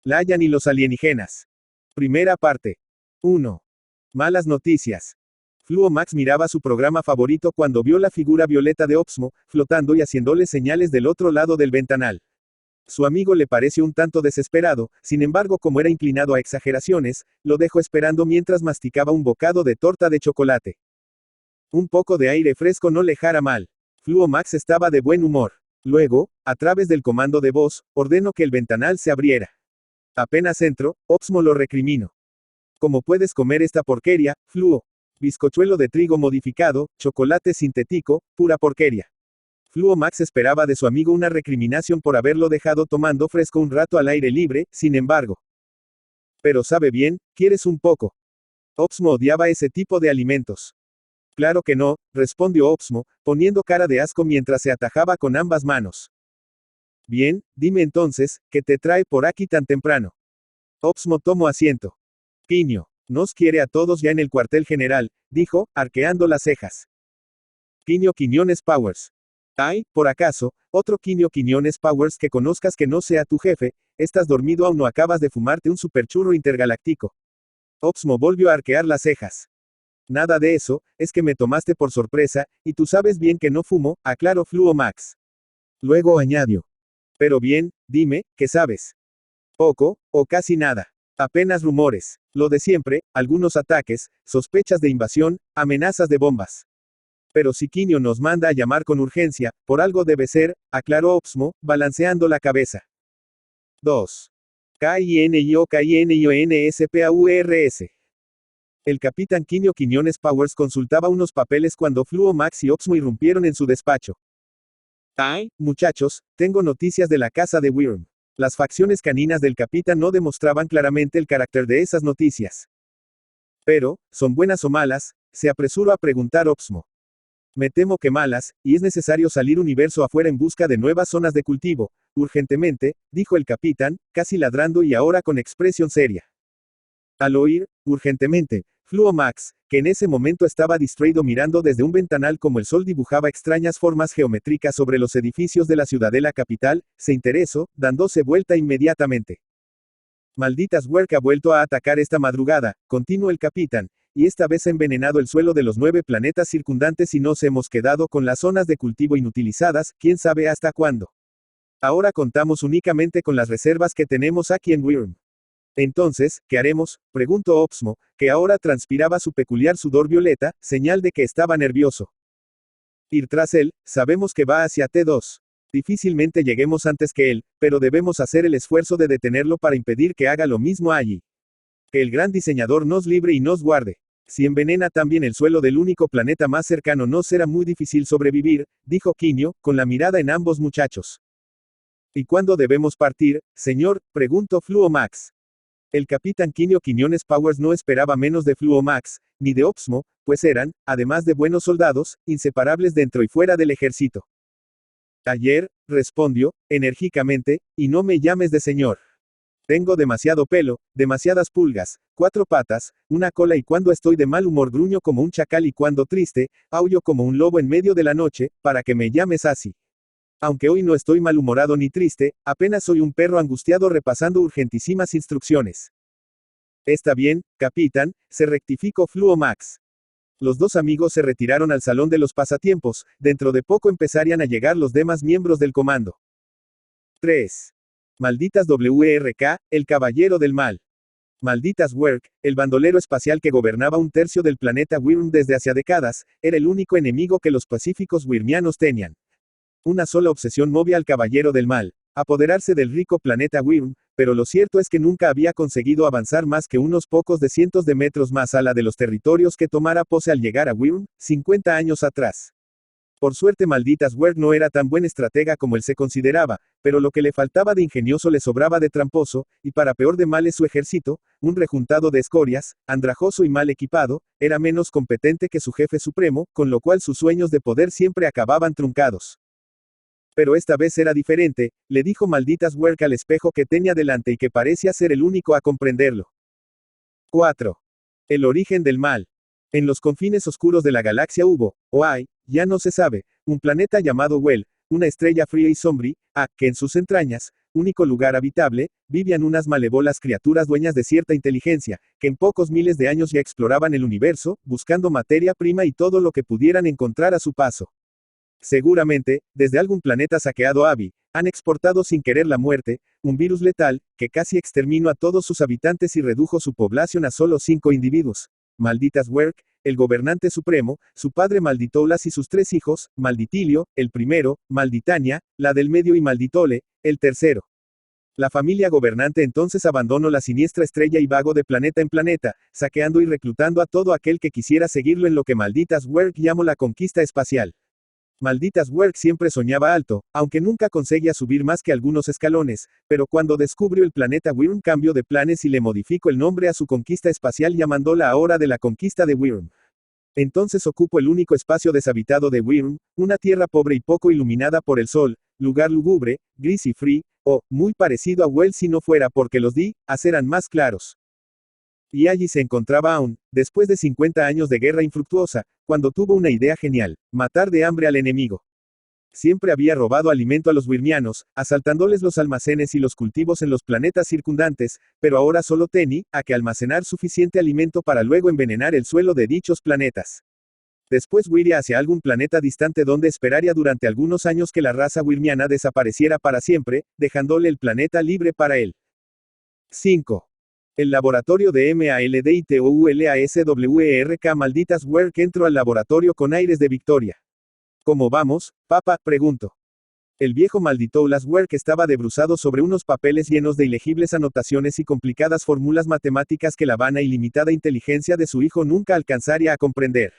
Layan y los alienígenas. Primera parte. 1. Malas noticias. Fluo Max miraba su programa favorito cuando vio la figura violeta de Opsmo, flotando y haciéndole señales del otro lado del ventanal. Su amigo le pareció un tanto desesperado, sin embargo, como era inclinado a exageraciones, lo dejó esperando mientras masticaba un bocado de torta de chocolate. Un poco de aire fresco no le hará mal. Fluo Max estaba de buen humor. Luego, a través del comando de voz, ordenó que el ventanal se abriera. Apenas entró, Opsmo lo recriminó. ¿Cómo puedes comer esta porquería, Fluo? Bizcochuelo de trigo modificado, chocolate sintético, pura porquería. Fluo Max esperaba de su amigo una recriminación por haberlo dejado tomando fresco un rato al aire libre, sin embargo. Pero sabe bien, ¿quieres un poco? Opsmo odiaba ese tipo de alimentos. Claro que no, respondió Opsmo, poniendo cara de asco mientras se atajaba con ambas manos. Bien, dime entonces, ¿qué te trae por aquí tan temprano? Opsmo tomó asiento. Quinio, nos quiere a todos ya en el cuartel general, dijo, arqueando las cejas. Quinio Quiñones Powers. ¿Hay, por acaso, otro Quinio Quiñones Powers que conozcas que no sea tu jefe? ¿Estás dormido aún o acabas de fumarte un superchurro intergaláctico? Opsmo volvió a arquear las cejas. Nada de eso, es que me tomaste por sorpresa, y tú sabes bien que no fumo, aclaró Fluo Max. Luego añadió. Pero bien, dime, ¿qué sabes? Poco, o casi nada. Apenas rumores. Lo de siempre, algunos ataques, sospechas de invasión, amenazas de bombas. Pero si Quinio nos manda a llamar con urgencia, por algo debe ser, aclaró Opsmo, balanceando la cabeza. 2. KINIO-KINIONSPAURS. El capitán Quinio Quiñones Powers consultaba unos papeles cuando Fluo Max y Opsmo irrumpieron en su despacho. ¡Ay, muchachos! Tengo noticias de la casa de Wyrm. Las facciones caninas del capitán no demostraban claramente el carácter de esas noticias. Pero, ¿son buenas o malas? Se apresuró a preguntar Opsmo. Me temo que malas, y es necesario salir universo afuera en busca de nuevas zonas de cultivo, urgentemente, dijo el capitán, casi ladrando y ahora con expresión seria. Al oír, urgentemente, Fluo Max, que en ese momento estaba distraído mirando desde un ventanal como el sol dibujaba extrañas formas geométricas sobre los edificios de la ciudadela capital, se interesó, dándose vuelta inmediatamente. Malditas Werk ha vuelto a atacar esta madrugada, continuó el capitán, y esta vez ha envenenado el suelo de los 9 planetas circundantes y nos hemos quedado con las zonas de cultivo inutilizadas, quién sabe hasta cuándo. Ahora contamos únicamente con las reservas que tenemos aquí en Wyrm. Entonces, ¿qué haremos? Preguntó Opsmo, que ahora transpiraba su peculiar sudor violeta, señal de que estaba nervioso. Ir tras él, sabemos que va hacia T2. Difícilmente lleguemos antes que él, pero debemos hacer el esfuerzo de detenerlo para impedir que haga lo mismo allí. Que el gran diseñador nos libre y nos guarde. Si envenena también el suelo del único planeta más cercano no será muy difícil sobrevivir, dijo Quinio, con la mirada en ambos muchachos. ¿Y cuándo debemos partir, señor? Preguntó Fluo Max. El capitán Quinio Quiñones Powers no esperaba menos de Fluo Max, ni de Opsmo, pues eran, además de buenos soldados, inseparables dentro y fuera del ejército. Ayer, respondió, enérgicamente, y no me llames de señor. Tengo demasiado pelo, demasiadas pulgas, 4 patas, una cola y cuando estoy de mal humor gruño como un chacal y cuando triste, aullo como un lobo en medio de la noche, para que me llames así. Aunque hoy no estoy malhumorado ni triste, apenas soy un perro angustiado repasando urgentísimas instrucciones. Está bien, capitán, se rectificó Fluo Max. Los dos amigos se retiraron al salón de los pasatiempos, dentro de poco empezarían a llegar los demás miembros del comando. 3. Malditas WRK, el caballero del mal. Malditas Werk, el bandolero espacial que gobernaba un tercio del planeta Wyrm desde hace décadas, era el único enemigo que los pacíficos wyrmianos tenían. Una sola obsesión movía al caballero del mal, apoderarse del rico planeta Wyrm, pero lo cierto es que nunca había conseguido avanzar más que unos pocos de cientos de metros más allá de los territorios que tomara pose al llegar a Wyrm, 50 años atrás. Por suerte Malditas Werk no era tan buen estratega como él se consideraba, pero lo que le faltaba de ingenioso le sobraba de tramposo, y para peor de males su ejército, un rejuntado de escorias, andrajoso y mal equipado, era menos competente que su jefe supremo, con lo cual sus sueños de poder siempre acababan truncados. Pero esta vez era diferente, le dijo Malditas Werk al espejo que tenía delante y que parecía ser el único a comprenderlo. 4. El origen del mal. En los confines oscuros de la galaxia hubo, o hay, ya no se sabe, un planeta llamado Well, una estrella fría y sombría, que en sus entrañas, único lugar habitable, vivían unas malévolas criaturas dueñas de cierta inteligencia, que en pocos miles de años ya exploraban el universo, buscando materia prima y todo lo que pudieran encontrar a su paso. Seguramente, desde algún planeta saqueado Abby, han exportado sin querer la muerte, un virus letal, que casi exterminó a todos sus habitantes y redujo su población a solo 5 individuos. Malditas Werk, el gobernante supremo, su padre Malditoulas y sus 3 hijos, Malditilio, el primero, Malditania, la del medio y Malditole, el tercero. La familia gobernante entonces abandonó la siniestra estrella y vagó de planeta en planeta, saqueando y reclutando a todo aquel que quisiera seguirlo en lo que Malditas Werk llamó la conquista espacial. Malditas Werk siempre soñaba alto, aunque nunca conseguía subir más que algunos escalones, pero cuando descubrió el planeta Wyrm cambió de planes y le modificó el nombre a su conquista espacial llamándola ahora de la conquista de Wyrm. Entonces ocupó el único espacio deshabitado de Wyrm, una tierra pobre y poco iluminada por el sol, lugar lúgubre, gris y frío, o, muy parecido a Well si no fuera porque los días eran más claros. Y allí se encontraba aún, después de 50 años de guerra infructuosa, cuando tuvo una idea genial, matar de hambre al enemigo. Siempre había robado alimento a los wyrmianos, asaltándoles los almacenes y los cultivos en los planetas circundantes, pero ahora solo tenía que almacenar suficiente alimento para luego envenenar el suelo de dichos planetas. Después huiría hacia algún planeta distante donde esperaría durante algunos años que la raza wyrmiana desapareciera para siempre, dejándole el planeta libre para él. 5. El laboratorio de MALDITOULASWERK Malditas Werk entró al laboratorio con aires de victoria. ¿Cómo vamos, papá? Preguntó. El viejo Malditoulas Werk estaba debruçado sobre unos papeles llenos de ilegibles anotaciones y complicadas fórmulas matemáticas que la vana y limitada inteligencia de su hijo nunca alcanzaría a comprender.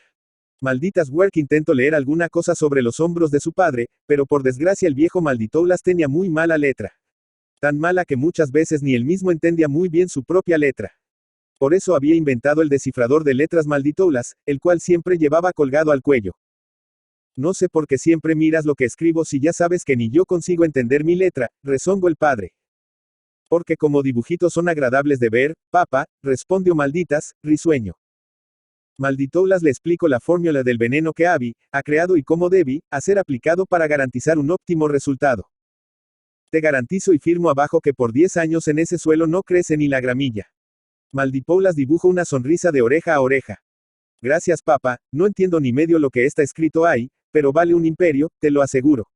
Malditas Werk intentó leer alguna cosa sobre los hombros de su padre, pero por desgracia el viejo Malditoulas tenía muy mala letra. Tan mala que muchas veces ni él mismo entendía muy bien su propia letra. Por eso había inventado el descifrador de letras Malditoulas, el cual siempre llevaba colgado al cuello. No sé por qué siempre miras lo que escribo si ya sabes que ni yo consigo entender mi letra, rezongó el padre. Porque como dibujitos son agradables de ver, papá, respondió Malditas, risueño. Malditoulas le explicó la fórmula del veneno que Abby ha creado y cómo debí ser aplicado para garantizar un óptimo resultado. Te garantizo y firmo abajo que por 10 años en ese suelo no crece ni la gramilla. Malditoulas dibujó una sonrisa de oreja a oreja. Gracias papá, no entiendo ni medio lo que está escrito ahí, pero vale un imperio, te lo aseguro.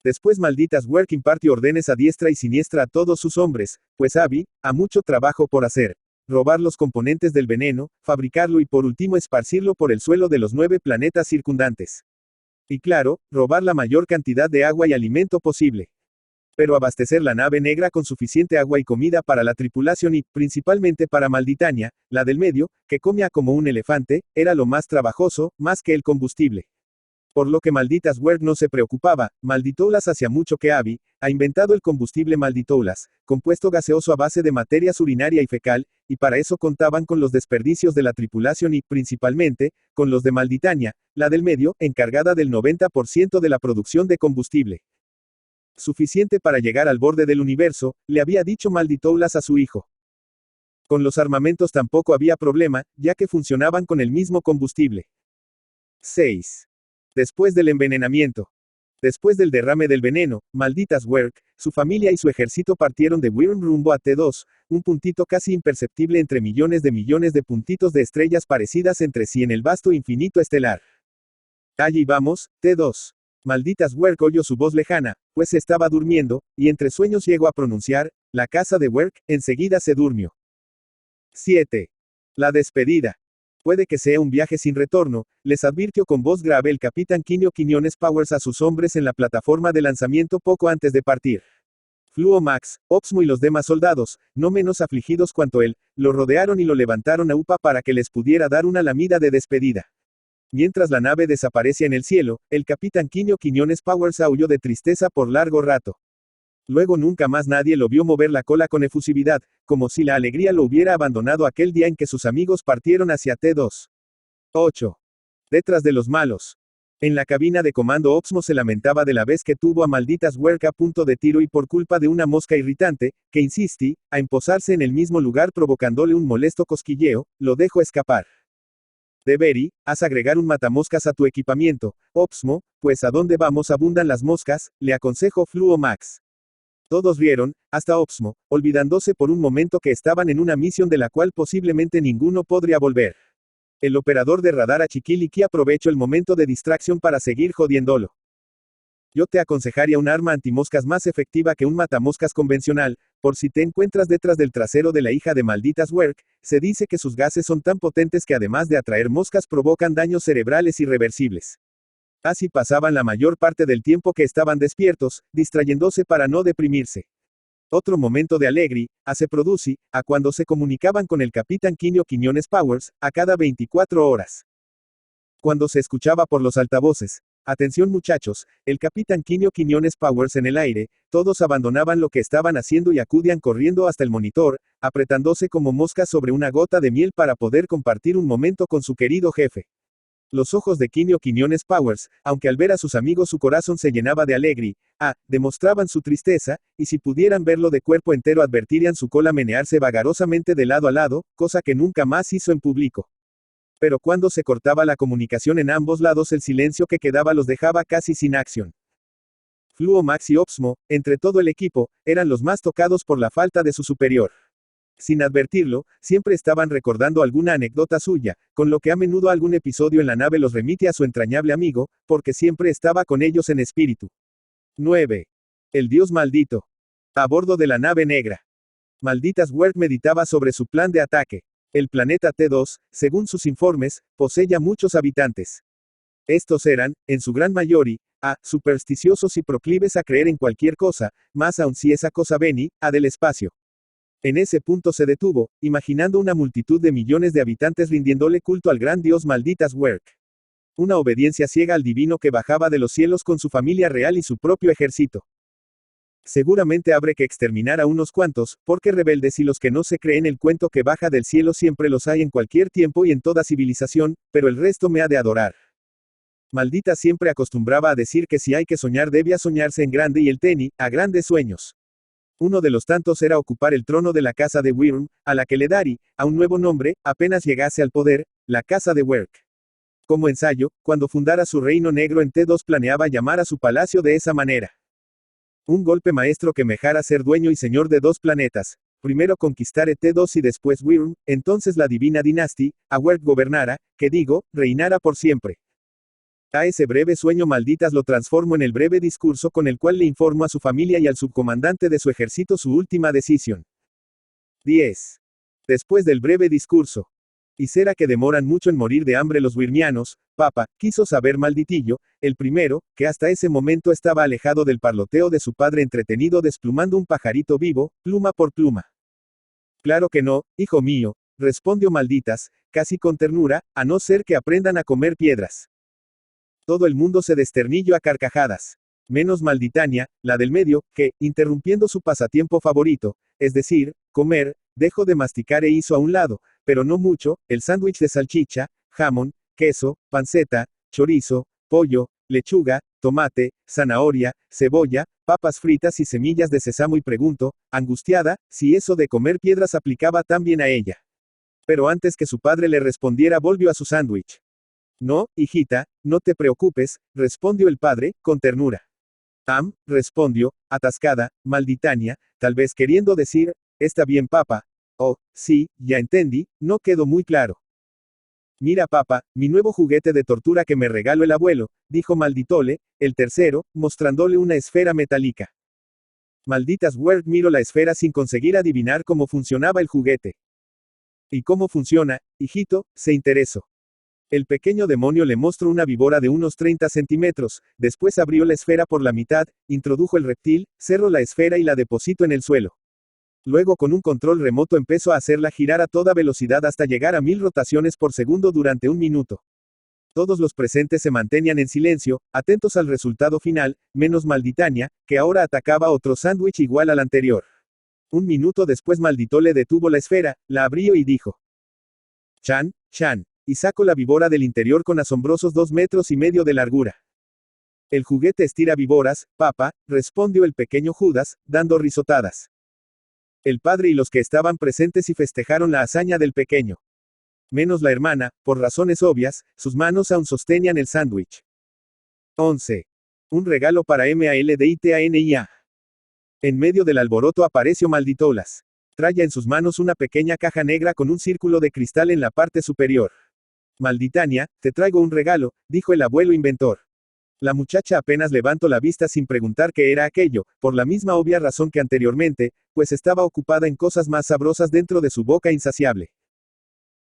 Después Malditas Werk impartió órdenes a diestra y siniestra a todos sus hombres, pues Abby ha mucho trabajo por hacer. Robar los componentes del veneno, fabricarlo y por último esparcirlo por el suelo de los 9 planetas circundantes. Y claro, robar la mayor cantidad de agua y alimento posible. Pero abastecer la nave negra con suficiente agua y comida para la tripulación y, principalmente para Malditania, la del medio, que comía como un elefante, era lo más trabajoso, más que el combustible. Por lo que Malditas Werk no se preocupaba, Malditoulas hacía mucho que Abby ha inventado el combustible Malditoulas, compuesto gaseoso a base de materias urinaria y fecal, y para eso contaban con los desperdicios de la tripulación y, principalmente, con los de Malditania, la del medio, encargada del 90% de la producción de combustible. Suficiente para llegar al borde del universo, le había dicho Malditoulas a su hijo. Con los armamentos tampoco había problema, ya que funcionaban con el mismo combustible. 6. Después del envenenamiento. Después del derrame del veneno, Malditas Werk, su familia y su ejército partieron de Wyrm rumbo a T2, un puntito casi imperceptible entre millones de puntitos de estrellas parecidas entre sí en el vasto infinito estelar. Allí vamos, T2. Malditas Werk oyó su voz lejana, pues se estaba durmiendo, y entre sueños llegó a pronunciar, la casa de Werk, enseguida se durmió. 7. La despedida. Puede que sea un viaje sin retorno, les advirtió con voz grave el capitán Quinio Quiñones Powers a sus hombres en la plataforma de lanzamiento poco antes de partir. Fluo Max, Opsmo y los demás soldados, no menos afligidos cuanto él, lo rodearon y lo levantaron a UPA para que les pudiera dar una lamida de despedida. Mientras la nave desaparecía en el cielo, el capitán Quinio Quiñones Powers aulló de tristeza por largo rato. Luego nunca más nadie lo vio mover la cola con efusividad, como si la alegría lo hubiera abandonado aquel día en que sus amigos partieron hacia T2. 8. Detrás de los malos. En la cabina de comando Opsmo se lamentaba de la vez que tuvo a Malditas Werk a punto de tiro y por culpa de una mosca irritante, que insistí, a emposarse en el mismo lugar provocándole un molesto cosquilleo, lo dejó escapar. Deberías agregar un matamoscas a tu equipamiento, Opsmo, pues a donde vamos abundan las moscas, le aconsejó Fluo Max. Todos rieron, hasta Opsmo, olvidándose por un momento que estaban en una misión de la cual posiblemente ninguno podría volver. El operador de radar Achikiliki aprovechó el momento de distracción para seguir jodiéndolo. Yo te aconsejaría un arma antimoscas más efectiva que un matamoscas convencional, por si te encuentras detrás del trasero de la hija de malditas Werk, se dice que sus gases son tan potentes que además de atraer moscas provocan daños cerebrales irreversibles. Así pasaban la mayor parte del tiempo que estaban despiertos, distrayéndose para no deprimirse. Otro momento de alegría se produce, a cuando se comunicaban con el capitán Quinio Quiñones Powers, a cada 24 horas. Cuando se escuchaba por los altavoces, atención muchachos, el capitán Quinio Quiñones Powers en el aire, todos abandonaban lo que estaban haciendo y acudían corriendo hasta el monitor, apretándose como moscas sobre una gota de miel para poder compartir un momento con su querido jefe. Los ojos de Quinio Quiñones Powers, aunque al ver a sus amigos su corazón se llenaba de alegría, demostraban su tristeza, y si pudieran verlo de cuerpo entero advertirían su cola menearse vagarosamente de lado a lado, cosa que nunca más hizo en público. Pero cuando se cortaba la comunicación en ambos lados el silencio que quedaba los dejaba casi sin acción. Fluo Max y Opsmo, entre todo el equipo, eran los más tocados por la falta de su superior. Sin advertirlo, siempre estaban recordando alguna anécdota suya, con lo que a menudo algún episodio en la nave los remite a su entrañable amigo, porque siempre estaba con ellos en espíritu. 9. El dios maldito. A bordo de la nave negra. Malditas Werk meditaba sobre su plan de ataque. El planeta T2, según sus informes, posee muchos habitantes. Estos eran, en su gran mayoría, supersticiosos y proclives a creer en cualquier cosa, más aun si esa cosa venía del espacio. En ese punto se detuvo, imaginando una multitud de millones de habitantes rindiéndole culto al gran dios malditas Werk. Una obediencia ciega al divino que bajaba de los cielos con su familia real y su propio ejército. Seguramente habré que exterminar a unos cuantos, porque rebeldes y los que no se creen el cuento que baja del cielo siempre los hay en cualquier tiempo y en toda civilización, pero el resto me ha de adorar. Maldita siempre acostumbraba a decir que si hay que soñar debía soñarse en grande y él tenía grandes sueños. Uno de los tantos era ocupar el trono de la casa de Wyrm, a la que le daría un nuevo nombre, apenas llegase al poder, la casa de Werk. Como ensayo, cuando fundara su reino negro en T2 planeaba llamar a su palacio de esa manera. Un golpe maestro que mejara ser dueño y señor de 2 planetas, primero conquistar T2 y después Wyrm, entonces la divina dinastía, a Werk gobernara, que digo, reinara por siempre. A ese breve sueño malditas lo transformo en el breve discurso con el cual le informo a su familia y al subcomandante de su ejército su última decisión. 10. Después del breve discurso. ¿Y será que demoran mucho en morir de hambre los wirmianos? Papa, quiso saber malditillo, el primero, que hasta ese momento estaba alejado del parloteo de su padre entretenido desplumando un pajarito vivo, pluma por pluma. Claro que no, hijo mío, respondió malditas, casi con ternura, a no ser que aprendan a comer piedras. Todo el mundo se desternilló a carcajadas. Menos Malditania, la del medio, que, interrumpiendo su pasatiempo favorito, es decir, comer, dejó de masticar e hizo a un lado, pero no mucho, el sándwich de salchicha, jamón, queso, panceta, chorizo, pollo, lechuga, tomate, zanahoria, cebolla, papas fritas y semillas de sésamo y preguntó, angustiada, si eso de comer piedras aplicaba también a ella. Pero antes que su padre le respondiera volvió a su sándwich. No, hijita, no te preocupes, respondió el padre, con ternura. Respondió, atascada, Malditania, tal vez queriendo decir, está bien papá. Oh, sí, ya entendí, no quedó muy claro. Mira papá, mi nuevo juguete de tortura que me regaló el abuelo, dijo Malditole, el tercero, mostrándole una esfera metálica. Malditas Werk miró la esfera sin conseguir adivinar cómo funcionaba el juguete. ¿Y cómo funciona, hijito?, se interesó. El pequeño demonio le mostró una víbora de unos 30 centímetros, después abrió la esfera por la mitad, introdujo el reptil, cerró la esfera y la depositó en el suelo. Luego con un control remoto empezó a hacerla girar a toda velocidad hasta llegar a 1000 rotaciones por segundo durante 1 minuto. Todos los presentes se mantenían en silencio, atentos al resultado final, menos Malditania, que ahora atacaba otro sándwich igual al anterior. 1 minuto después Malditole detuvo la esfera, la abrió y dijo: Chan, Chan. Y sacó la víbora del interior con asombrosos 2,5 metros de largura. El juguete estira víboras, papá, respondió el pequeño Judas, dando risotadas. El padre y los que estaban presentes y festejaron la hazaña del pequeño. Menos la hermana, por razones obvias, sus manos aún sostenían el sándwich. 11. Un regalo para MALDITANIA. En medio del alboroto apareció Malditolas. Traía en sus manos una pequeña caja negra con un círculo de cristal en la parte superior. Malditania, te traigo un regalo, dijo el abuelo inventor. La muchacha apenas levantó la vista sin preguntar qué era aquello, por la misma obvia razón que anteriormente, pues estaba ocupada en cosas más sabrosas dentro de su boca insaciable.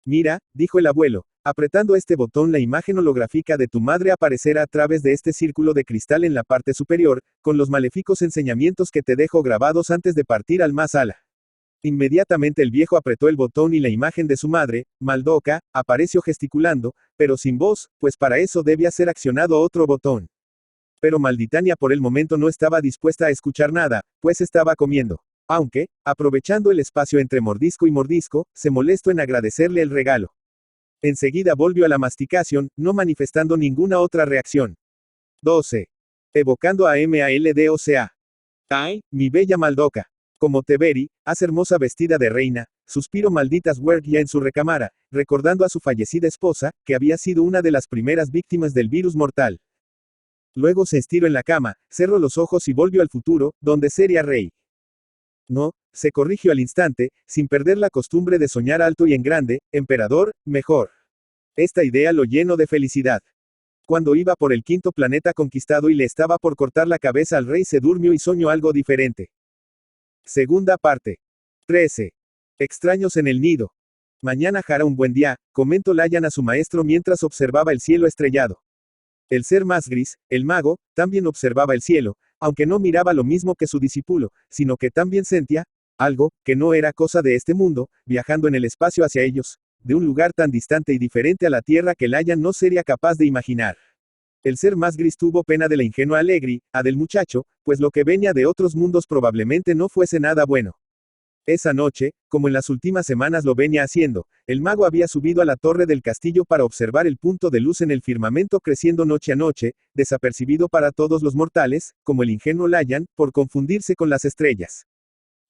Mira, dijo el abuelo, apretando este botón la imagen holográfica de tu madre aparecerá a través de este círculo de cristal en la parte superior, con los maléficos enseñamientos que te dejo grabados antes de partir al más ala. Inmediatamente el viejo apretó el botón y la imagen de su madre, Maldoca, apareció gesticulando, pero sin voz, pues para eso debía ser accionado otro botón. Pero Malditania por el momento no estaba dispuesta a escuchar nada, pues estaba comiendo. Aunque, aprovechando el espacio entre mordisco y mordisco, se molestó en agradecerle el regalo. Enseguida volvió a la masticación, no manifestando ninguna otra reacción. 12. Evocando a Maldoca. Ay, mi bella Maldoca. Como te veri, haz hermosa vestida de reina, suspiro malditas Werg ya en su recámara, recordando a su fallecida esposa, que había sido una de las primeras víctimas del virus mortal. Luego se estiró en la cama, cerró los ojos y volvió al futuro, donde sería rey. No, se corrigió al instante, sin perder la costumbre de soñar alto y en grande, emperador, mejor. Esta idea lo llenó de felicidad. Cuando iba por el quinto planeta conquistado y le estaba por cortar la cabeza al rey se durmió y soñó algo diferente. Segunda parte. 13. Extraños en el nido. Mañana hará un buen día, comentó Layan a su maestro mientras observaba el cielo estrellado. El ser más gris, el mago, también observaba el cielo, aunque no miraba lo mismo que su discípulo, sino que también sentía algo, que no era cosa de este mundo, viajando en el espacio hacia ellos, de un lugar tan distante y diferente a la Tierra que Layan no sería capaz de imaginar. El ser más gris tuvo pena de la ingenua Alegri, a del muchacho, pues lo que venía de otros mundos probablemente no fuese nada bueno. Esa noche, como en las últimas semanas lo venía haciendo, el mago había subido a la torre del castillo para observar el punto de luz en el firmamento creciendo noche a noche, desapercibido para todos los mortales, como el ingenuo Layan, por confundirse con las estrellas.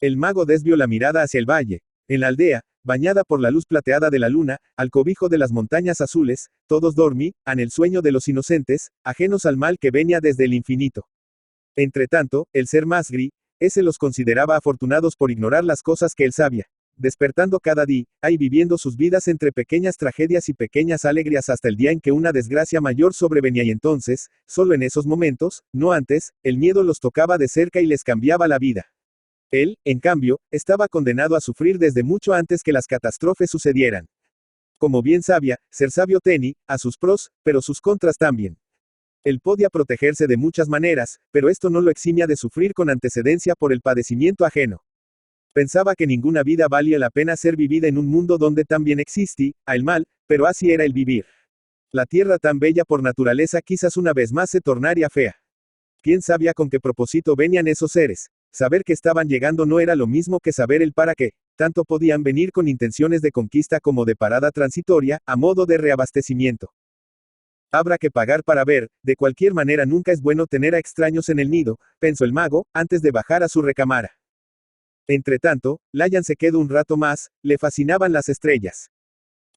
El mago desvió la mirada hacia el valle. En la aldea, bañada por la luz plateada de la luna, al cobijo de las montañas azules, todos dormían el sueño de los inocentes, ajenos al mal que venía desde el infinito. Entretanto, el ser más gris, ese los consideraba afortunados por ignorar las cosas que él sabía, despertando cada día, y viviendo sus vidas entre pequeñas tragedias y pequeñas alegrías hasta el día en que una desgracia mayor sobrevenía y entonces, solo en esos momentos, no antes, el miedo los tocaba de cerca y les cambiaba la vida. Él, en cambio, estaba condenado a sufrir desde mucho antes que las catástrofes sucedieran. Como bien sabía, ser sabio tenía a sus pros, pero sus contras también. Él podía protegerse de muchas maneras, pero esto no lo eximía de sufrir con antecedencia por el padecimiento ajeno. Pensaba que ninguna vida valía la pena ser vivida en un mundo donde también existía el mal, pero así era el vivir. La tierra tan bella por naturaleza quizás una vez más se tornaría fea. ¿Quién sabía con qué propósito venían esos seres? Saber que estaban llegando no era lo mismo que saber el para qué. Tanto podían venir con intenciones de conquista como de parada transitoria, a modo de reabastecimiento. Habrá que pagar para ver, de cualquier manera nunca es bueno tener a extraños en el nido, pensó el mago, antes de bajar a su recámara. Entretanto, Layan se quedó un rato más, le fascinaban las estrellas.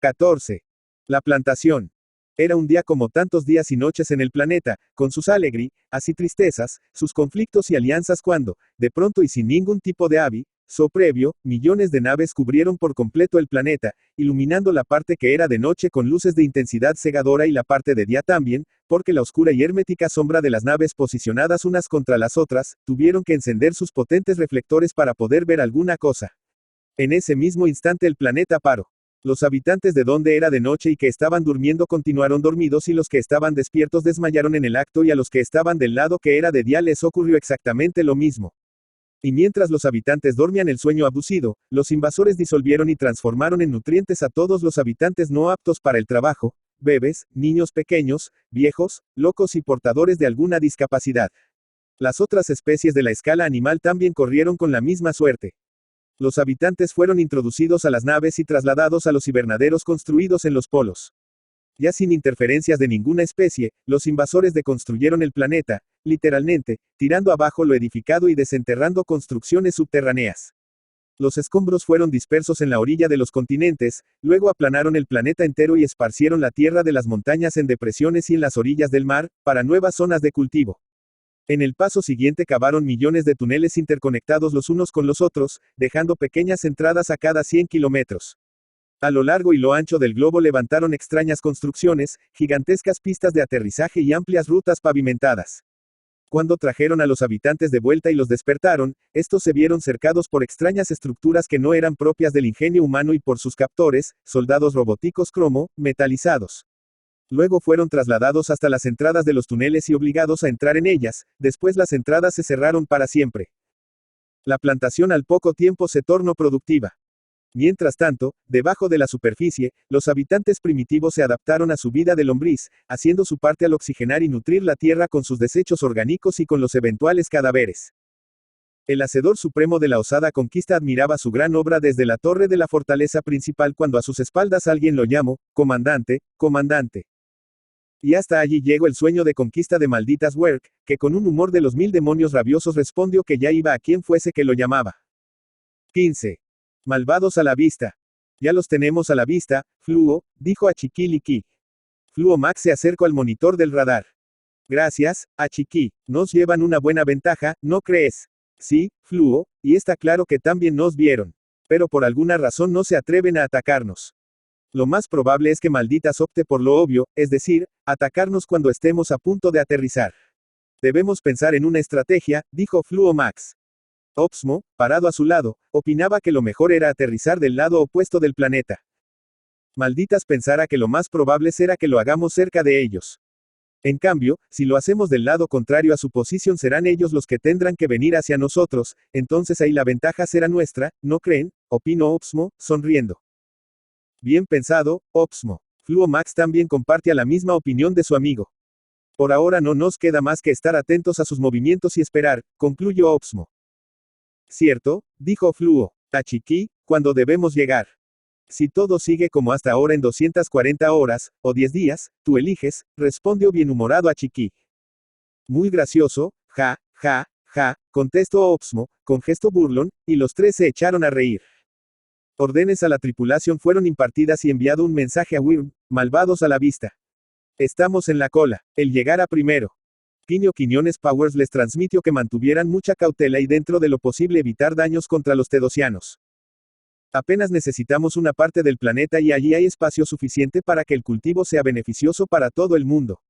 14. La plantación. Era un día como tantos días y noches en el planeta, con sus alegrías y tristezas, sus conflictos y alianzas cuando, de pronto y sin ningún tipo de aviso previo, millones de naves cubrieron por completo el planeta, iluminando la parte que era de noche con luces de intensidad cegadora y la parte de día también, porque la oscura y hermética sombra de las naves posicionadas unas contra las otras, tuvieron que encender sus potentes reflectores para poder ver alguna cosa. En ese mismo instante el planeta paró. Los habitantes de donde era de noche y que estaban durmiendo continuaron dormidos y los que estaban despiertos desmayaron en el acto y a los que estaban del lado que era de día les ocurrió exactamente lo mismo. Y mientras los habitantes dormían el sueño abducido, los invasores disolvieron y transformaron en nutrientes a todos los habitantes no aptos para el trabajo, bebés, niños pequeños, viejos, locos y portadores de alguna discapacidad. Las otras especies de la escala animal también corrieron con la misma suerte. Los habitantes fueron introducidos a las naves y trasladados a los hibernaderos construidos en los polos. Ya sin interferencias de ninguna especie, los invasores deconstruyeron el planeta, literalmente, tirando abajo lo edificado y desenterrando construcciones subterráneas. Los escombros fueron dispersos en la orilla de los continentes, luego aplanaron el planeta entero y esparcieron la tierra de las montañas en depresiones y en las orillas del mar, para nuevas zonas de cultivo. En el paso siguiente cavaron millones de túneles interconectados los unos con los otros, dejando pequeñas entradas a cada 100 kilómetros. A lo largo y lo ancho del globo levantaron extrañas construcciones, gigantescas pistas de aterrizaje y amplias rutas pavimentadas. Cuando trajeron a los habitantes de vuelta y los despertaron, estos se vieron cercados por extrañas estructuras que no eran propias del ingenio humano y por sus captores, soldados robóticos metalizados. Luego fueron trasladados hasta las entradas de los túneles y obligados a entrar en ellas, después las entradas se cerraron para siempre. La plantación al poco tiempo se tornó productiva. Mientras tanto, debajo de la superficie, los habitantes primitivos se adaptaron a su vida de lombriz, haciendo su parte al oxigenar y nutrir la tierra con sus desechos orgánicos y con los eventuales cadáveres. El hacedor supremo de la osada conquista admiraba su gran obra desde la torre de la fortaleza principal cuando a sus espaldas alguien lo llamó, comandante, comandante. Y hasta allí llegó el sueño de conquista de malditas Werk, que con un humor de los 1000 demonios rabiosos respondió que ya iba a quien fuese que lo llamaba. 15. Malvados a la vista. Ya los tenemos a la vista, Fluo, dijo a Chiquiliqui. Fluo Max se acercó al monitor del radar. Gracias, Achiqui, nos llevan una buena ventaja, ¿no crees? Sí, Fluo, y está claro que también nos vieron. Pero por alguna razón no se atreven a atacarnos. Lo más probable es que Malditas opte por lo obvio, es decir, atacarnos cuando estemos a punto de aterrizar. Debemos pensar en una estrategia, dijo Fluo Max. Opsmo, parado a su lado, opinaba que lo mejor era aterrizar del lado opuesto del planeta. Malditas pensara que lo más probable será que lo hagamos cerca de ellos. En cambio, si lo hacemos del lado contrario a su posición serán ellos los que tendrán que venir hacia nosotros, entonces ahí la ventaja será nuestra, ¿no creen? Opinó Opsmo, sonriendo. Bien pensado, Opsmo. Fluo Max también comparte la misma opinión de su amigo. Por ahora no nos queda más que estar atentos a sus movimientos y esperar, concluyó Opsmo. Cierto, dijo Fluo. Achiqui, ¿cuándo debemos llegar? Si todo sigue como hasta ahora en 240 horas, o 10 días, tú eliges, respondió bienhumorado Achiqui. Muy gracioso, ja, ja, ja, contestó Opsmo, con gesto burlón, y los tres se echaron a reír. Órdenes a la tripulación fueron impartidas y enviado un mensaje a Wyrm, malvados a la vista. Estamos en la cola, él llegará primero. Quiñones Powers les transmitió que mantuvieran mucha cautela y dentro de lo posible evitar daños contra los tedosianos. Apenas necesitamos una parte del planeta y allí hay espacio suficiente para que el cultivo sea beneficioso para todo el mundo.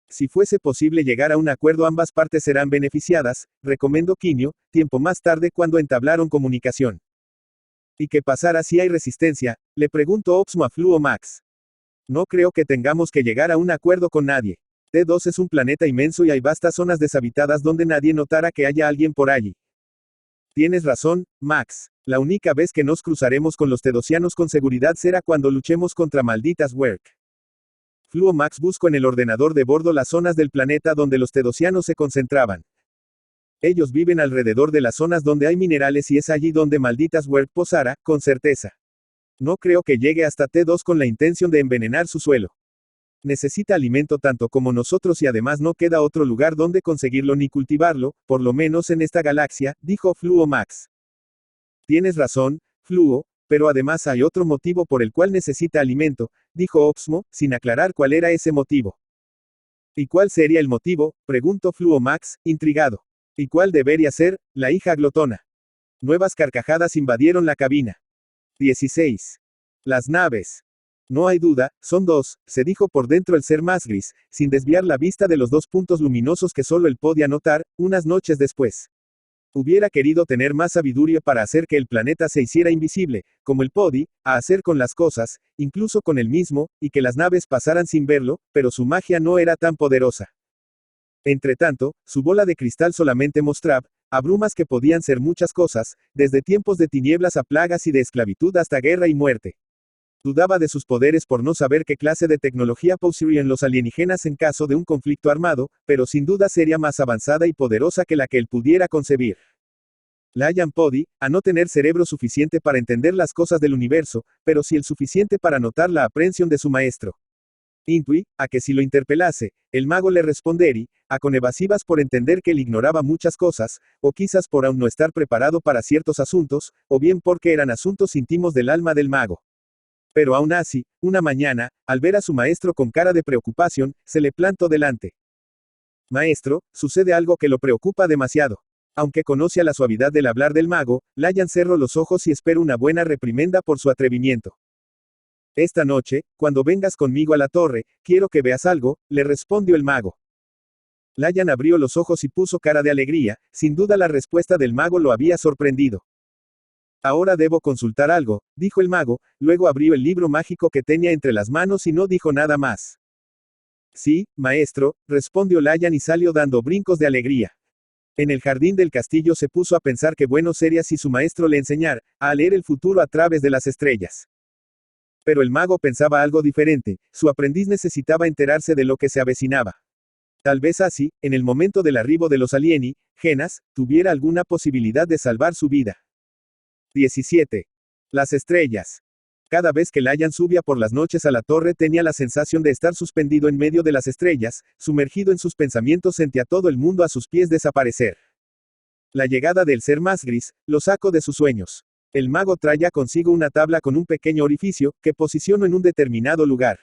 Si fuese posible llegar a un acuerdo ambas partes serán beneficiadas, recomendó Quiño, tiempo más tarde cuando entablaron comunicación. ¿Y qué pasará si hay resistencia? Le preguntó Opsmo a Fluo Max. No creo que tengamos que llegar a un acuerdo con nadie. T2 es un planeta inmenso y hay vastas zonas deshabitadas donde nadie notará que haya alguien por allí. Tienes razón, Max. La única vez que nos cruzaremos con los tedosianos con seguridad será cuando luchemos contra malditas Werk. Fluo Max buscó en el ordenador de bordo las zonas del planeta donde los tedosianos se concentraban. Ellos viven alrededor de las zonas donde hay minerales y es allí donde malditas Werk posará, con certeza. No creo que llegue hasta T2 con la intención de envenenar su suelo. Necesita alimento tanto como nosotros y además no queda otro lugar donde conseguirlo ni cultivarlo, por lo menos en esta galaxia, dijo Fluo Max. Tienes razón, Fluo, pero además hay otro motivo por el cual necesita alimento, dijo Opsmo, sin aclarar cuál era ese motivo. ¿Y cuál sería el motivo?, preguntó Fluo Max, intrigado. ¿Y cuál debería ser? La hija glotona. Nuevas carcajadas invadieron la cabina. 16. Las naves. No hay duda, son dos, se dijo por dentro el ser más gris, sin desviar la vista de los dos puntos luminosos que solo él podía notar, unas noches después. Hubiera querido tener más sabiduría para hacer que el planeta se hiciera invisible, como él podía, a hacer con las cosas, incluso con él mismo, y que las naves pasaran sin verlo, pero su magia no era tan poderosa. Entretanto, su bola de cristal solamente mostraba, a brumas que podían ser muchas cosas, desde tiempos de tinieblas a plagas y de esclavitud hasta guerra y muerte. Dudaba de sus poderes por no saber qué clase de tecnología poseerían los alienígenas en caso de un conflicto armado, pero sin duda sería más avanzada y poderosa que la que él pudiera concebir. La hayan podi, a no tener cerebro suficiente para entender las cosas del universo, pero sí el suficiente para notar la aprensión de su maestro. Intui, a que si lo interpelase, el mago le respondería, a con evasivas por entender que él ignoraba muchas cosas, o quizás por aún no estar preparado para ciertos asuntos, o bien porque eran asuntos íntimos del alma del mago. Pero aún así, una mañana, al ver a su maestro con cara de preocupación, se le plantó delante. Maestro, sucede algo que lo preocupa demasiado. Aunque conoce a la suavidad del hablar del mago, Layan cerró los ojos y espero una buena reprimenda por su atrevimiento. Esta noche, cuando vengas conmigo a la torre, quiero que veas algo, le respondió el mago. Layan abrió los ojos y puso cara de alegría, sin duda la respuesta del mago lo había sorprendido. Ahora debo consultar algo, dijo el mago, luego abrió el libro mágico que tenía entre las manos y no dijo nada más. Sí, maestro, respondió Layan y salió dando brincos de alegría. En el jardín del castillo se puso a pensar qué bueno sería si su maestro le enseñara a leer el futuro a través de las estrellas. Pero el mago pensaba algo diferente, su aprendiz necesitaba enterarse de lo que se avecinaba. Tal vez así, en el momento del arribo de los alienígenas, tuviera alguna posibilidad de salvar su vida. 17. Las estrellas. Cada vez que Layan subía por las noches a la torre tenía la sensación de estar suspendido en medio de las estrellas, sumergido en sus pensamientos, sentía todo el mundo a sus pies desaparecer. La llegada del ser más gris, lo sacó de sus sueños. El mago traía consigo una tabla con un pequeño orificio, que posicionó en un determinado lugar.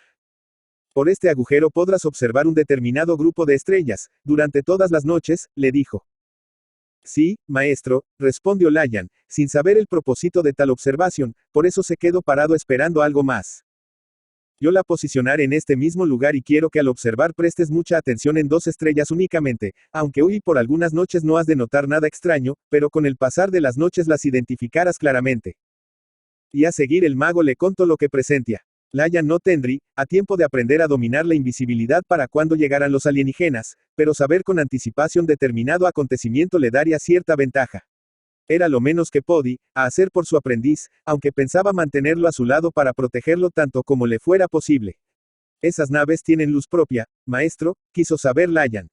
Por este agujero podrás observar un determinado grupo de estrellas, durante todas las noches, le dijo. Sí, maestro, respondió Layan, sin saber el propósito de tal observación, por eso se quedó parado esperando algo más. Yo la posicionaré en este mismo lugar y quiero que al observar prestes mucha atención en 2 estrellas únicamente, aunque hoy por algunas noches no has de notar nada extraño, pero con el pasar de las noches las identificarás claramente. Y a seguir el mago le contó lo que presentia. Layan no tendría a tiempo de aprender a dominar la invisibilidad para cuando llegaran los alienígenas, pero saber con anticipación determinado acontecimiento le daría cierta ventaja. Era lo menos que podía hacer por su aprendiz, aunque pensaba mantenerlo a su lado para protegerlo tanto como le fuera posible. Esas naves tienen luz propia, maestro, quiso saber Layan.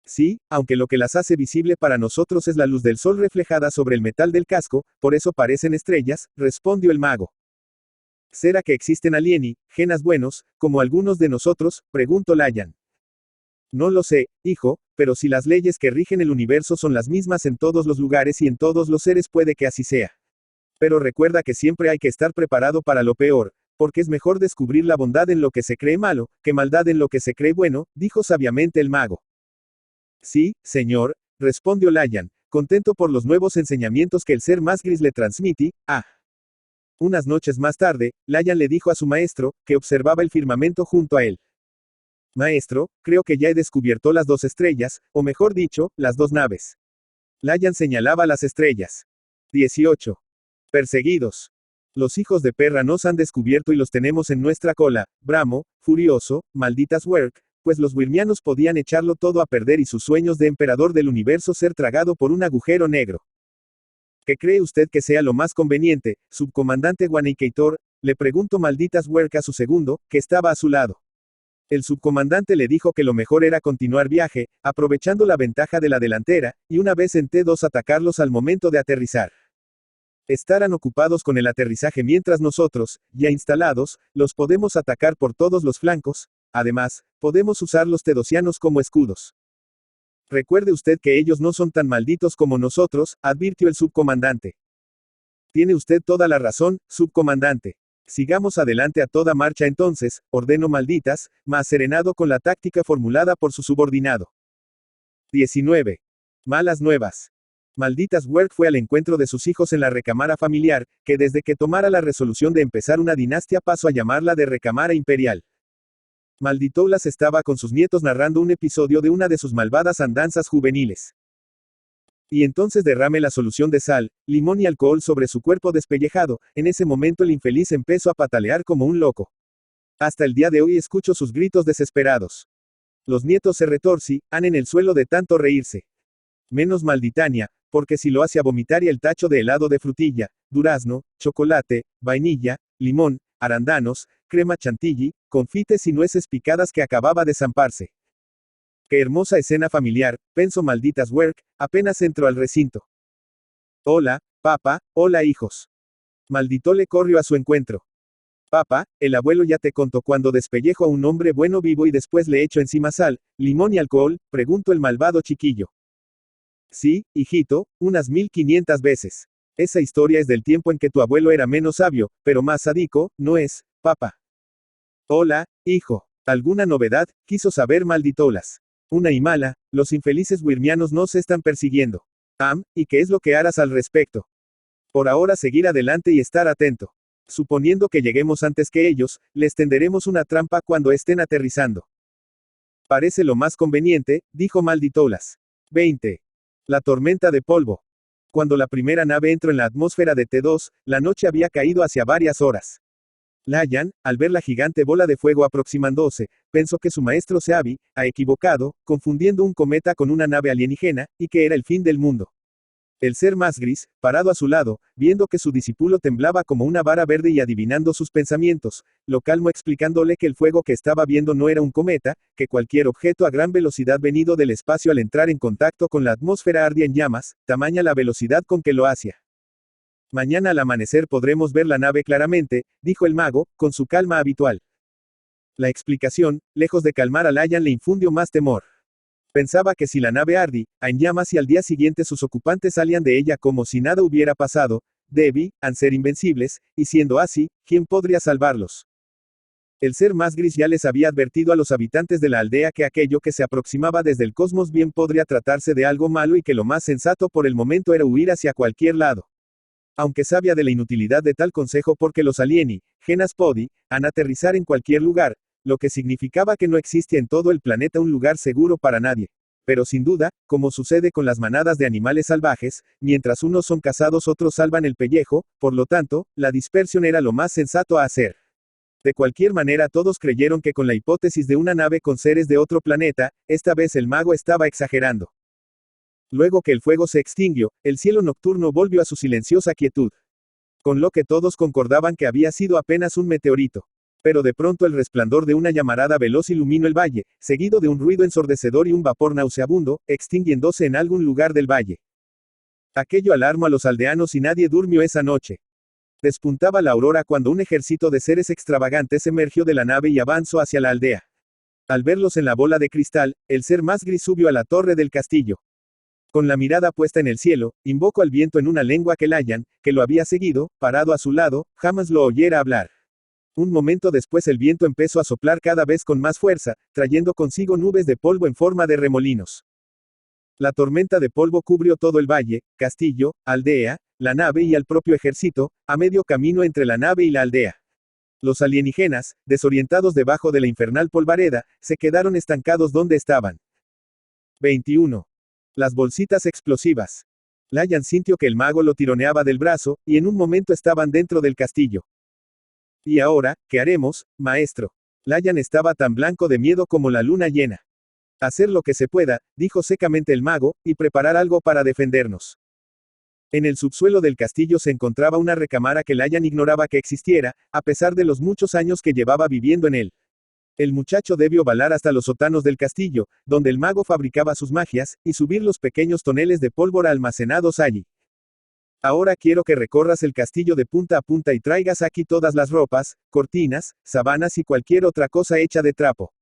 Sí, aunque lo que las hace visible para nosotros es la luz del sol reflejada sobre el metal del casco, por eso parecen estrellas, respondió el mago. ¿Será que existen alienígenas buenos, como algunos de nosotros? Preguntó Layan. No lo sé, hijo, pero si las leyes que rigen el universo son las mismas en todos los lugares y en todos los seres puede que así sea. Pero recuerda que siempre hay que estar preparado para lo peor, porque es mejor descubrir la bondad en lo que se cree malo, que maldad en lo que se cree bueno, dijo sabiamente el mago. Sí, señor, respondió Layan, contento por los nuevos enseñamientos que el ser más gris le transmití. Unas noches más tarde, Layan le dijo a su maestro, que observaba el firmamento junto a él. Maestro, creo que ya he descubierto las 2 estrellas, o mejor dicho, las 2 naves. Layan señalaba las estrellas. 18. Perseguidos. Los hijos de perra nos han descubierto y los tenemos en nuestra cola, bramo, furioso, malditas Werk, pues los Wyrmianos podían echarlo todo a perder y sus sueños de emperador del universo ser tragado por un agujero negro. ¿Qué cree usted que sea lo más conveniente, subcomandante Wanamaker? Le preguntó malditas Werk a su segundo, que estaba a su lado. El subcomandante le dijo que lo mejor era continuar viaje, aprovechando la ventaja de la delantera, y una vez en T2 atacarlos al momento de aterrizar. Estarán ocupados con el aterrizaje mientras nosotros, ya instalados, los podemos atacar por todos los flancos, además, podemos usar los tedosianos como escudos. Recuerde usted que ellos no son tan malditos como nosotros, advirtió el subcomandante. Tiene usted toda la razón, subcomandante. Sigamos adelante a toda marcha entonces, ordenó malditas, más serenado con la táctica formulada por su subordinado. 19. Malas nuevas. Malditas Werk fue al encuentro de sus hijos en la recámara familiar, que desde que tomara la resolución de empezar una dinastía pasó a llamarla de recámara imperial. Malditoulas estaba con sus nietos narrando un episodio de una de sus malvadas andanzas juveniles. Y entonces derrame la solución de sal, limón y alcohol sobre su cuerpo despellejado, en ese momento el infeliz empezó a patalear como un loco. Hasta el día de hoy escucho sus gritos desesperados. Los nietos se retorcían en el suelo de tanto reírse. Menos Malditania, porque si lo hacía vomitar y el tacho de helado de frutilla, durazno, chocolate, vainilla, limón, arándanos, crema chantilly, confites y nueces picadas que acababa de zamparse. Qué hermosa escena familiar, pensó malditas Werk, apenas entró al recinto. Hola, papá, hola hijos. Maldito le corrió a su encuentro. Papá, el abuelo ya te contó cuando despellejo a un hombre bueno vivo y después le echo encima sal, limón y alcohol, preguntó el malvado chiquillo. Sí, hijito, unas 1500 veces. Esa historia es del tiempo en que tu abuelo era menos sabio, pero más sádico, ¿no es, papá? Hola, hijo. ¿Alguna novedad? Quiso saber Malditolas. Una y mala, los infelices wyrmianos nos están persiguiendo. ¿Y qué es lo que harás al respecto? Por ahora seguir adelante y estar atento. Suponiendo que lleguemos antes que ellos, les tenderemos una trampa cuando estén aterrizando. Parece lo más conveniente, dijo Malditolas. 20. La tormenta de polvo. Cuando la primera nave entró en la atmósfera de T2, la noche había caído hacia varias horas. Layan, al ver la gigante bola de fuego aproximándose, pensó que su maestro se había equivocado, confundiendo un cometa con una nave alienígena, y que era el fin del mundo. El ser más gris, parado a su lado, viendo que su discípulo temblaba como una vara verde y adivinando sus pensamientos, lo calmó explicándole que el fuego que estaba viendo no era un cometa, que cualquier objeto a gran velocidad venido del espacio al entrar en contacto con la atmósfera ardía en llamas, tamaña la velocidad con que lo hacía. Mañana al amanecer podremos ver la nave claramente, dijo el mago, con su calma habitual. La explicación, lejos de calmar a Layan, le infundió más temor. Pensaba que si la nave ardía en llamas y al día siguiente sus ocupantes salían de ella como si nada hubiera pasado, debían ser invencibles, y siendo así, ¿quién podría salvarlos? El ser más gris ya les había advertido a los habitantes de la aldea que aquello que se aproximaba desde el cosmos bien podría tratarse de algo malo y que lo más sensato por el momento era huir hacia cualquier lado. Aunque sabía de la inutilidad de tal consejo porque los alienígenas podían aterrizar en cualquier lugar, lo que significaba que no existía en todo el planeta un lugar seguro para nadie. Pero sin duda, como sucede con las manadas de animales salvajes, mientras unos son cazados otros salvan el pellejo, por lo tanto, la dispersión era lo más sensato a hacer. De cualquier manera todos creyeron que con la hipótesis de una nave con seres de otro planeta, esta vez el mago estaba exagerando. Luego que el fuego se extinguió, el cielo nocturno volvió a su silenciosa quietud. Con lo que todos concordaban que había sido apenas un meteorito. Pero de pronto el resplandor de una llamarada veloz iluminó el valle, seguido de un ruido ensordecedor y un vapor nauseabundo, extinguiéndose en algún lugar del valle. Aquello alarmó a los aldeanos y nadie durmió esa noche. Despuntaba la aurora cuando un ejército de seres extravagantes emergió de la nave y avanzó hacia la aldea. Al verlos en la bola de cristal, el ser más gris subió a la torre del castillo. Con la mirada puesta en el cielo, invocó al viento en una lengua que Layan, que lo había seguido, parado a su lado, jamás lo oyera hablar. Un momento después el viento empezó a soplar cada vez con más fuerza, trayendo consigo nubes de polvo en forma de remolinos. La tormenta de polvo cubrió todo el valle, castillo, aldea, la nave y al propio ejército, a medio camino entre la nave y la aldea. Los alienígenas, desorientados debajo de la infernal polvareda, se quedaron estancados donde estaban. 21. Las bolsitas explosivas. Layan sintió que el mago lo tironeaba del brazo, y en un momento estaban dentro del castillo. ¿Y ahora, qué haremos, maestro? Layan estaba tan blanco de miedo como la luna llena. Hacer lo que se pueda, dijo secamente el mago, y preparar algo para defendernos. En el subsuelo del castillo se encontraba una recámara que Layan ignoraba que existiera, a pesar de los muchos años que llevaba viviendo en él. El muchacho debió balar hasta los sótanos del castillo, donde el mago fabricaba sus magias, y subir los pequeños toneles de pólvora almacenados allí. Ahora quiero que recorras el castillo de punta a punta y traigas aquí todas las ropas, cortinas, sábanas y cualquier otra cosa hecha de trapo.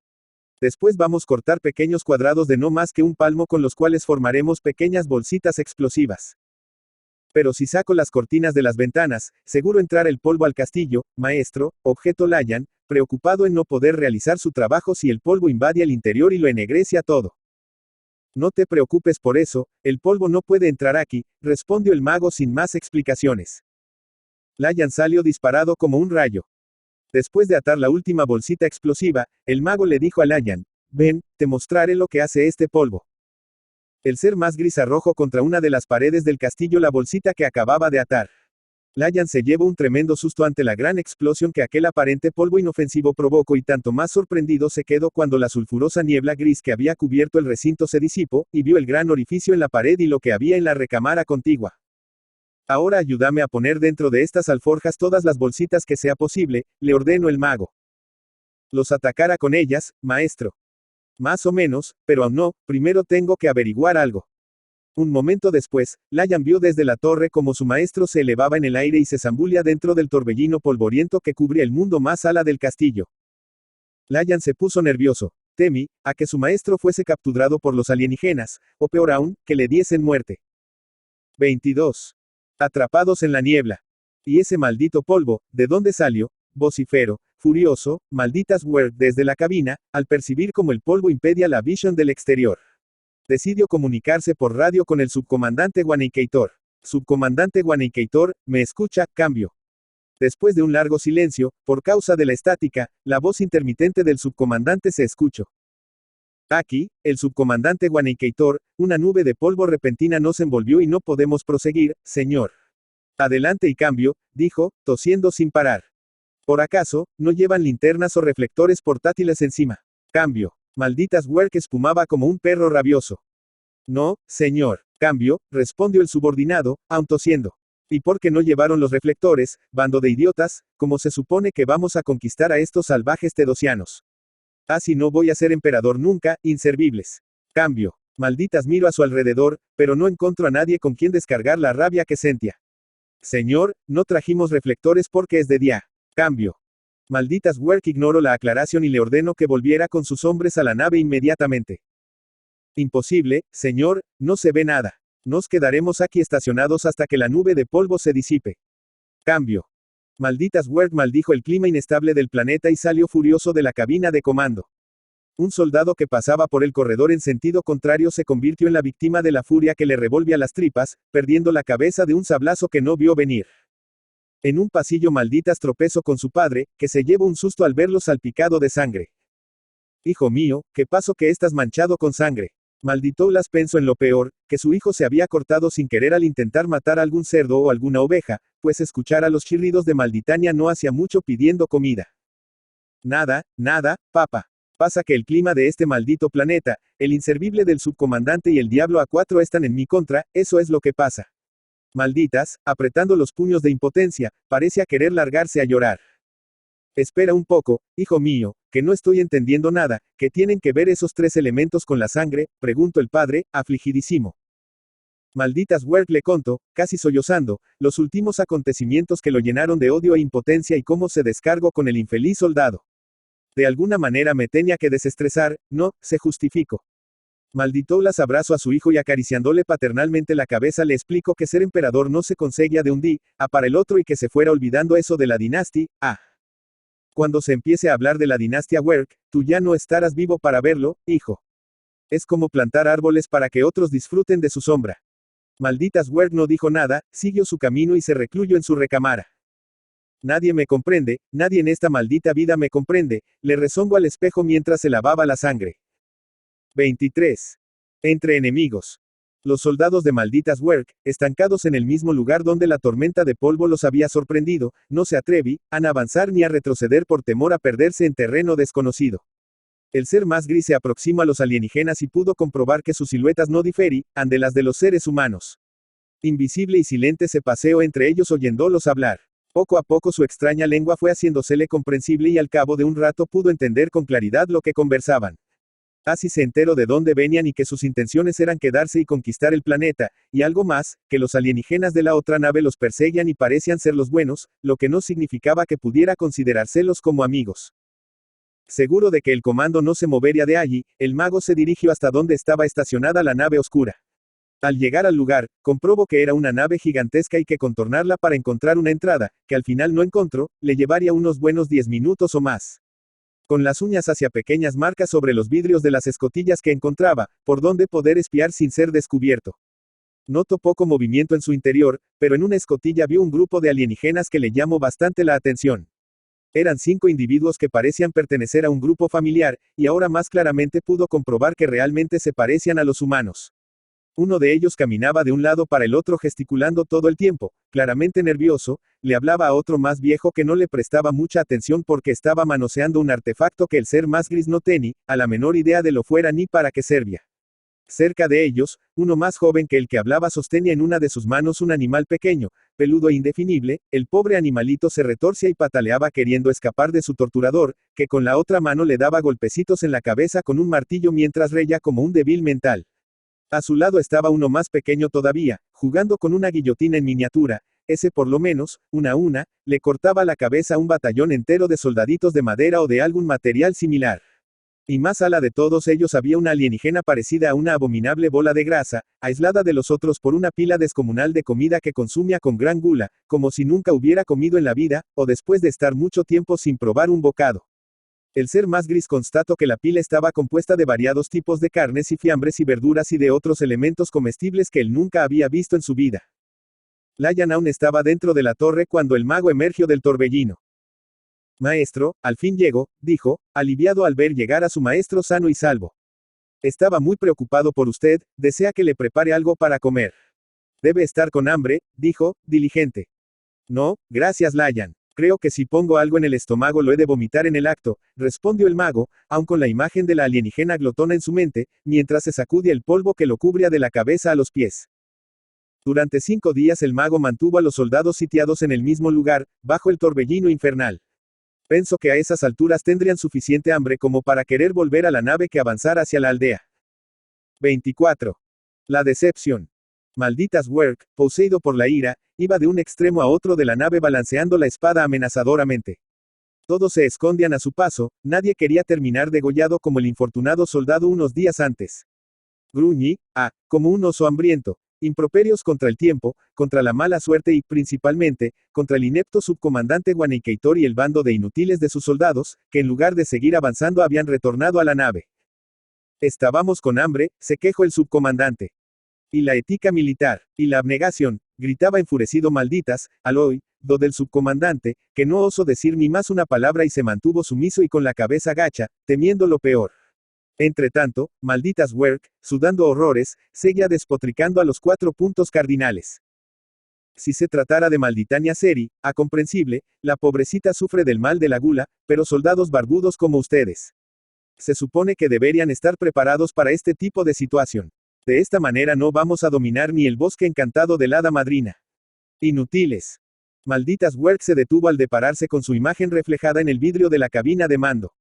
Después vamos a cortar pequeños cuadrados de no más que un palmo con los cuales formaremos pequeñas bolsitas explosivas. Pero si saco las cortinas de las ventanas, seguro entrará el polvo al castillo, maestro, objetó Layan, preocupado en no poder realizar su trabajo si el polvo invade el interior y lo ennegrece a todo. No te preocupes por eso, el polvo no puede entrar aquí, respondió el mago sin más explicaciones. Layan salió disparado como un rayo. Después de atar la última bolsita explosiva, el mago le dijo a Layan, ven, te mostraré lo que hace este polvo. El ser más gris arrojó contra una de las paredes del castillo la bolsita que acababa de atar. Layan se llevó un tremendo susto ante la gran explosión que aquel aparente polvo inofensivo provocó y tanto más sorprendido se quedó cuando la sulfurosa niebla gris que había cubierto el recinto se disipó, y vio el gran orificio en la pared y lo que había en la recámara contigua. Ahora ayúdame a poner dentro de estas alforjas todas las bolsitas que sea posible, le ordenó el mago. Los atacará con ellas, maestro. Más o menos, pero aún no, primero tengo que averiguar algo. Un momento después, Layan vio desde la torre como su maestro se elevaba en el aire y se zambulía dentro del torbellino polvoriento que cubría el mundo más ala del castillo. Layan se puso nervioso. Temí, a que su maestro fuese capturado por los alienígenas, o peor aún, que le diesen muerte. 22. Atrapados en la niebla. ¿Y ese maldito polvo, de dónde salió? Vociferó, furioso, malditas Word desde la cabina, al percibir como el polvo impedía la visión del exterior. Decidió comunicarse por radio con el subcomandante Wanamaker. Subcomandante Wanamaker, ¿me escucha? Cambio. Después de un largo silencio, por causa de la estática, la voz intermitente del subcomandante se escuchó. Aquí, el subcomandante Wanamaker, una nube de polvo repentina nos envolvió y no podemos proseguir, señor. Adelante y cambio, dijo, tosiendo sin parar. ¿Por acaso, no llevan linternas o reflectores portátiles encima? Cambio. Malditas Werk espumaba como un perro rabioso. No, señor. Cambio, respondió el subordinado, aun tosiendo. ¿Y por qué no llevaron los reflectores, bando de idiotas, como se supone que vamos a conquistar a estos salvajes tedosianos? Así no voy a ser emperador nunca, inservibles. Cambio. Malditas miro a su alrededor, pero no encuentro a nadie con quien descargar la rabia que sentía. Señor, no trajimos reflectores porque es de día. Cambio. Malditas Werk ignoró la aclaración y le ordenó que volviera con sus hombres a la nave inmediatamente. Imposible, señor, no se ve nada. Nos quedaremos aquí estacionados hasta que la nube de polvo se disipe. Cambio. Malditas Werk maldijo el clima inestable del planeta y salió furioso de la cabina de comando. Un soldado que pasaba por el corredor en sentido contrario se convirtió en la víctima de la furia que le revolvía las tripas, perdiendo la cabeza de un sablazo que no vio venir. En un pasillo malditas tropezó con su padre, que se llevó un susto al verlo salpicado de sangre. Hijo mío, ¿qué pasó que estás manchado con sangre? Malditoulas pensó en lo peor, que su hijo se había cortado sin querer al intentar matar a algún cerdo o alguna oveja, pues escuchara los chirridos de Malditania no hacía mucho pidiendo comida. Nada, papá. Pasa que el clima de este maldito planeta, el inservible del subcomandante y el diablo A4 están en mi contra, eso es lo que pasa. Malditas, apretando los puños de impotencia, parecía querer largarse a llorar. Espera un poco, hijo mío, que no estoy entendiendo nada, ¿qué tienen que ver esos tres elementos con la sangre? Preguntó el padre, afligidísimo. Malditas Werk le contó, casi sollozando, los últimos acontecimientos que lo llenaron de odio e impotencia y cómo se descargó con el infeliz soldado. De alguna manera me tenía que desestresar, no, se justificó. Malditoulas abrazó a su hijo y acariciándole paternalmente la cabeza le explicó que ser emperador no se conseguía de un día para el otro y que se fuera olvidando eso de la dinastía. Cuando se empiece a hablar de la dinastía Werk, tú ya no estarás vivo para verlo, hijo. Es como plantar árboles para que otros disfruten de su sombra. Malditas Werk no dijo nada, siguió su camino y se recluyó en su recámara. Nadie me comprende, nadie en esta maldita vida me comprende, le rezongó al espejo mientras se lavaba la sangre. 23. Entre enemigos. Los soldados de malditas Werk, estancados en el mismo lugar donde la tormenta de polvo los había sorprendido, no se atrevían a avanzar ni a retroceder por temor a perderse en terreno desconocido. El ser más gris se aproximó a los alienígenas y pudo comprobar que sus siluetas no diferían de las de los seres humanos. Invisible y silente se paseó entre ellos oyéndolos hablar. Poco a poco su extraña lengua fue haciéndosele comprensible y al cabo de un rato pudo entender con claridad lo que conversaban. Así se enteró de dónde venían y que sus intenciones eran quedarse y conquistar el planeta, y algo más, que los alienígenas de la otra nave los perseguían y parecían ser los buenos, lo que no significaba que pudiera considerárselos como amigos. Seguro de que el comando no se movería de allí, el mago se dirigió hasta donde estaba estacionada la nave oscura. Al llegar al lugar, comprobó que era una nave gigantesca y que contornarla para encontrar una entrada, que al final no encontró, le llevaría unos buenos 10 minutos o más. Con las uñas hacía pequeñas marcas sobre los vidrios de las escotillas que encontraba, por donde poder espiar sin ser descubierto. Notó poco movimiento en su interior, pero en una escotilla vio un grupo de alienígenas que le llamó bastante la atención. Eran 5 individuos que parecían pertenecer a un grupo familiar, y ahora más claramente pudo comprobar que realmente se parecían a los humanos. Uno de ellos caminaba de un lado para el otro gesticulando todo el tiempo, claramente nervioso, le hablaba a otro más viejo que no le prestaba mucha atención porque estaba manoseando un artefacto que el ser más gris no tenía a la menor idea de lo fuera ni para qué servía. Cerca de ellos, uno más joven que el que hablaba sostenía en una de sus manos un animal pequeño, peludo e indefinible, el pobre animalito se retorcía y pataleaba queriendo escapar de su torturador, que con la otra mano le daba golpecitos en la cabeza con un martillo mientras reía como un débil mental. A su lado estaba uno más pequeño todavía, jugando con una guillotina en miniatura, ese por lo menos, una a una, le cortaba la cabeza a un batallón entero de soldaditos de madera o de algún material similar. Y más ala de todos ellos había una alienígena parecida a una abominable bola de grasa, aislada de los otros por una pila descomunal de comida que consumía con gran gula, como si nunca hubiera comido en la vida, o después de estar mucho tiempo sin probar un bocado. El ser más gris constató que la pila estaba compuesta de variados tipos de carnes y fiambres y verduras y de otros elementos comestibles que él nunca había visto en su vida. Layan aún estaba dentro de la torre cuando el mago emergió del torbellino. Maestro, al fin llegó, dijo, aliviado al ver llegar a su maestro sano y salvo. Estaba muy preocupado por usted, desea que le prepare algo para comer. Debe estar con hambre, dijo, diligente. No, gracias Layan. Creo que si pongo algo en el estómago lo he de vomitar en el acto, respondió el mago, aun con la imagen de la alienígena glotona en su mente, mientras se sacudía el polvo que lo cubría de la cabeza a los pies. Durante 5 días el mago mantuvo a los soldados sitiados en el mismo lugar, bajo el torbellino infernal. Pensó que a esas alturas tendrían suficiente hambre como para querer volver a la nave que avanzara hacia la aldea. 24. La decepción. Malditas Werk, poseído por la ira, iba de un extremo a otro de la nave balanceando la espada amenazadoramente. Todos se escondían a su paso, nadie quería terminar degollado como el infortunado soldado unos días antes. Gruñí, como un oso hambriento. Improperios contra el tiempo, contra la mala suerte y, principalmente, contra el inepto subcomandante Guanaikaitor y el bando de inútiles de sus soldados, que en lugar de seguir avanzando habían retornado a la nave. Estábamos con hambre, se quejó el subcomandante. Y la ética militar, y la abnegación, gritaba enfurecido malditas, al oído del subcomandante, que no osó decir ni más una palabra y se mantuvo sumiso y con la cabeza gacha, temiendo lo peor. Entretanto, malditas Werk, sudando horrores, seguía despotricando a los 4 puntos cardinales. Si se tratara de Malditania Seri, comprensible, la pobrecita sufre del mal de la gula, pero soldados barbudos como ustedes. Se supone que deberían estar preparados para este tipo de situación. De esta manera no vamos a dominar ni el bosque encantado del hada madrina. Inútiles. Malditas Werk se detuvo al depararse con su imagen reflejada en el vidrio de la cabina de mando.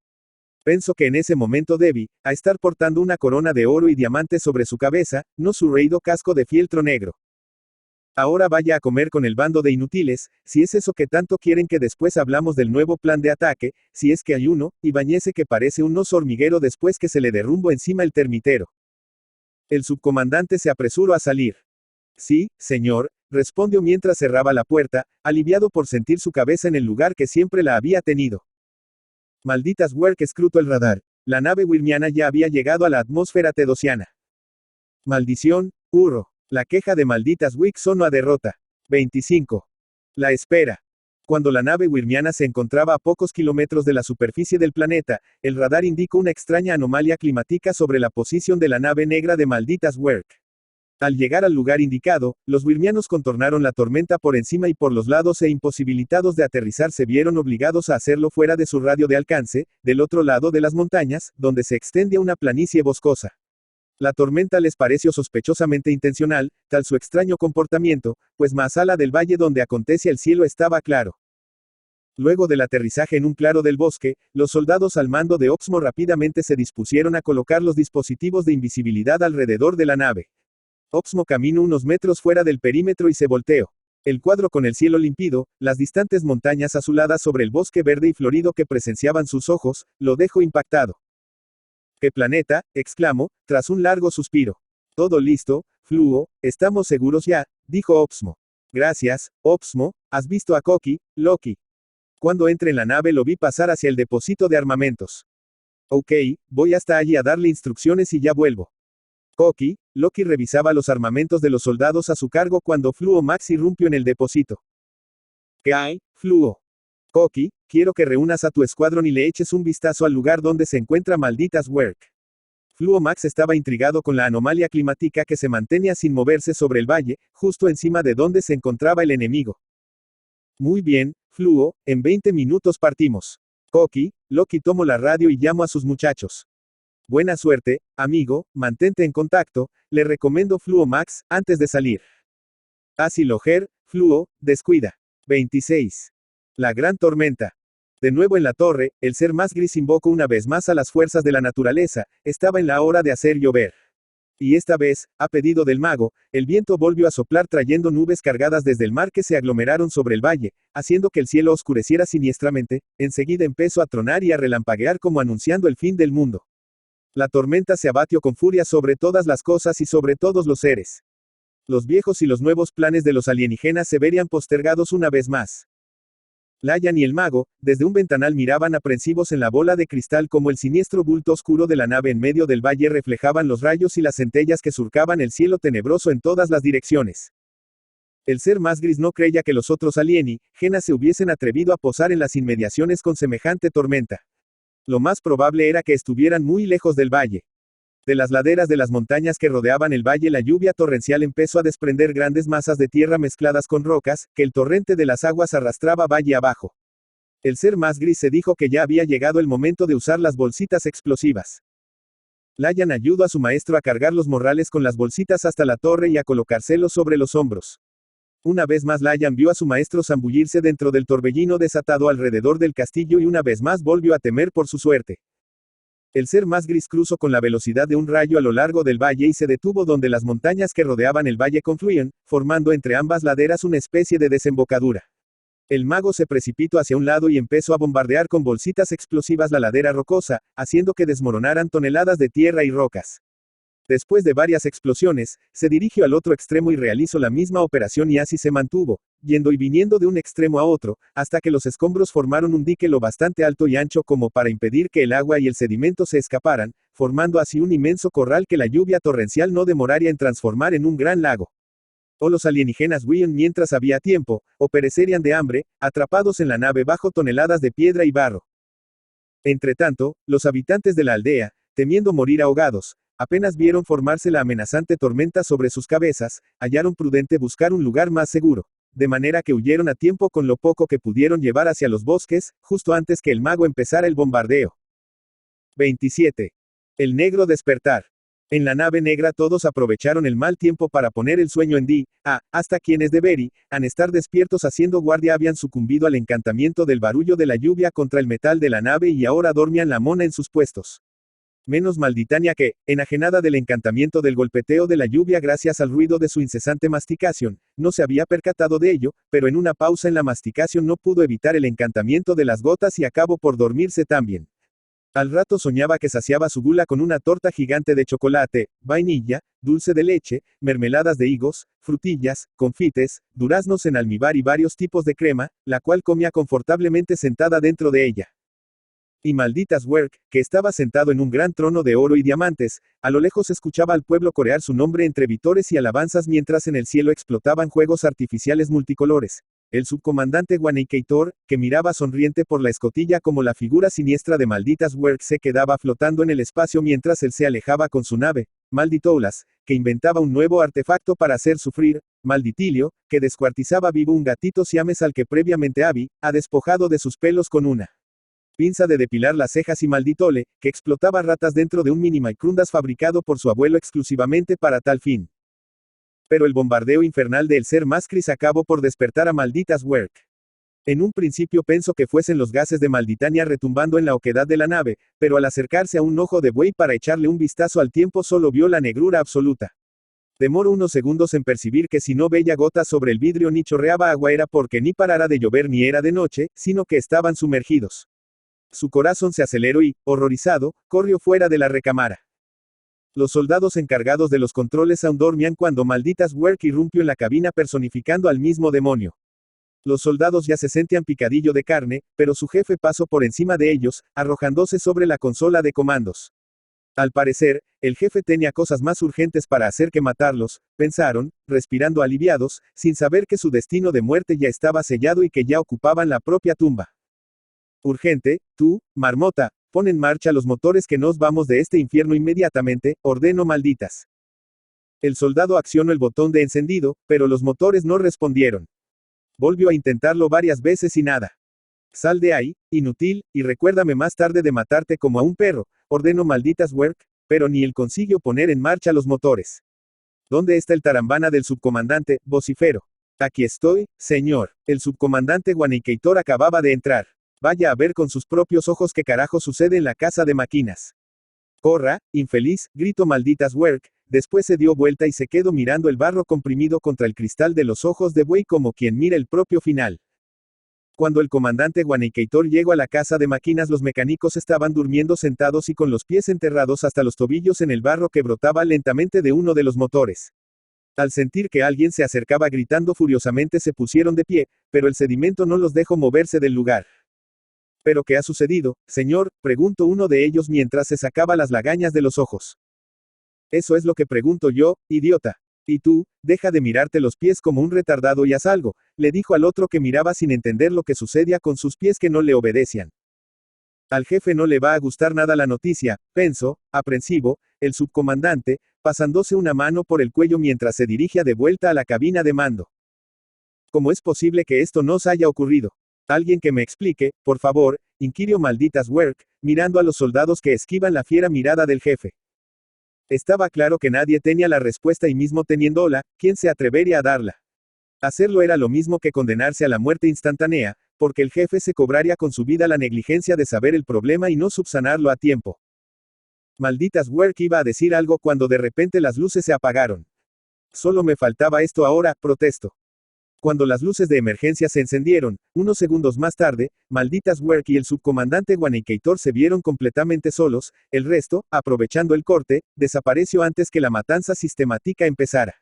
Pensó que en ese momento debía estar portando una corona de oro y diamantes sobre su cabeza, no su reído casco de fieltro negro. Ahora vaya a comer con el bando de inútiles, si es eso que tanto quieren que después hablamos del nuevo plan de ataque, si es que hay uno, y bañese que parece un oso hormiguero después que se le derrumbó encima el termitero. El subcomandante se apresuró a salir. Sí, señor, respondió mientras cerraba la puerta, aliviado por sentir su cabeza en el lugar que siempre la había tenido. Malditas Werk escrutó el radar. La nave wirmiana ya había llegado a la atmósfera tedosiana. Maldición, hurro. La queja de malditas Wick sonó a derrota. 25. La espera. Cuando la nave wirmiana se encontraba a pocos kilómetros de la superficie del planeta, el radar indicó una extraña anomalía climática sobre la posición de la nave negra de malditas Werk. Al llegar al lugar indicado, los wirmianos contornaron la tormenta por encima y por los lados e imposibilitados de aterrizar se vieron obligados a hacerlo fuera de su radio de alcance, del otro lado de las montañas, donde se extendía una planicie boscosa. La tormenta les pareció sospechosamente intencional, tal su extraño comportamiento, pues más ala del valle donde acontecía el cielo estaba claro. Luego del aterrizaje en un claro del bosque, los soldados al mando de Oxmo rápidamente se dispusieron a colocar los dispositivos de invisibilidad alrededor de la nave. Oxmo caminó unos metros fuera del perímetro y se volteó. El cuadro con el cielo límpido, las distantes montañas azuladas sobre el bosque verde y florido que presenciaban sus ojos, lo dejó impactado. ¿Qué planeta?, exclamó, tras un largo suspiro. Todo listo, Fluo, estamos seguros ya, dijo Oxmo. Gracias, Oxmo, ¿has visto a Koki, Loki? Cuando entré en la nave lo vi pasar hacia el depósito de armamentos. Ok, voy hasta allí a darle instrucciones y ya vuelvo. Koki, Loki revisaba los armamentos de los soldados a su cargo cuando Fluo Max irrumpió en el depósito. ¿Qué hay, Fluo? Koki, quiero que reúnas a tu escuadrón y le eches un vistazo al lugar donde se encuentra malditas Werk. Fluo Max estaba intrigado con la anomalía climática que se mantenía sin moverse sobre el valle, justo encima de donde se encontraba el enemigo. Muy bien, Fluo, en 20 minutos partimos. Koki, Loki tomó la radio y llamó a sus muchachos. Buena suerte, amigo, mantente en contacto, le recomiendo Fluo Max, antes de salir. Así Loger, Fluo, descuida. 26. La gran tormenta. De nuevo en la torre, el ser más gris invocó una vez más a las fuerzas de la naturaleza, estaba en la hora de hacer llover. Y esta vez, a pedido del mago, el viento volvió a soplar trayendo nubes cargadas desde el mar que se aglomeraron sobre el valle, haciendo que el cielo oscureciera siniestramente, enseguida empezó a tronar y a relampaguear como anunciando el fin del mundo. La tormenta se abatió con furia sobre todas las cosas y sobre todos los seres. Los viejos y los nuevos planes de los alienígenas se verían postergados una vez más. Layan y el mago, desde un ventanal miraban aprensivos en la bola de cristal como el siniestro bulto oscuro de la nave en medio del valle reflejaban los rayos y las centellas que surcaban el cielo tenebroso en todas las direcciones. El ser más gris no creía que los otros alienígenas se hubiesen atrevido a posar en las inmediaciones con semejante tormenta. Lo más probable era que estuvieran muy lejos del valle. De las laderas de las montañas que rodeaban el valle la lluvia torrencial empezó a desprender grandes masas de tierra mezcladas con rocas, que el torrente de las aguas arrastraba valle abajo. El ser más gris se dijo que ya había llegado el momento de usar las bolsitas explosivas. Layan ayudó a su maestro a cargar los morrales con las bolsitas hasta la torre y a colocárselos sobre los hombros. Una vez más Layan vio a su maestro zambullirse dentro del torbellino desatado alrededor del castillo y una vez más volvió a temer por su suerte. El ser más gris cruzó con la velocidad de un rayo a lo largo del valle y se detuvo donde las montañas que rodeaban el valle confluían, formando entre ambas laderas una especie de desembocadura. El mago se precipitó hacia un lado y empezó a bombardear con bolsitas explosivas la ladera rocosa, haciendo que desmoronaran toneladas de tierra y rocas. Después de varias explosiones, se dirigió al otro extremo y realizó la misma operación y así se mantuvo, yendo y viniendo de un extremo a otro, hasta que los escombros formaron un dique lo bastante alto y ancho como para impedir que el agua y el sedimento se escaparan, formando así un inmenso corral que la lluvia torrencial no demoraría en transformar en un gran lago. O los alienígenas huían mientras había tiempo, o perecerían de hambre, atrapados en la nave bajo toneladas de piedra y barro. Entretanto, los habitantes de la aldea, temiendo morir ahogados, apenas vieron formarse la amenazante tormenta sobre sus cabezas, hallaron prudente buscar un lugar más seguro, de manera que huyeron a tiempo con lo poco que pudieron llevar hacia los bosques, justo antes que el mago empezara el bombardeo. 27. El negro despertar. En la nave negra todos aprovecharon el mal tiempo para poner el sueño en hasta quienes deberían estar despiertos haciendo guardia habían sucumbido al encantamiento del barullo de la lluvia contra el metal de la nave y ahora dormían la mona en sus puestos. Menos Malditania que, enajenada del encantamiento del golpeteo de la lluvia gracias al ruido de su incesante masticación, no se había percatado de ello, pero en una pausa en la masticación no pudo evitar el encantamiento de las gotas y acabó por dormirse también. Al rato soñaba que saciaba su gula con una torta gigante de chocolate, vainilla, dulce de leche, mermeladas de higos, frutillas, confites, duraznos en almíbar y varios tipos de crema, la cual comía confortablemente sentada dentro de ella. Y malditas Werk, que estaba sentado en un gran trono de oro y diamantes, a lo lejos escuchaba al pueblo corear su nombre entre vítores y alabanzas mientras en el cielo explotaban juegos artificiales multicolores. El subcomandante Wanakeitor, que miraba sonriente por la escotilla como la figura siniestra de malditas Werk se quedaba flotando en el espacio mientras él se alejaba con su nave, Malditoulas, que inventaba un nuevo artefacto para hacer sufrir, Malditilio, que descuartizaba vivo un gatito siames al que previamente ha despojado de sus pelos con una pinza de depilar las cejas y Malditole, que explotaba ratas dentro de un mini microondas fabricado por su abuelo exclusivamente para tal fin. Pero el bombardeo infernal del ser más gris acabó por despertar a malditas Werk. En un principio pensó que fuesen los gases de Malditania retumbando en la oquedad de la nave, pero al acercarse a un ojo de buey para echarle un vistazo al tiempo solo vio la negrura absoluta. Demoró unos segundos en percibir que si no veía gotas sobre el vidrio ni chorreaba agua era porque ni parara de llover ni era de noche, sino que estaban sumergidos. Su corazón se aceleró y, horrorizado, corrió fuera de la recámara. Los soldados encargados de los controles aún dormían cuando malditas Werk irrumpió en la cabina personificando al mismo demonio. Los soldados ya se sentían picadillo de carne, pero su jefe pasó por encima de ellos, arrojándose sobre la consola de comandos. Al parecer, el jefe tenía cosas más urgentes para hacer que matarlos, pensaron, respirando aliviados, sin saber que su destino de muerte ya estaba sellado y que ya ocupaban la propia tumba. Urgente, tú, marmota, pon en marcha los motores que nos vamos de este infierno inmediatamente, ordenó malditas. El soldado accionó el botón de encendido, pero los motores no respondieron. Volvió a intentarlo varias veces y nada. Sal de ahí, inútil, y recuérdame más tarde de matarte como a un perro, ordenó malditas Werk, pero ni él consiguió poner en marcha los motores. ¿Dónde está el tarambana del subcomandante? Vociferó. Aquí estoy, señor. El subcomandante Wanakeitor acababa de entrar. Vaya a ver con sus propios ojos qué carajo sucede en la casa de máquinas. Corra, infeliz, gritó malditas Werk, después se dio vuelta y se quedó mirando el barro comprimido contra el cristal de los ojos de buey como quien mira el propio final. Cuando el comandante Guanacator llegó a la casa de máquinas, los mecánicos estaban durmiendo sentados y con los pies enterrados hasta los tobillos en el barro que brotaba lentamente de uno de los motores. Al sentir que alguien se acercaba gritando furiosamente se pusieron de pie, pero el sedimento no los dejó moverse del lugar. ¿Pero qué ha sucedido, señor?, preguntó uno de ellos mientras se sacaba las lagañas de los ojos. Eso es lo que pregunto yo, idiota. Y tú, deja de mirarte los pies como un retardado y haz algo, le dijo al otro que miraba sin entender lo que sucedía con sus pies que no le obedecían. Al jefe no le va a gustar nada la noticia, pensó, aprensivo, el subcomandante, pasándose una mano por el cuello mientras se dirigía de vuelta a la cabina de mando. ¿Cómo es posible que esto nos haya ocurrido? Alguien que me explique, por favor, inquirió Malditas Werk, mirando a los soldados que esquivan la fiera mirada del jefe. Estaba claro que nadie tenía la respuesta y mismo teniéndola, ¿quién se atrevería a darla? Hacerlo era lo mismo que condenarse a la muerte instantánea, porque el jefe se cobraría con su vida la negligencia de saber el problema y no subsanarlo a tiempo. Malditas Werk iba a decir algo cuando de repente las luces se apagaron. Solo me faltaba esto ahora, protestó. Cuando las luces de emergencia se encendieron, unos segundos más tarde, Malditas Werk y el subcomandante Guanacator se vieron completamente solos, el resto, aprovechando el corte, desapareció antes que la matanza sistemática empezara.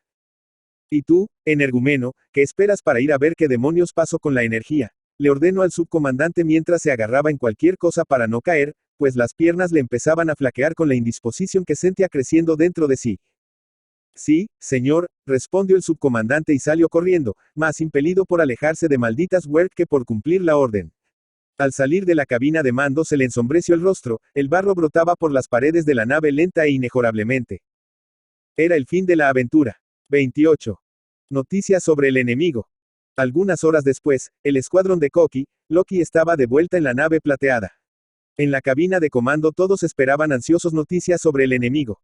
¿Y tú, energúmeno, qué esperas para ir a ver qué demonios pasó con la energía? Le ordenó al subcomandante mientras se agarraba en cualquier cosa para no caer, pues las piernas le empezaban a flaquear con la indisposición que sentía creciendo dentro de sí. Sí, señor, respondió el subcomandante y salió corriendo, más impelido por alejarse de Malditas Werk que por cumplir la orden. Al salir de la cabina de mando se le ensombreció el rostro, el barro brotaba por las paredes de la nave lenta e inexorablemente. Era el fin de la aventura. 28. Noticias sobre el enemigo. Algunas horas después, el escuadrón de Loki estaba de vuelta en la nave plateada. En la cabina de comando todos esperaban ansiosos noticias sobre el enemigo.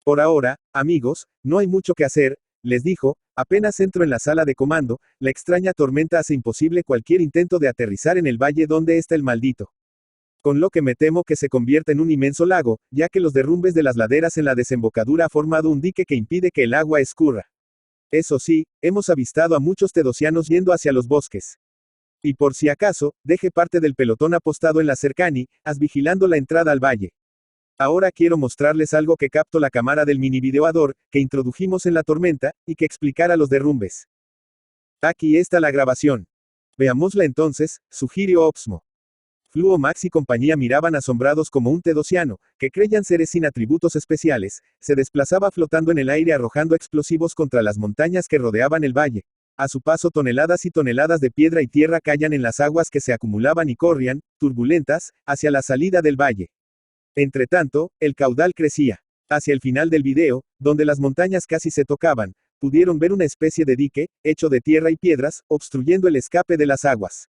Por ahora, amigos, no hay mucho que hacer, les dijo, apenas entro en la sala de comando, la extraña tormenta hace imposible cualquier intento de aterrizar en el valle donde está el maldito. Con lo que me temo que se convierta en un inmenso lago, ya que los derrumbes de las laderas en la desembocadura ha formado un dique que impide que el agua escurra. Eso sí, hemos avistado a muchos tedosianos yendo hacia los bosques. Y por si acaso, deje parte del pelotón apostado en la cercanías, vigilando la entrada al valle. Ahora quiero mostrarles algo que captó la cámara del mini videoador, que introdujimos en la tormenta, y que explicará los derrumbes. Aquí está la grabación. Veámosla entonces, sugirió Opsmo. Fluo Max y compañía miraban asombrados como un tedosiano, que creían seres sin atributos especiales, se desplazaba flotando en el aire arrojando explosivos contra las montañas que rodeaban el valle. A su paso toneladas y toneladas de piedra y tierra caían en las aguas que se acumulaban y corrían, turbulentas, hacia la salida del valle. Entretanto, el caudal crecía. Hacia el final del video, donde las montañas casi se tocaban, pudieron ver una especie de dique, hecho de tierra y piedras, obstruyendo el escape de las aguas.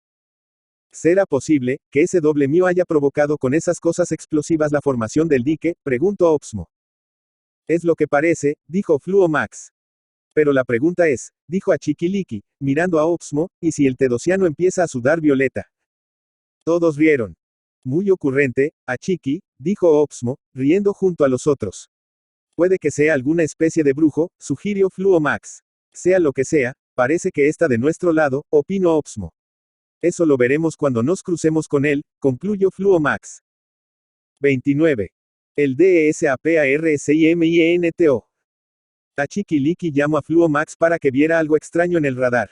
¿Será posible que ese doble mío haya provocado con esas cosas explosivas la formación del dique?, preguntó Opsmo. Es lo que parece, dijo Fluo Max. Pero la pregunta es, dijo a Chiquiliki, mirando a Opsmo, ¿y si el tedosiano empieza a sudar violeta? Todos rieron. Muy ocurrente, a Chiqui, dijo Opsmo, riendo junto a los otros. Puede que sea alguna especie de brujo, sugirió Fluo Max. Sea lo que sea, parece que está de nuestro lado, opinó Opsmo. Eso lo veremos cuando nos crucemos con él, concluyó Fluo Max. 29. El DESAPARSIMINTO. A Chiquiliki llamó a Fluo Max para que viera algo extraño en el radar.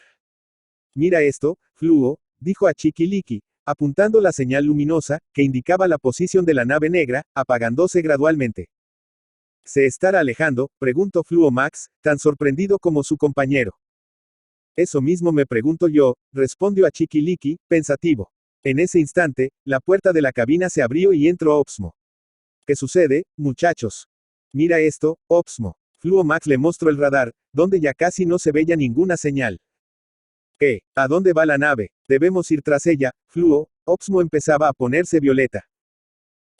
Mira esto, Fluo, dijo a Chiquiliki, apuntando la señal luminosa, que indicaba la posición de la nave negra, apagándose gradualmente. ¿Se estará alejando?, preguntó Fluo Max, tan sorprendido como su compañero. Eso mismo me pregunto yo, respondió a Chiquiliki, pensativo. En ese instante, la puerta de la cabina se abrió y entró Opsmo. ¿Qué sucede, muchachos? Mira esto, Opsmo. Fluo Max le mostró el radar, donde ya casi no se veía ninguna señal. ¿Qué? ¿A dónde va la nave? Debemos ir tras ella, Fluo. Opsmo empezaba a ponerse violeta.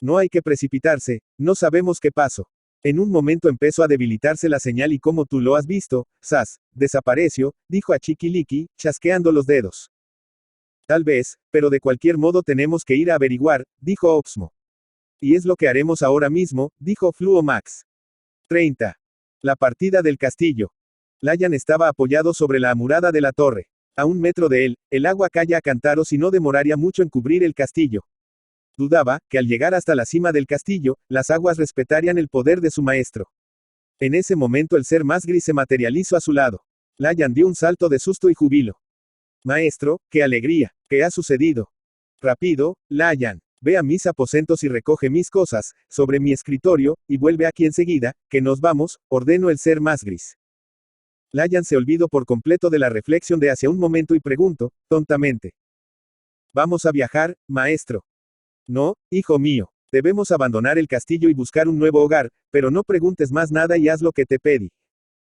No hay que precipitarse, no sabemos qué pasó. En un momento empezó a debilitarse la señal y como tú lo has visto, ¡zas!, desapareció, dijo a Chiquiliki, chasqueando los dedos. Tal vez, pero de cualquier modo tenemos que ir a averiguar, dijo Opsmo. Y es lo que haremos ahora mismo, dijo Fluo Max. 30. La partida del castillo. Layan estaba apoyado sobre la amurada de la torre. A 1 metro de él, el agua calla a cantaros y no demoraría mucho en cubrir el castillo. Dudaba, que al llegar hasta la cima del castillo, las aguas respetarían el poder de su maestro. En ese momento el ser más gris se materializó a su lado. Lion dio un salto de susto y júbilo. Maestro, qué alegría, ¿qué ha sucedido? Rápido, Lion, ve a mis aposentos y recoge mis cosas, sobre mi escritorio, y vuelve aquí enseguida, que nos vamos, ordenó el ser más gris. Lion se olvidó por completo de la reflexión de hace un momento y preguntó, tontamente. ¿Vamos a viajar, maestro? No, hijo mío. Debemos abandonar el castillo y buscar un nuevo hogar, pero no preguntes más nada y haz lo que te pedí.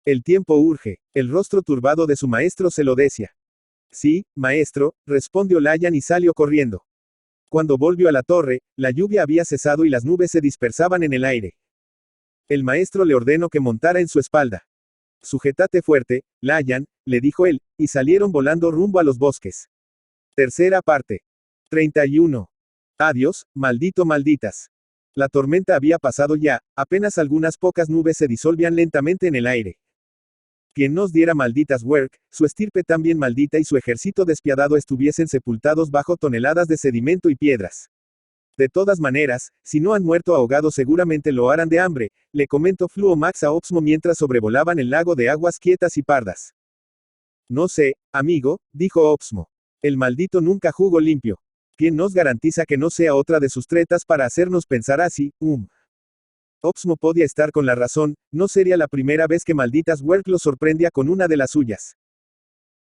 El tiempo urge. El rostro turbado de su maestro se lo decía. Sí, maestro, respondió Lion y salió corriendo. Cuando volvió a la torre, la lluvia había cesado y las nubes se dispersaban en el aire. El maestro le ordenó que montara en su espalda. Sujétate fuerte, Lion, le dijo él, y salieron volando rumbo a los bosques. Tercera parte. 31. Adiós, maldito malditas. La tormenta había pasado ya, apenas algunas pocas nubes se disolvían lentamente en el aire. Quien nos diera malditas Werk, su estirpe también maldita y su ejército despiadado estuviesen sepultados bajo toneladas de sedimento y piedras. De todas maneras, si no han muerto ahogados seguramente lo harán de hambre, le comentó Fluo Max a Opsmo mientras sobrevolaban el lago de aguas quietas y pardas. No sé, amigo, dijo Opsmo. El maldito nunca jugó limpio. ¿Quién nos garantiza que no sea otra de sus tretas para hacernos pensar así? Opsmo podía estar con la razón, no sería la primera vez que malditas Werk lo sorprendía con una de las suyas.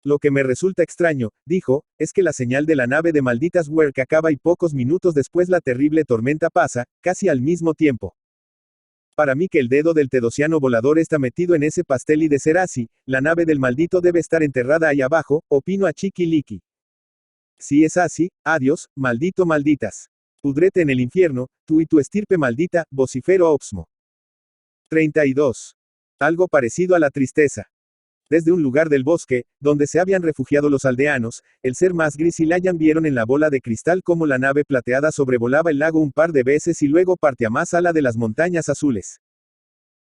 Lo que me resulta extraño, dijo, es que la señal de la nave de malditas Werk acaba y pocos minutos después la terrible tormenta pasa, casi al mismo tiempo. Para mí que el dedo del tedosiano volador está metido en ese pastel y de ser así, la nave del maldito debe estar enterrada ahí abajo, opino a Chiquiliqui. Si es así, adiós, maldito malditas. Pudrete en el infierno, tú y tu estirpe maldita, vociferó Opsmo. 32. Algo parecido a la tristeza. Desde un lugar del bosque, donde se habían refugiado los aldeanos, el ser más gris y Lion vieron en la bola de cristal cómo la nave plateada sobrevolaba el lago un par de veces y luego partía más ala de las montañas azules.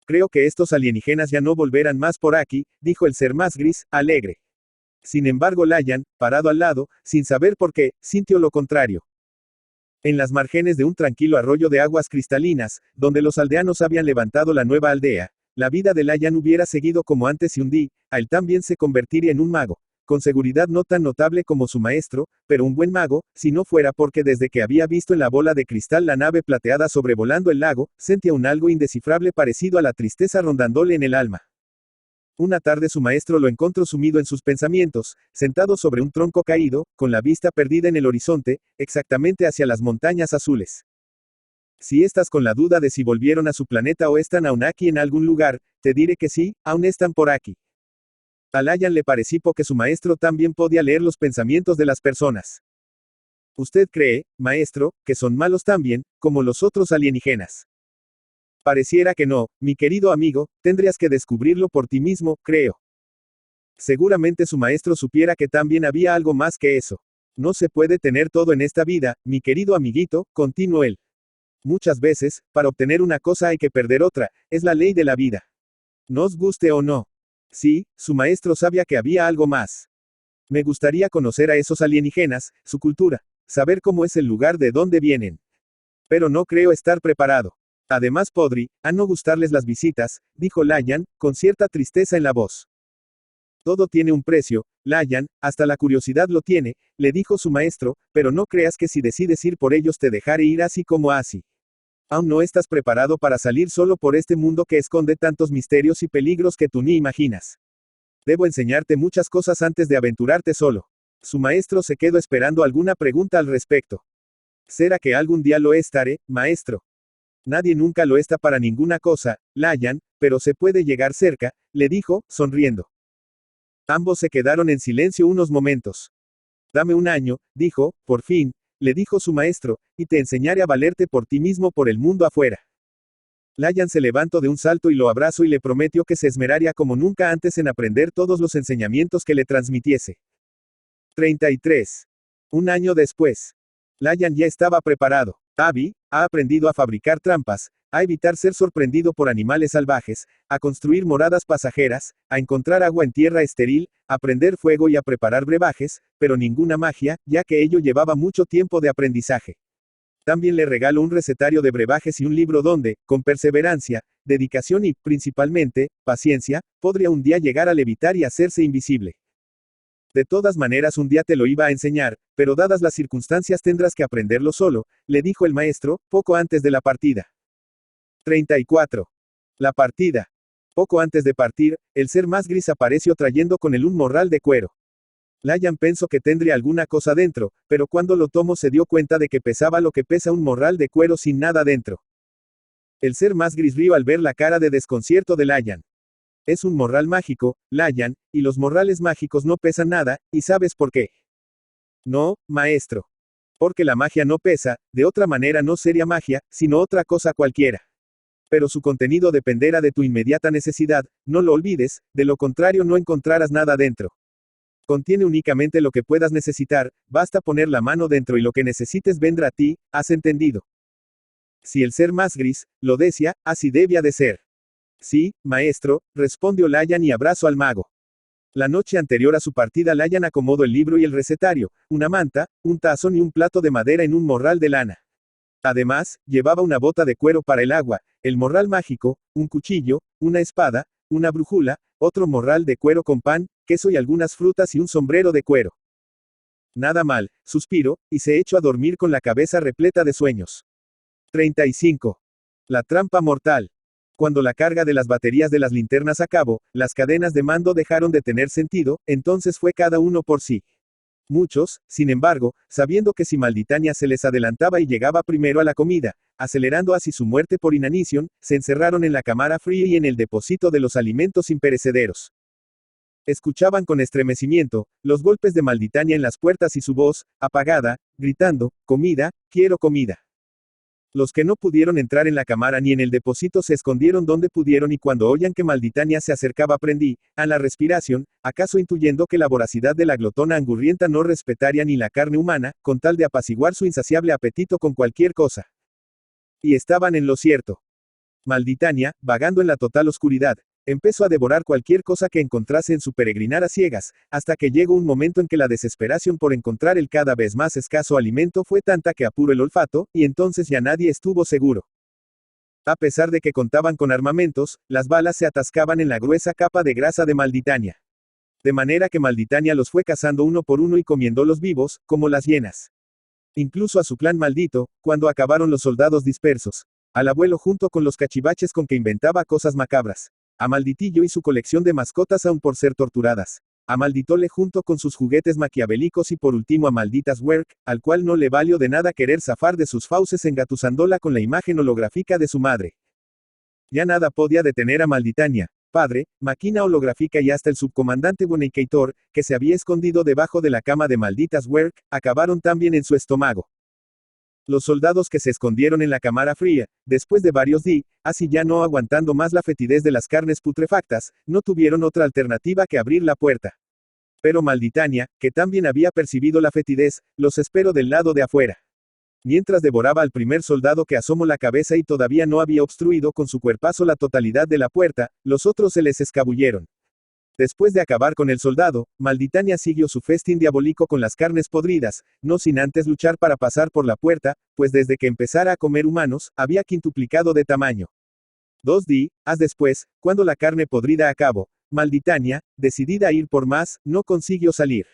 Creo que estos alienígenas ya no volverán más por aquí, dijo el ser más gris, alegre. Sin embargo Lion, parado al lado, sin saber por qué, sintió lo contrario. En las márgenes de un tranquilo arroyo de aguas cristalinas, donde los aldeanos habían levantado la nueva aldea, la vida de Lion hubiera seguido como antes y un día, a él también se convertiría en un mago, con seguridad no tan notable como su maestro, pero un buen mago, si no fuera porque desde que había visto en la bola de cristal la nave plateada sobrevolando el lago, sentía un algo indescifrable parecido a la tristeza rondándole en el alma. Una tarde su maestro lo encontró sumido en sus pensamientos, sentado sobre un tronco caído, con la vista perdida en el horizonte, exactamente hacia las montañas azules. Si estás con la duda de si volvieron a su planeta o están aún aquí en algún lugar, te diré que sí, aún están por aquí. A Lion le pareció que su maestro también podía leer los pensamientos de las personas. ¿Usted cree, maestro, que son malos también, como los otros alienígenas? Pareciera que no, mi querido amigo, tendrías que descubrirlo por ti mismo, creo. Seguramente su maestro supiera que también había algo más que eso. No se puede tener todo en esta vida, mi querido amiguito, continuó él. Muchas veces, para obtener una cosa hay que perder otra, es la ley de la vida. Nos guste o no. Sí, su maestro sabía que había algo más. Me gustaría conocer a esos alienígenas, su cultura, saber cómo es el lugar de donde vienen. Pero no creo estar preparado. Además podría, a no gustarles las visitas, dijo Lion, con cierta tristeza en la voz. Todo tiene un precio, Lion, hasta la curiosidad lo tiene, le dijo su maestro, pero no creas que si decides ir por ellos te dejaré ir así como así. Aún no estás preparado para salir solo por este mundo que esconde tantos misterios y peligros que tú ni imaginas. Debo enseñarte muchas cosas antes de aventurarte solo. Su maestro se quedó esperando alguna pregunta al respecto. ¿Será que algún día lo estaré, maestro? Nadie nunca lo está para ninguna cosa, Lion, pero se puede llegar cerca, le dijo, sonriendo. Ambos se quedaron en silencio unos momentos. Dame un año, dijo, por fin, le dijo su maestro, y te enseñaré a valerte por ti mismo por el mundo afuera. Lion se levantó de un salto y lo abrazó y le prometió que se esmeraría como nunca antes en aprender todos los enseñamientos que le transmitiese. 33. Un año después. Lion ya estaba preparado. Abby, ha aprendido a fabricar trampas, a evitar ser sorprendido por animales salvajes, a construir moradas pasajeras, a encontrar agua en tierra estéril, a prender fuego y a preparar brebajes, pero ninguna magia, ya que ello llevaba mucho tiempo de aprendizaje. También le regaló un recetario de brebajes y un libro donde, con perseverancia, dedicación y, principalmente, paciencia, podría un día llegar a levitar y hacerse invisible. De todas maneras un día te lo iba a enseñar, pero dadas las circunstancias tendrás que aprenderlo solo, le dijo el maestro, poco antes de la partida. 34. La partida. Poco antes de partir, el ser más gris apareció trayendo con él un morral de cuero. Lion pensó que tendría alguna cosa dentro, pero cuando lo tomó se dio cuenta de que pesaba lo que pesa un morral de cuero sin nada dentro. El ser más gris rió al ver la cara de desconcierto de Lion. Es un morral mágico, Lion, y los morrales mágicos no pesan nada, ¿y sabes por qué? No, maestro. Porque la magia no pesa, de otra manera no sería magia, sino otra cosa cualquiera. Pero su contenido dependerá de tu inmediata necesidad, no lo olvides, de lo contrario no encontrarás nada dentro. Contiene únicamente lo que puedas necesitar, basta poner la mano dentro y lo que necesites vendrá a ti, ¿has entendido? Si el ser más gris, lo decía, así debía de ser. Sí, maestro, respondió Lion y abrazó al mago. La noche anterior a su partida Lion acomodó el libro y el recetario, una manta, un tazón y un plato de madera en un morral de lana. Además, llevaba una bota de cuero para el agua, el morral mágico, un cuchillo, una espada, una brújula, otro morral de cuero con pan, queso y algunas frutas y un sombrero de cuero. Nada mal, suspiró, y se echó a dormir con la cabeza repleta de sueños. 35. La trampa mortal. Cuando la carga de las baterías de las linternas acabó, las cadenas de mando dejaron de tener sentido, entonces fue cada uno por sí. Muchos, sin embargo, sabiendo que si Malditania se les adelantaba y llegaba primero a la comida, acelerando así su muerte por inanición, se encerraron en la cámara fría y en el depósito de los alimentos imperecederos. Escuchaban con estremecimiento, los golpes de Malditania en las puertas y su voz, apagada, gritando, comida, quiero comida. Los que no pudieron entrar en la cámara ni en el depósito se escondieron donde pudieron y cuando oían que Malditania se acercaba prendí, a la respiración, acaso intuyendo que la voracidad de la glotona angurrienta no respetaría ni la carne humana, con tal de apaciguar su insaciable apetito con cualquier cosa. Y estaban en lo cierto. Malditania, vagando en la total oscuridad, empezó a devorar cualquier cosa que encontrase en su peregrinar a ciegas, hasta que llegó un momento en que la desesperación por encontrar el cada vez más escaso alimento fue tanta que apuró el olfato, y entonces ya nadie estuvo seguro. A pesar de que contaban con armamentos, las balas se atascaban en la gruesa capa de grasa de Malditania. De manera que Malditania los fue cazando uno por uno y comiéndolos vivos, como las hienas. Incluso a su clan maldito, cuando acabaron los soldados dispersos. Al abuelo junto con los cachivaches con que inventaba cosas macabras. A Malditillo y su colección de mascotas aún por ser torturadas. A Malditole junto con sus juguetes maquiavélicos y por último a Malditas Werk, al cual no le valió de nada querer zafar de sus fauces engatusándola con la imagen holográfica de su madre. Ya nada podía detener a Malditania, padre, máquina holográfica y hasta el subcomandante Boneicator, que se había escondido debajo de la cama de Malditas Werk, acabaron también en su estómago. Los soldados que se escondieron en la cámara fría, después de varios días, así ya no aguantando más la fetidez de las carnes putrefactas, no tuvieron otra alternativa que abrir la puerta. Pero Malditania, que también había percibido la fetidez, los esperó del lado de afuera. Mientras devoraba al primer soldado que asomó la cabeza y todavía no había obstruido con su cuerpazo la totalidad de la puerta, los otros se les escabulleron. Después de acabar con el soldado, Malditania siguió su festín diabólico con las carnes podridas, no sin antes luchar para pasar por la puerta, pues desde que empezara a comer humanos, había quintuplicado de tamaño. 2 días después, cuando la carne podrida acabó, Malditania, decidida a ir por más, no consiguió salir.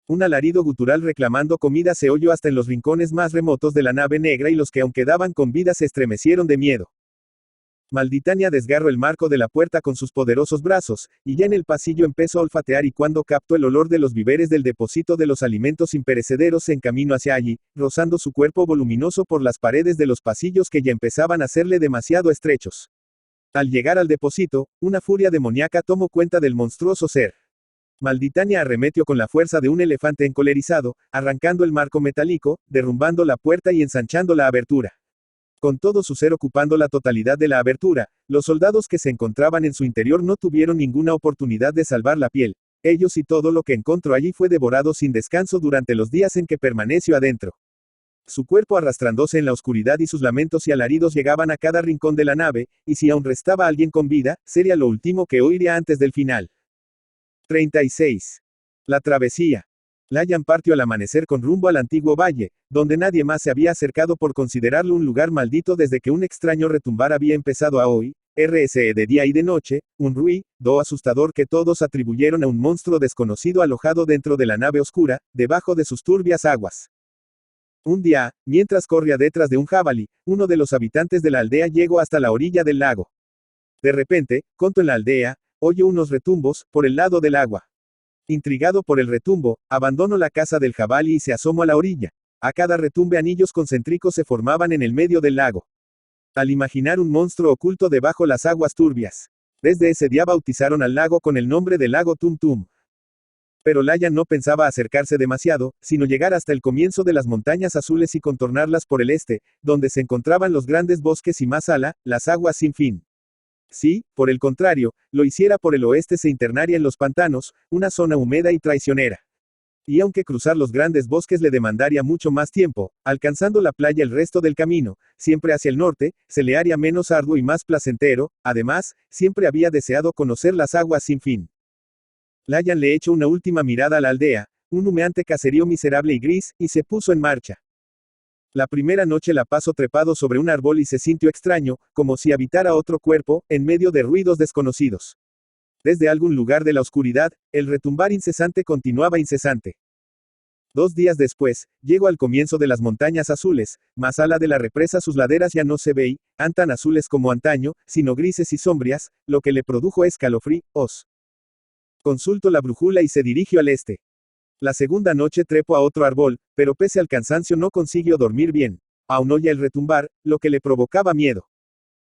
Un alarido gutural reclamando comida se oyó hasta en los rincones más remotos de la nave negra y los que aún quedaban con vida se estremecieron de miedo. Malditania desgarró el marco de la puerta con sus poderosos brazos, y ya en el pasillo empezó a olfatear y cuando captó el olor de los víveres del depósito de los alimentos imperecederos se encaminó hacia allí, rozando su cuerpo voluminoso por las paredes de los pasillos que ya empezaban a serle demasiado estrechos. Al llegar al depósito, una furia demoníaca tomó cuenta del monstruoso ser. Malditania arremetió con la fuerza de un elefante encolerizado, arrancando el marco metálico, derrumbando la puerta y ensanchando la abertura. Con todo su ser ocupando la totalidad de la abertura, los soldados que se encontraban en su interior no tuvieron ninguna oportunidad de salvar la piel. Ellos y todo lo que encontró allí fue devorado sin descanso durante los días en que permaneció adentro. Su cuerpo arrastrándose en la oscuridad y sus lamentos y alaridos llegaban a cada rincón de la nave, y si aún restaba alguien con vida, sería lo último que oiría antes del final. 36. La travesía. Layan partió al amanecer con rumbo al antiguo valle, donde nadie más se había acercado por considerarlo un lugar maldito desde que un extraño retumbar había empezado a oír, RSE de día y de noche, un ruido asustador que todos atribuyeron a un monstruo desconocido alojado dentro de la nave oscura, debajo de sus turbias aguas. Un día, mientras corría detrás de un jabalí, uno de los habitantes de la aldea llegó hasta la orilla del lago. De repente, conto en la aldea, oyó unos retumbos, por el lado del agua. Intrigado por el retumbo, abandonó la casa del jabalí y se asomó a la orilla. A cada retumbe anillos concéntricos se formaban en el medio del lago. Al imaginar un monstruo oculto debajo las aguas turbias. Desde ese día bautizaron al lago con el nombre de lago Tum Tum. Pero Layan no pensaba acercarse demasiado, sino llegar hasta el comienzo de las montañas azules y contornarlas por el este, donde se encontraban los grandes bosques y más las aguas sin fin. Si, por el contrario, lo hiciera por el oeste se internaría en los pantanos, una zona húmeda y traicionera. Y aunque cruzar los grandes bosques le demandaría mucho más tiempo, alcanzando la playa el resto del camino, siempre hacia el norte, se le haría menos arduo y más placentero, además, siempre había deseado conocer las aguas sin fin. Layan le echó una última mirada a la aldea, un humeante caserío miserable y gris, y se puso en marcha. La primera noche la pasó trepado sobre un árbol y se sintió extraño, como si habitara otro cuerpo, en medio de ruidos desconocidos. Desde algún lugar de la oscuridad, el retumbar incesante continuaba incesante. 2 días después, llegó al comienzo de las montañas azules, más ala de la represa sus laderas ya no se veían tan azules como antaño, sino grises y sombrías, lo que le produjo escalofríos. Consultó la brújula y se dirigió al este. La segunda noche trepó a otro árbol, pero pese al cansancio no consiguió dormir bien. Aún oía el retumbar, lo que le provocaba miedo.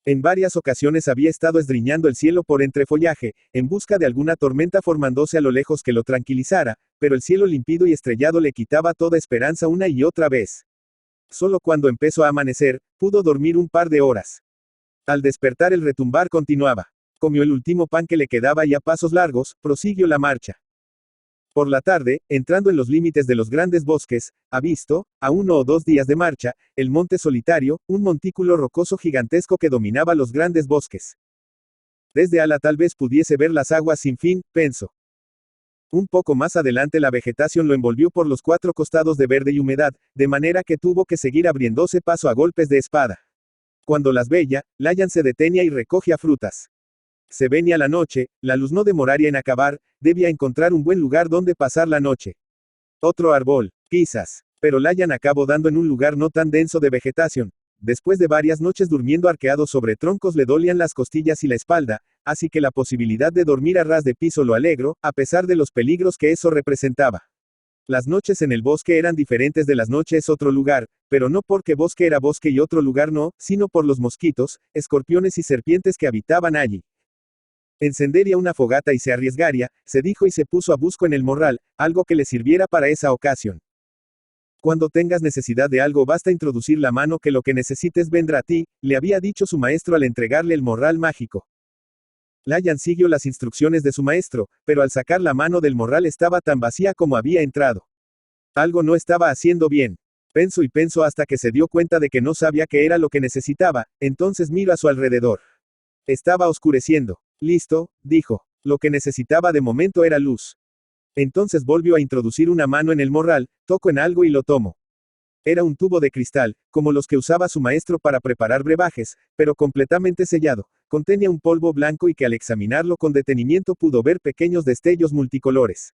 En varias ocasiones había estado esdriñando el cielo por entre follaje, en busca de alguna tormenta formándose a lo lejos que lo tranquilizara, pero el cielo límpido y estrellado le quitaba toda esperanza una y otra vez. Solo cuando empezó a amanecer, pudo dormir un par de horas. Al despertar el retumbar continuaba. Comió el último pan que le quedaba y a pasos largos, prosiguió la marcha. Por la tarde, entrando en los límites de los grandes bosques, ha visto, a 1 o 2 días de marcha, el monte solitario, un montículo rocoso gigantesco que dominaba los grandes bosques. Desde ala tal vez pudiese ver las aguas sin fin, pensó. Un poco más adelante la vegetación lo envolvió por los 4 costados de verde y humedad, de manera que tuvo que seguir abriéndose paso a golpes de espada. Cuando las veía, Layan se detenía y recogía frutas. Se venía la noche, la luz no demoraría en acabar, debía encontrar un buen lugar donde pasar la noche. Otro árbol, quizás, pero Layan acabó dando en un lugar no tan denso de vegetación. Después de varias noches durmiendo arqueado sobre troncos le dolían las costillas y la espalda, así que la posibilidad de dormir a ras de piso lo alegró, a pesar de los peligros que eso representaba. Las noches en el bosque eran diferentes de las noches otro lugar, pero no porque bosque era bosque y otro lugar no, sino por los mosquitos, escorpiones y serpientes que habitaban allí. Encendería una fogata y se arriesgaría, se dijo y se puso a busco en el morral, algo que le sirviera para esa ocasión. Cuando tengas necesidad de algo basta introducir la mano que lo que necesites vendrá a ti, le había dicho su maestro al entregarle el morral mágico. Layan siguió las instrucciones de su maestro, pero al sacar la mano del morral estaba tan vacía como había entrado. Algo no estaba haciendo bien. Pensó y pensó hasta que se dio cuenta de que no sabía qué era lo que necesitaba, entonces miró a su alrededor. Estaba oscureciendo. Listo, dijo. Lo que necesitaba de momento era luz. Entonces volvió a introducir una mano en el morral, tocó en algo y lo tomó. Era un tubo de cristal, como los que usaba su maestro para preparar brebajes, pero completamente sellado. Contenía un polvo blanco y que al examinarlo con detenimiento pudo ver pequeños destellos multicolores.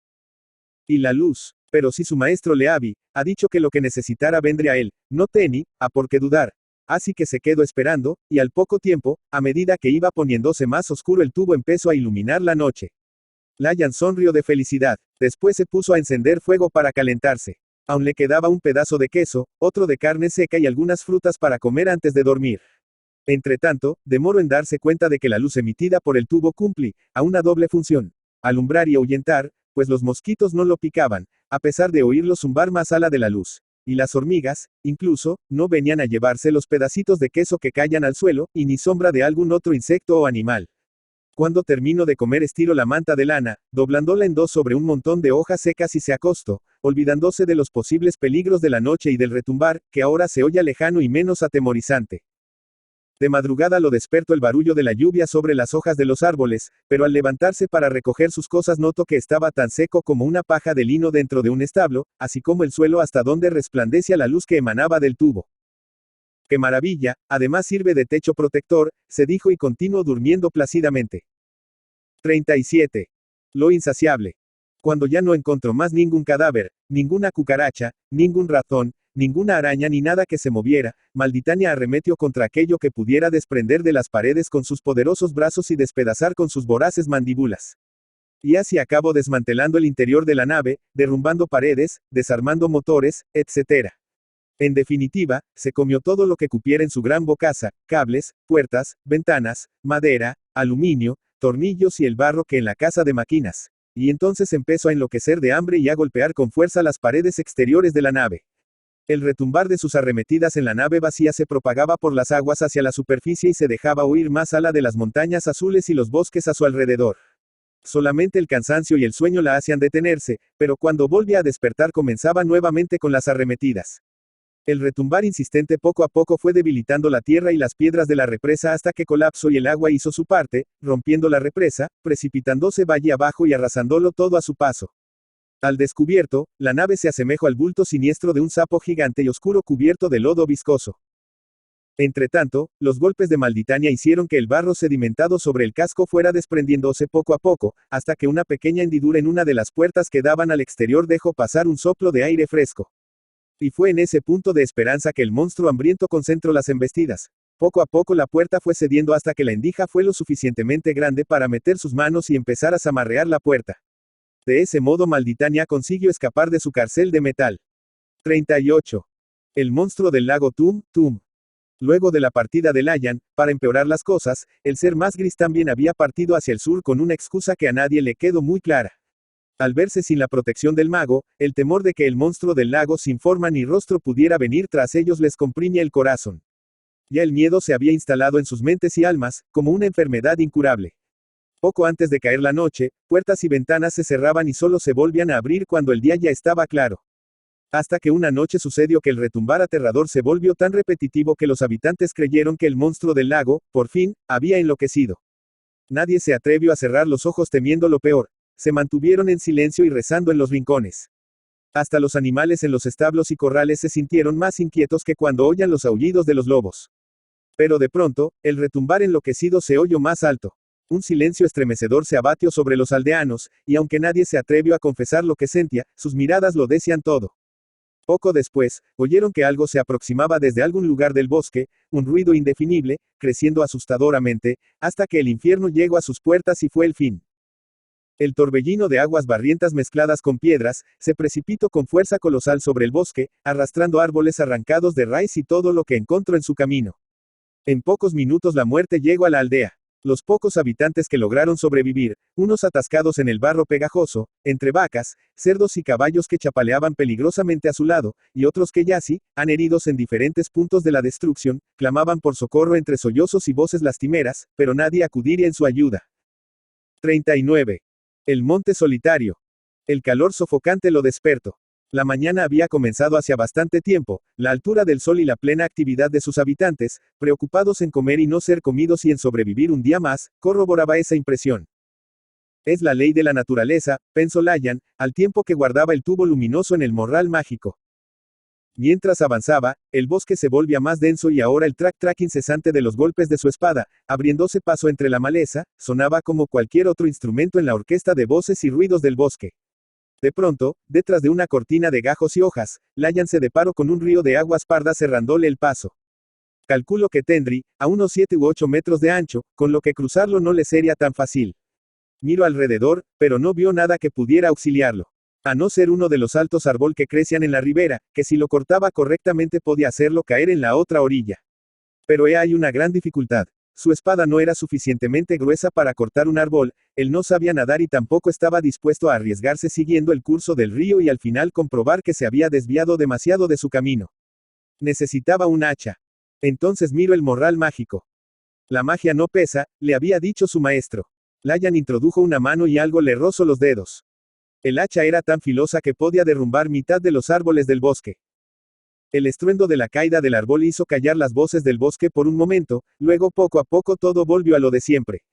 Y la luz. Pero si su maestro Leavi ha dicho que lo que necesitara vendría a él, no tenía por qué dudar. Así que se quedó esperando, y al poco tiempo, a medida que iba poniéndose más oscuro el tubo empezó a iluminar la noche. Layan sonrió de felicidad. Después se puso a encender fuego para calentarse. Aún le quedaba un pedazo de queso, otro de carne seca y algunas frutas para comer antes de dormir. Entretanto, demoró en darse cuenta de que la luz emitida por el tubo cumplía a una doble función. Alumbrar y ahuyentar, pues los mosquitos no lo picaban, a pesar de oírlo zumbar más ala de la luz. Y las hormigas, incluso, no venían a llevarse los pedacitos de queso que caían al suelo, y ni sombra de algún otro insecto o animal. Cuando termino de comer estiro la manta de lana, doblándola en dos sobre un montón de hojas secas y se acosto, olvidándose de los posibles peligros de la noche y del retumbar, que ahora se oye lejano y menos atemorizante. De madrugada lo despertó el barullo de la lluvia sobre las hojas de los árboles, pero al levantarse para recoger sus cosas notó que estaba tan seco como una paja de lino dentro de un establo, así como el suelo hasta donde resplandecía la luz que emanaba del tubo. ¡Qué maravilla! Además sirve de techo protector, se dijo y continuó durmiendo plácidamente. 37. Lo insaciable. Cuando ya no encontró más ningún cadáver, ninguna cucaracha, ningún ratón, ninguna araña ni nada que se moviera, Malditania arremetió contra aquello que pudiera desprender de las paredes con sus poderosos brazos y despedazar con sus voraces mandíbulas. Y así acabó desmantelando el interior de la nave, derrumbando paredes, desarmando motores, etc. En definitiva, se comió todo lo que cupiera en su gran bocaza, cables, puertas, ventanas, madera, aluminio, tornillos y el barro que en la casa de máquinas. Y entonces empezó a enloquecer de hambre y a golpear con fuerza las paredes exteriores de la nave. El retumbar de sus arremetidas en la nave vacía se propagaba por las aguas hacia la superficie y se dejaba oír más allá de las montañas azules y los bosques a su alrededor. Solamente el cansancio y el sueño la hacían detenerse, pero cuando volvía a despertar comenzaba nuevamente con las arremetidas. El retumbar insistente poco a poco fue debilitando la tierra y las piedras de la represa hasta que colapsó y el agua hizo su parte, rompiendo la represa, precipitándose valle abajo y arrasándolo todo a su paso. Al descubierto, la nave se asemejó al bulto siniestro de un sapo gigante y oscuro cubierto de lodo viscoso. Entretanto, los golpes de Malditania hicieron que el barro sedimentado sobre el casco fuera desprendiéndose poco a poco, hasta que una pequeña hendidura en una de las puertas que daban al exterior dejó pasar un soplo de aire fresco. Y fue en ese punto de esperanza que el monstruo hambriento concentró las embestidas. Poco a poco la puerta fue cediendo hasta que la endija fue lo suficientemente grande para meter sus manos y empezar a zamarrear la puerta. De ese modo Malditania consiguió escapar de su cárcel de metal. 38. El monstruo del lago Tum. Luego de la partida de Layan, para empeorar las cosas, el ser más gris también había partido hacia el sur con una excusa que a nadie le quedó muy clara. Al verse sin la protección del mago, el temor de que el monstruo del lago sin forma ni rostro pudiera venir tras ellos les comprimía el corazón. Ya el miedo se había instalado en sus mentes y almas, como una enfermedad incurable. Poco antes de caer la noche, puertas y ventanas se cerraban y solo se volvían a abrir cuando el día ya estaba claro. Hasta que una noche sucedió que el retumbar aterrador se volvió tan repetitivo que los habitantes creyeron que el monstruo del lago, por fin, había enloquecido. Nadie se atrevió a cerrar los ojos temiendo lo peor. Se mantuvieron en silencio y rezando en los rincones. Hasta los animales en los establos y corrales se sintieron más inquietos que cuando oían los aullidos de los lobos. Pero de pronto, el retumbar enloquecido se oyó más alto. Un silencio estremecedor se abatió sobre los aldeanos, y aunque nadie se atrevió a confesar lo que sentía, sus miradas lo decían todo. Poco después, oyeron que algo se aproximaba desde algún lugar del bosque, un ruido indefinible, creciendo asustadoramente, hasta que el infierno llegó a sus puertas y fue el fin. El torbellino de aguas barrientas mezcladas con piedras, se precipitó con fuerza colosal sobre el bosque, arrastrando árboles arrancados de raíz y todo lo que encontró en su camino. En pocos minutos la muerte llegó a la aldea. Los pocos habitantes que lograron sobrevivir, unos atascados en el barro pegajoso, entre vacas, cerdos y caballos que chapaleaban peligrosamente a su lado, y otros que yací, han heridos en diferentes puntos de la destrucción, clamaban por socorro entre sollozos y voces lastimeras, pero nadie acudiría en su ayuda. 39. El monte solitario. El calor sofocante lo despertó. La mañana había comenzado hacía bastante tiempo, la altura del sol y la plena actividad de sus habitantes, preocupados en comer y no ser comidos y en sobrevivir un día más, corroboraba esa impresión. Es la ley de la naturaleza, pensó Layan, al tiempo que guardaba el tubo luminoso en el morral mágico. Mientras avanzaba, el bosque se volvía más denso y ahora el trac-trac incesante de los golpes de su espada, abriéndose paso entre la maleza, sonaba como cualquier otro instrumento en la orquesta de voces y ruidos del bosque. De pronto, detrás de una cortina de gajos y hojas, Layan se deparó con un río de aguas pardas cerrándole el paso. Calculo que tendría, a unos 7 u 8 metros de ancho, con lo que cruzarlo no le sería tan fácil. Miró alrededor, pero no vio nada que pudiera auxiliarlo. A no ser uno de los altos árboles que crecían en la ribera, que si lo cortaba correctamente podía hacerlo caer en la otra orilla. Pero hay una gran dificultad. Su espada no era suficientemente gruesa para cortar un árbol, él no sabía nadar y tampoco estaba dispuesto a arriesgarse siguiendo el curso del río y al final comprobar que se había desviado demasiado de su camino. Necesitaba un hacha. Entonces miró el morral mágico. La magia no pesa, le había dicho su maestro. Layan introdujo una mano y algo le rozó los dedos. El hacha era tan filosa que podía derrumbar mitad de los árboles del bosque. El estruendo de la caída del árbol hizo callar las voces del bosque por un momento, luego poco a poco todo volvió a lo de siempre.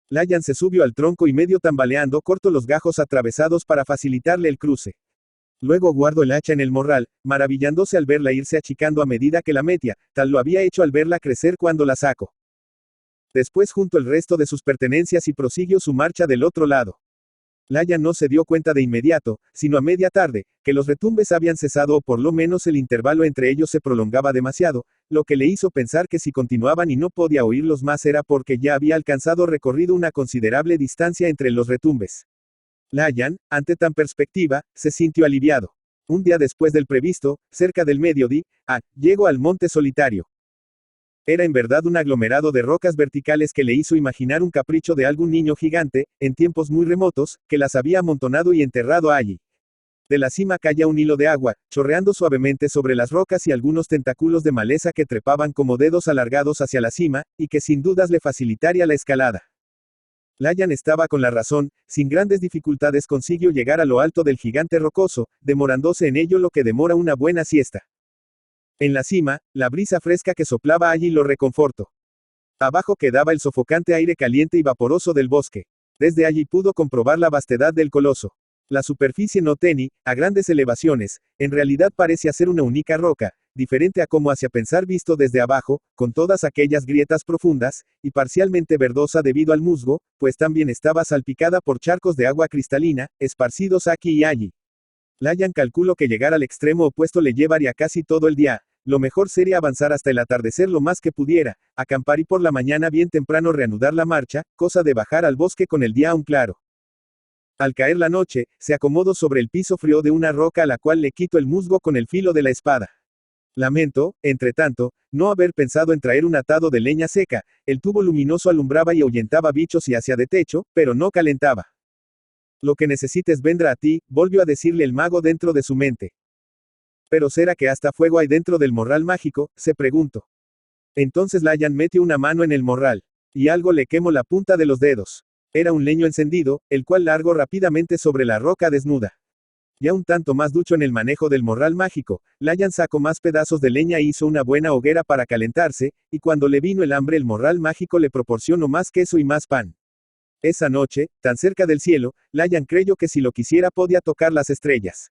Layan se subió al tronco y medio tambaleando cortó los gajos atravesados para facilitarle el cruce. Luego guardó el hacha en el morral, maravillándose al verla irse achicando a medida que la metía, tal lo había hecho al verla crecer cuando la sacó. Después juntó el resto de sus pertenencias y prosiguió su marcha del otro lado. Layan no se dio cuenta de inmediato, sino a media tarde, que los retumbes habían cesado o por lo menos el intervalo entre ellos se prolongaba demasiado, lo que le hizo pensar que si continuaban y no podía oírlos más era porque ya había alcanzado recorrido una considerable distancia entre los retumbes. Layan, ante tan perspectiva, se sintió aliviado. Un día después del previsto, cerca del mediodía, llegó al monte solitario. Era en verdad un aglomerado de rocas verticales que le hizo imaginar un capricho de algún niño gigante, en tiempos muy remotos, que las había amontonado y enterrado allí. De la cima caía un hilo de agua, chorreando suavemente sobre las rocas y algunos tentáculos de maleza que trepaban como dedos alargados hacia la cima, y que sin dudas le facilitaría la escalada. Layan estaba con la razón, sin grandes dificultades consiguió llegar a lo alto del gigante rocoso, demorándose en ello lo que demora una buena siesta. En la cima, la brisa fresca que soplaba allí lo reconfortó. Abajo quedaba el sofocante aire caliente y vaporoso del bosque. Desde allí pudo comprobar la vastedad del coloso. La superficie no tenía, a grandes elevaciones, en realidad parecía ser una única roca, diferente a como hacía pensar visto desde abajo, con todas aquellas grietas profundas, y parcialmente verdosa debido al musgo, pues también estaba salpicada por charcos de agua cristalina, esparcidos aquí y allí. Layan calculó que llegar al extremo opuesto le llevaría casi todo el día, lo mejor sería avanzar hasta el atardecer lo más que pudiera, acampar y por la mañana bien temprano reanudar la marcha, cosa de bajar al bosque con el día aún claro. Al caer la noche, se acomodó sobre el piso frío de una roca a la cual le quitó el musgo con el filo de la espada. Lamento, entre tanto, no haber pensado en traer un atado de leña seca, el tubo luminoso alumbraba y ahuyentaba bichos y hacía de techo, pero no calentaba. Lo que necesites vendrá a ti, volvió a decirle el mago dentro de su mente. ¿Pero será que hasta fuego hay dentro del morral mágico?, se preguntó. Entonces Layan metió una mano en el morral, y algo le quemó la punta de los dedos. Era un leño encendido, el cual largó rápidamente sobre la roca desnuda. Ya un tanto más ducho en el manejo del morral mágico, Layan sacó más pedazos de leña e hizo una buena hoguera para calentarse, y cuando le vino el hambre el morral mágico le proporcionó más queso y más pan. Esa noche, tan cerca del cielo, Layan creyó que si lo quisiera podía tocar las estrellas.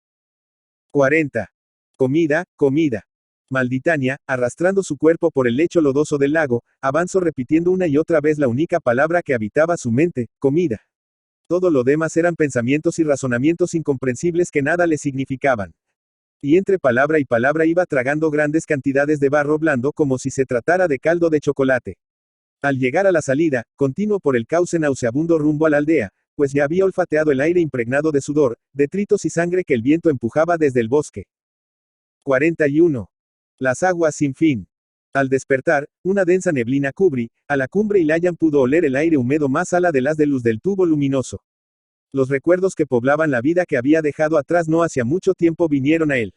40. Comida, comida. Malditania, arrastrando su cuerpo por el lecho lodoso del lago, avanzó repitiendo una y otra vez la única palabra que habitaba su mente, comida. Todo lo demás eran pensamientos y razonamientos incomprensibles que nada le significaban. Y entre palabra y palabra iba tragando grandes cantidades de barro blando como si se tratara de caldo de chocolate. Al llegar a la salida, continuó por el cauce nauseabundo rumbo a la aldea, pues ya había olfateado el aire impregnado de sudor, detritos y sangre que el viento empujaba desde el bosque. 41. Las aguas sin fin. Al despertar, una densa neblina cubrió a la cumbre y Layan pudo oler el aire húmedo más ala de las de luz del tubo luminoso. Los recuerdos que poblaban la vida que había dejado atrás no hacía mucho tiempo vinieron a él.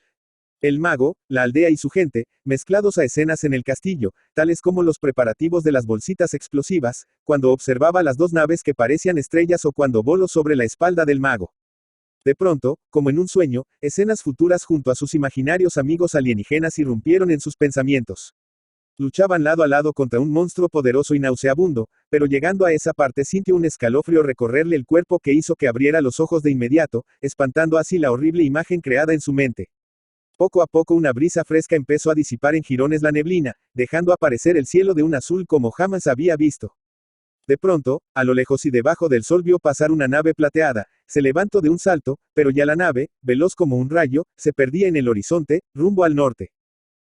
El mago, la aldea y su gente, mezclados a escenas en el castillo, tales como los preparativos de las bolsitas explosivas, cuando observaba las dos naves que parecían estrellas o cuando voló sobre la espalda del mago. De pronto, como en un sueño, escenas futuras junto a sus imaginarios amigos alienígenas irrumpieron en sus pensamientos. Luchaban lado a lado contra un monstruo poderoso y nauseabundo, pero llegando a esa parte sintió un escalofrío recorrerle el cuerpo que hizo que abriera los ojos de inmediato, espantando así la horrible imagen creada en su mente. Poco a poco una brisa fresca empezó a disipar en jirones la neblina, dejando aparecer el cielo de un azul como jamás había visto. De pronto, a lo lejos y debajo del sol vio pasar una nave plateada, se levantó de un salto, pero ya la nave, veloz como un rayo, se perdía en el horizonte, rumbo al norte.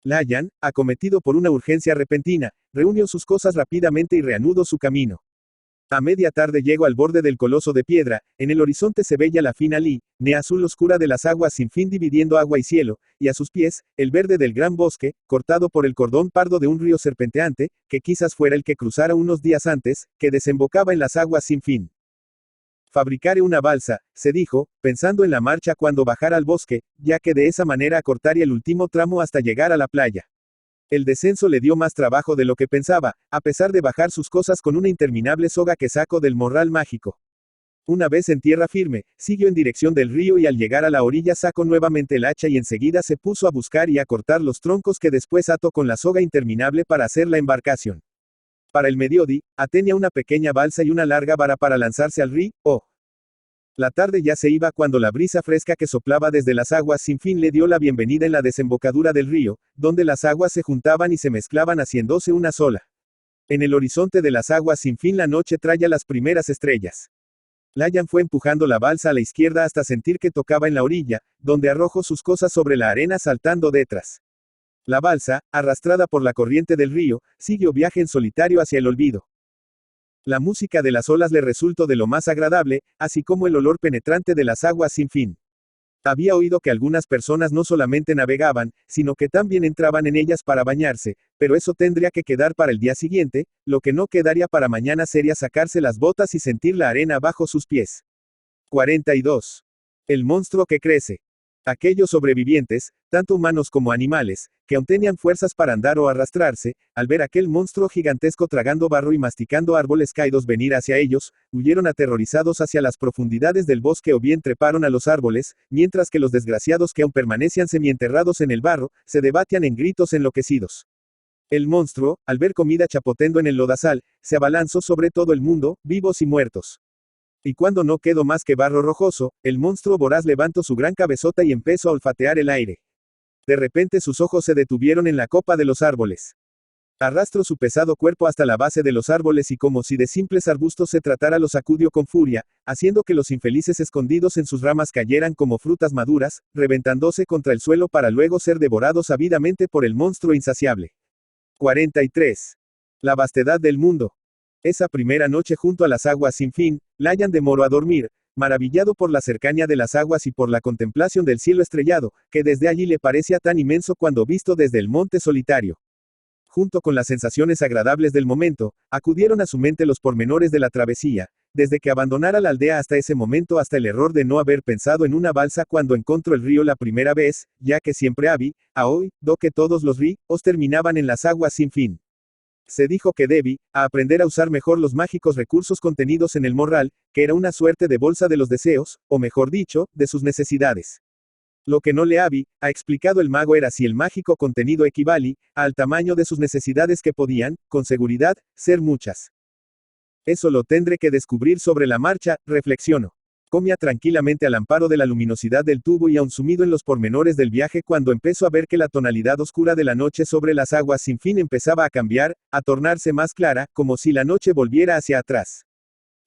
Layan, acometido por una urgencia repentina, reunió sus cosas rápidamente y reanudó su camino. A media tarde llegó al borde del coloso de piedra, en el horizonte se veía la fina línea azul oscura de las aguas sin fin dividiendo agua y cielo, y a sus pies, el verde del gran bosque, cortado por el cordón pardo de un río serpenteante, que quizás fuera el que cruzara unos días antes, que desembocaba en las aguas sin fin. Fabricaré una balsa, se dijo, pensando en la marcha cuando bajara al bosque, ya que de esa manera acortaría el último tramo hasta llegar a la playa. El descenso le dio más trabajo de lo que pensaba, a pesar de bajar sus cosas con una interminable soga que sacó del morral mágico. Una vez en tierra firme, siguió en dirección del río y al llegar a la orilla sacó nuevamente el hacha y enseguida se puso a buscar y a cortar los troncos que después ató con la soga interminable para hacer la embarcación. Para el mediodía, tenía una pequeña balsa y una larga vara para lanzarse al río. La tarde ya se iba cuando la brisa fresca que soplaba desde las aguas sin fin le dio la bienvenida en la desembocadura del río, donde las aguas se juntaban y se mezclaban haciéndose una sola. En el horizonte de las aguas sin fin la noche traía las primeras estrellas. Layan fue empujando la balsa a la izquierda hasta sentir que tocaba en la orilla, donde arrojó sus cosas sobre la arena saltando detrás. La balsa, arrastrada por la corriente del río, siguió viaje en solitario hacia el olvido. La música de las olas le resultó de lo más agradable, así como el olor penetrante de las aguas sin fin. Había oído que algunas personas no solamente navegaban, sino que también entraban en ellas para bañarse, pero eso tendría que quedar para el día siguiente, lo que no quedaría para mañana sería sacarse las botas y sentir la arena bajo sus pies. 42. El monstruo que crece. Aquellos sobrevivientes, tanto humanos como animales, que aún tenían fuerzas para andar o arrastrarse, al ver aquel monstruo gigantesco tragando barro y masticando árboles caídos venir hacia ellos, huyeron aterrorizados hacia las profundidades del bosque o bien treparon a los árboles, mientras que los desgraciados que aún permanecían semienterrados en el barro, se debatían en gritos enloquecidos. El monstruo, al ver comida chapotendo en el lodazal, se abalanzó sobre todo el mundo, vivos y muertos. Y cuando no quedó más que barro rojoso, el monstruo voraz levantó su gran cabezota y empezó a olfatear el aire. De repente sus ojos se detuvieron en la copa de los árboles. Arrastró su pesado cuerpo hasta la base de los árboles y como si de simples arbustos se tratara los sacudió con furia, haciendo que los infelices escondidos en sus ramas cayeran como frutas maduras, reventándose contra el suelo para luego ser devorados ávidamente por el monstruo insaciable. 43. La vastedad del mundo. Esa primera noche junto a las aguas sin fin, Layan demoró a dormir, maravillado por la cercanía de las aguas y por la contemplación del cielo estrellado, que desde allí le parecía tan inmenso cuando visto desde el monte solitario. Junto con las sensaciones agradables del momento, acudieron a su mente los pormenores de la travesía, desde que abandonara la aldea hasta ese momento hasta el error de no haber pensado en una balsa cuando encontró el río la primera vez, ya que siempre había oído que todos los ríos terminaban en las aguas sin fin. Se dijo que debía aprender a usar mejor los mágicos recursos contenidos en el morral, que era una suerte de bolsa de los deseos, o mejor dicho, de sus necesidades. Lo que no le había explicado el mago era si el mágico contenido equivalía al tamaño de sus necesidades que podían, con seguridad, ser muchas. Eso lo tendré que descubrir sobre la marcha, reflexionó. Comía tranquilamente al amparo de la luminosidad del tubo y aún sumido en los pormenores del viaje cuando empezó a ver que la tonalidad oscura de la noche sobre las aguas sin fin empezaba a cambiar, a tornarse más clara, como si la noche volviera hacia atrás.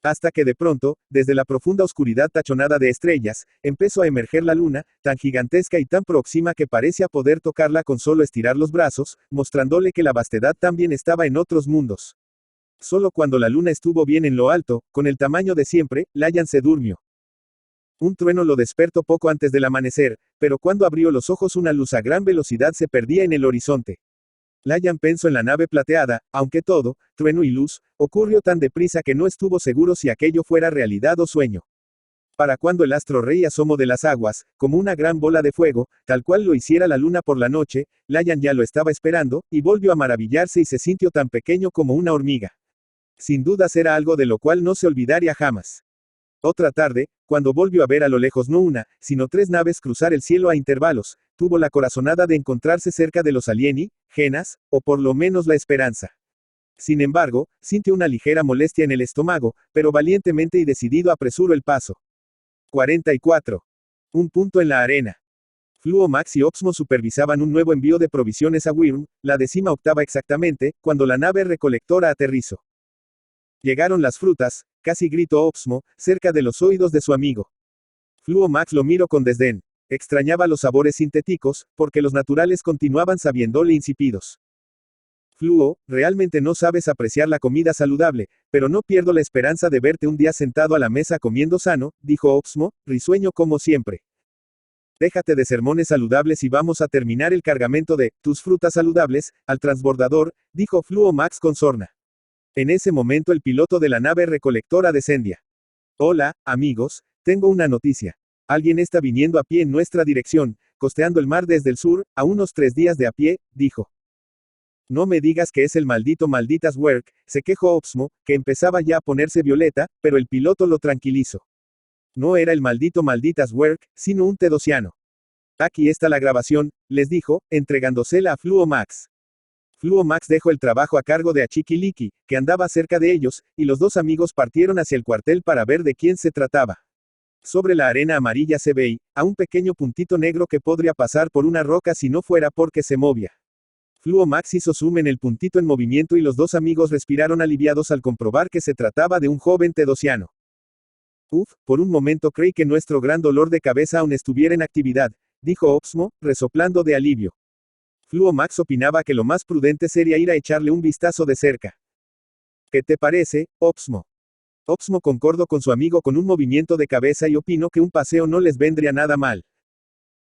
Hasta que de pronto, desde la profunda oscuridad tachonada de estrellas, empezó a emerger la luna, tan gigantesca y tan próxima que parecía poder tocarla con solo estirar los brazos, mostrándole que la vastedad también estaba en otros mundos. Solo cuando la luna estuvo bien en lo alto, con el tamaño de siempre, Layan se durmió. Un trueno lo despertó poco antes del amanecer, pero cuando abrió los ojos una luz a gran velocidad se perdía en el horizonte. Layan pensó en la nave plateada, aunque todo, trueno y luz, ocurrió tan deprisa que no estuvo seguro si aquello fuera realidad o sueño. Para cuando el astro rey asomó de las aguas, como una gran bola de fuego, tal cual lo hiciera la luna por la noche, Layan ya lo estaba esperando, y volvió a maravillarse y se sintió tan pequeño como una hormiga. Sin dudas era algo de lo cual no se olvidaría jamás. Otra tarde, cuando volvió a ver a lo lejos no una, sino 3 naves cruzar el cielo a intervalos, tuvo la corazonada de encontrarse cerca de los alienígenas, o por lo menos la esperanza. Sin embargo, sintió una ligera molestia en el estómago, pero valientemente y decidido apresuró el paso. 44. Un punto en la arena. Fluo Max y Oxmo supervisaban un nuevo envío de provisiones a Wyrm, la 18ª exactamente, cuando la nave recolectora aterrizó. Llegaron las frutas, casi gritó Oxmo, cerca de los oídos de su amigo. Fluo Max lo miró con desdén. Extrañaba los sabores sintéticos, porque los naturales continuaban sabiéndole insípidos. Fluo, realmente no sabes apreciar la comida saludable, pero no pierdo la esperanza de verte un día sentado a la mesa comiendo sano, dijo Oxmo, risueño como siempre. Déjate de sermones saludables y vamos a terminar el cargamento de tus frutas saludables al transbordador, dijo Fluo Max con sorna. En ese momento el piloto de la nave recolectora descendía. Hola, amigos, tengo una noticia. Alguien está viniendo a pie en nuestra dirección, costeando el mar desde el sur, a unos 3 días de a pie, dijo. No me digas que es el malditas Werk, se quejó Opsmo, que empezaba ya a ponerse violeta, pero el piloto lo tranquilizó. No era el malditas Werk, sino un tedosiano. Aquí está la grabación, les dijo, entregándosela a Fluo Max. Fluo Max dejó el trabajo a cargo de Achikiliki, que andaba cerca de ellos, y los dos amigos partieron hacia el cuartel para ver de quién se trataba. Sobre la arena amarilla se veía a un pequeño puntito negro que podría pasar por una roca si no fuera porque se movía. Fluo Max hizo zoom en el puntito en movimiento y los dos amigos respiraron aliviados al comprobar que se trataba de un joven tedosiano. Por un momento creí que nuestro gran dolor de cabeza aún estuviera en actividad, dijo Opsmo, resoplando de alivio. Fluo Max opinaba que lo más prudente sería ir a echarle un vistazo de cerca. ¿Qué te parece, Opsmo? Opsmo concordó con su amigo con un movimiento de cabeza y opinó que un paseo no les vendría nada mal.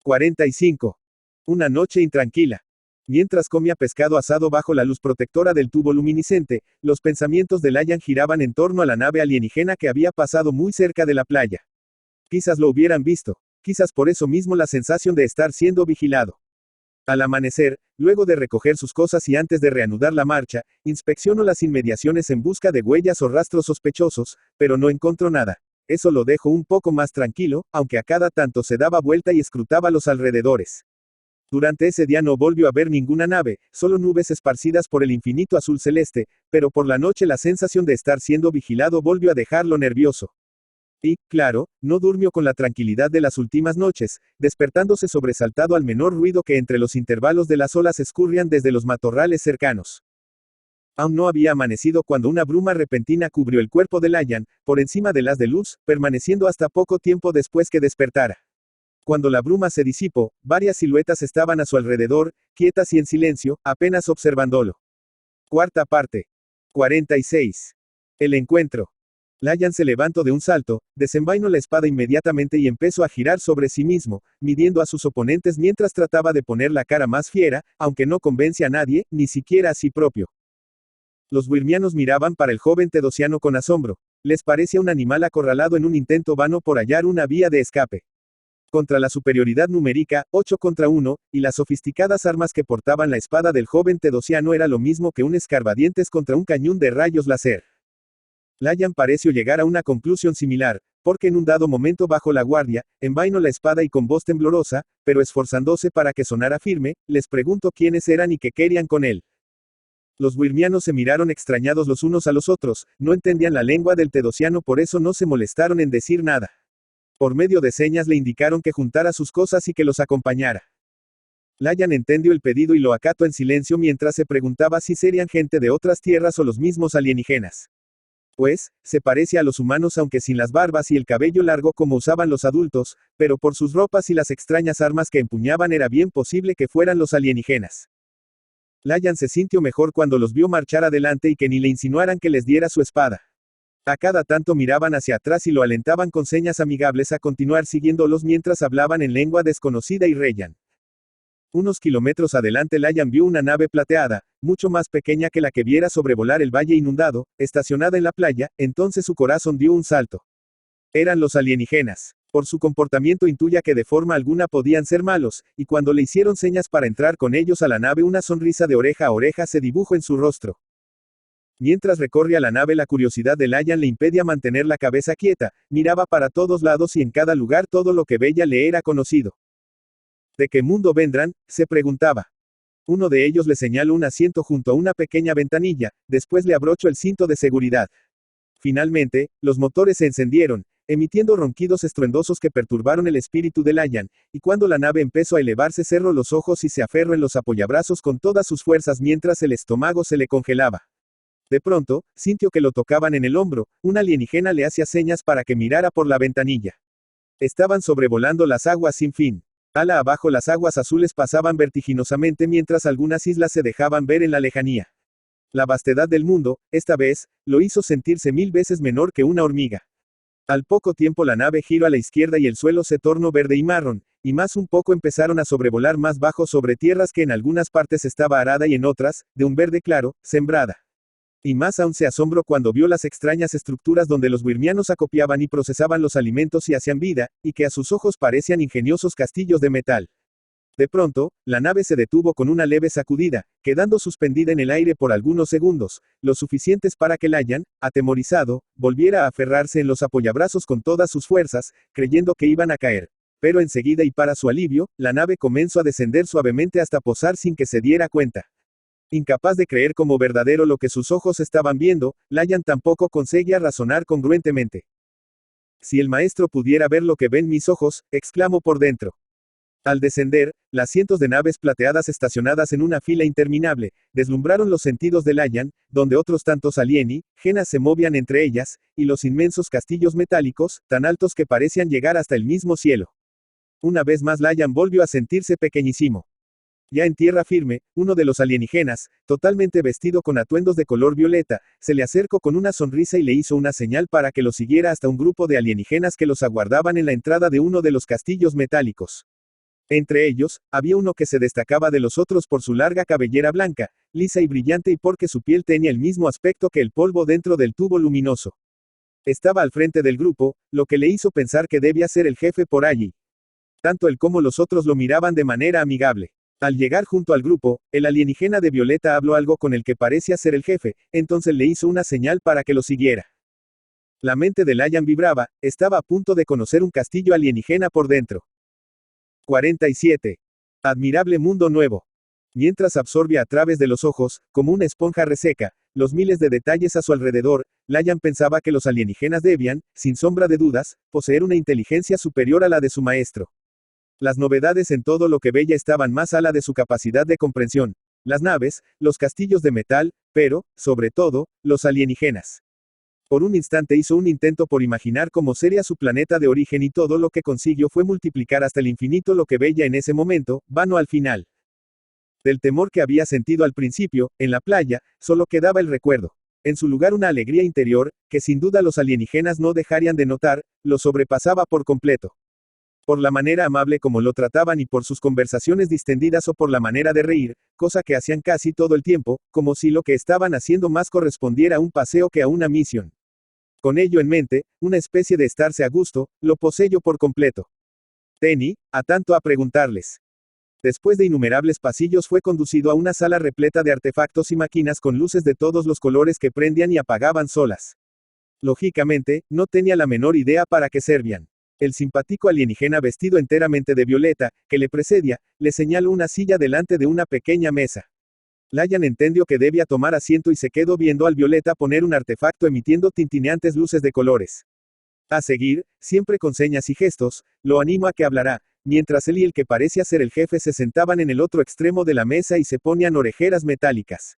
45. Una noche intranquila. Mientras comía pescado asado bajo la luz protectora del tubo luminiscente, los pensamientos de Layan giraban en torno a la nave alienígena que había pasado muy cerca de la playa. Quizás lo hubieran visto, quizás por eso mismo la sensación de estar siendo vigilado. Al amanecer, luego de recoger sus cosas y antes de reanudar la marcha, inspeccionó las inmediaciones en busca de huellas o rastros sospechosos, pero no encontró nada. Eso lo dejó un poco más tranquilo, aunque a cada tanto se daba vuelta y escrutaba los alrededores. Durante ese día no volvió a ver ninguna nave, solo nubes esparcidas por el infinito azul celeste, pero por la noche la sensación de estar siendo vigilado volvió a dejarlo nervioso. Y, claro, no durmió con la tranquilidad de las últimas noches, despertándose sobresaltado al menor ruido que entre los intervalos de las olas escurrían desde los matorrales cercanos. Aún no había amanecido cuando una bruma repentina cubrió el cuerpo de Layan, por encima del haz de luz, permaneciendo hasta poco tiempo después que despertara. Cuando la bruma se disipó, varias siluetas estaban a su alrededor, quietas y en silencio, apenas observándolo. Cuarta parte. 46. El encuentro. Layan se levantó de un salto, desenvainó la espada inmediatamente y empezó a girar sobre sí mismo, midiendo a sus oponentes mientras trataba de poner la cara más fiera, aunque no convence a nadie, ni siquiera a sí propio. Los wyrmianos miraban para el joven tedosiano con asombro. Les parecía un animal acorralado en un intento vano por hallar una vía de escape. Contra la superioridad numérica, 8 contra 1, y las sofisticadas armas que portaban la espada del joven tedosiano era lo mismo que un escarbadientes contra un cañón de rayos láser. Layan pareció llegar a una conclusión similar, porque en un dado momento bajó la guardia, envainó la espada y con voz temblorosa, pero esforzándose para que sonara firme, les preguntó quiénes eran y qué querían con él. Los wyrmianos se miraron extrañados los unos a los otros, no entendían la lengua del tedosiano, por eso no se molestaron en decir nada. Por medio de señas le indicaron que juntara sus cosas y que los acompañara. Layan entendió el pedido y lo acató en silencio mientras se preguntaba si serían gente de otras tierras o los mismos alienígenas. Pues, se parece a los humanos aunque sin las barbas y el cabello largo como usaban los adultos, pero por sus ropas y las extrañas armas que empuñaban era bien posible que fueran los alienígenas. Layan se sintió mejor cuando los vio marchar adelante y que ni le insinuaran que les diera su espada. A cada tanto miraban hacia atrás y lo alentaban con señas amigables a continuar siguiéndolos mientras hablaban en lengua desconocida y reían. Unos kilómetros adelante Layan vio una nave plateada, mucho más pequeña que la que viera sobrevolar el valle inundado, estacionada en la playa, entonces su corazón dio un salto. Eran los alienígenas. Por su comportamiento intuía que de forma alguna podían ser malos, y cuando le hicieron señas para entrar con ellos a la nave una sonrisa de oreja a oreja se dibujó en su rostro. Mientras recorría la nave la curiosidad de Layan le impedía mantener la cabeza quieta, miraba para todos lados y en cada lugar todo lo que veía le era conocido. ¿De qué mundo vendrán?, se preguntaba. Uno de ellos le señaló un asiento junto a una pequeña ventanilla, después le abrochó el cinto de seguridad. Finalmente, los motores se encendieron, emitiendo ronquidos estruendosos que perturbaron el espíritu de Layan, y cuando la nave empezó a elevarse cerró los ojos y se aferró en los apoyabrazos con todas sus fuerzas mientras el estómago se le congelaba. De pronto, sintió que lo tocaban en el hombro, un alienígena le hacía señas para que mirara por la ventanilla. Estaban sobrevolando las aguas sin fin. Ala abajo las aguas azules pasaban vertiginosamente mientras algunas islas se dejaban ver en la lejanía. La vastedad del mundo, esta vez, lo hizo sentirse 1000 veces menor que una hormiga. Al poco tiempo la nave giró a la izquierda y el suelo se tornó verde y marrón, y más un poco empezaron a sobrevolar más bajo sobre tierras que en algunas partes estaba arada y en otras, de un verde claro, sembrada. Y más aún se asombró cuando vio las extrañas estructuras donde los wyrmianos acopiaban y procesaban los alimentos y hacían vida, y que a sus ojos parecían ingeniosos castillos de metal. De pronto, la nave se detuvo con una leve sacudida, quedando suspendida en el aire por algunos segundos, lo suficientes para que Layan, atemorizado, volviera a aferrarse en los apoyabrazos con todas sus fuerzas, creyendo que iban a caer. Pero enseguida y para su alivio, la nave comenzó a descender suavemente hasta posar sin que se diera cuenta. Incapaz de creer como verdadero lo que sus ojos estaban viendo, Layan tampoco conseguía razonar congruentemente. Si el maestro pudiera ver lo que ven mis ojos, exclamó por dentro. Al descender, las cientos de naves plateadas estacionadas en una fila interminable, deslumbraron los sentidos de Layan, donde otros tantos alienígenas se movían entre ellas, y los inmensos castillos metálicos, tan altos que parecían llegar hasta el mismo cielo. Una vez más Layan volvió a sentirse pequeñísimo. Ya en tierra firme, uno de los alienígenas, totalmente vestido con atuendos de color violeta, se le acercó con una sonrisa y le hizo una señal para que lo siguiera hasta un grupo de alienígenas que los aguardaban en la entrada de uno de los castillos metálicos. Entre ellos, había uno que se destacaba de los otros por su larga cabellera blanca, lisa y brillante y porque su piel tenía el mismo aspecto que el polvo dentro del tubo luminoso. Estaba al frente del grupo, lo que le hizo pensar que debía ser el jefe por allí. Tanto él como los otros lo miraban de manera amigable. Al llegar junto al grupo, el alienígena de violeta habló algo con el que parecía ser el jefe, entonces le hizo una señal para que lo siguiera. La mente de Layan vibraba, estaba a punto de conocer un castillo alienígena por dentro. 47. Admirable mundo nuevo. Mientras absorbía a través de los ojos, como una esponja reseca, los miles de detalles a su alrededor, Layan pensaba que los alienígenas debían, sin sombra de dudas, poseer una inteligencia superior a la de su maestro. Las novedades en todo lo que veía estaban más a la de su capacidad de comprensión. Las naves, los castillos de metal, pero, sobre todo, los alienígenas. Por un instante hizo un intento por imaginar cómo sería su planeta de origen y todo lo que consiguió fue multiplicar hasta el infinito lo que veía en ese momento, vano al final. Del temor que había sentido al principio, en la playa, solo quedaba el recuerdo. En su lugar una alegría interior, que sin duda los alienígenas no dejarían de notar, lo sobrepasaba por completo. Por la manera amable como lo trataban y por sus conversaciones distendidas o por la manera de reír, cosa que hacían casi todo el tiempo, como si lo que estaban haciendo más correspondiera a un paseo que a una misión. Con ello en mente, una especie de estarse a gusto, lo poseyó por completo. Tenny, a tanto a preguntarles. Después de innumerables pasillos fue conducido a una sala repleta de artefactos y máquinas con luces de todos los colores que prendían y apagaban solas. Lógicamente, no tenía la menor idea para qué servían. El simpático alienígena vestido enteramente de violeta, que le precedía, le señaló una silla delante de una pequeña mesa. Layan entendió que debía tomar asiento y se quedó viendo al violeta poner un artefacto emitiendo tintineantes luces de colores. A seguir, siempre con señas y gestos, lo animó a que hablara, mientras él y el que parecía ser el jefe se sentaban en el otro extremo de la mesa y se ponían orejeras metálicas.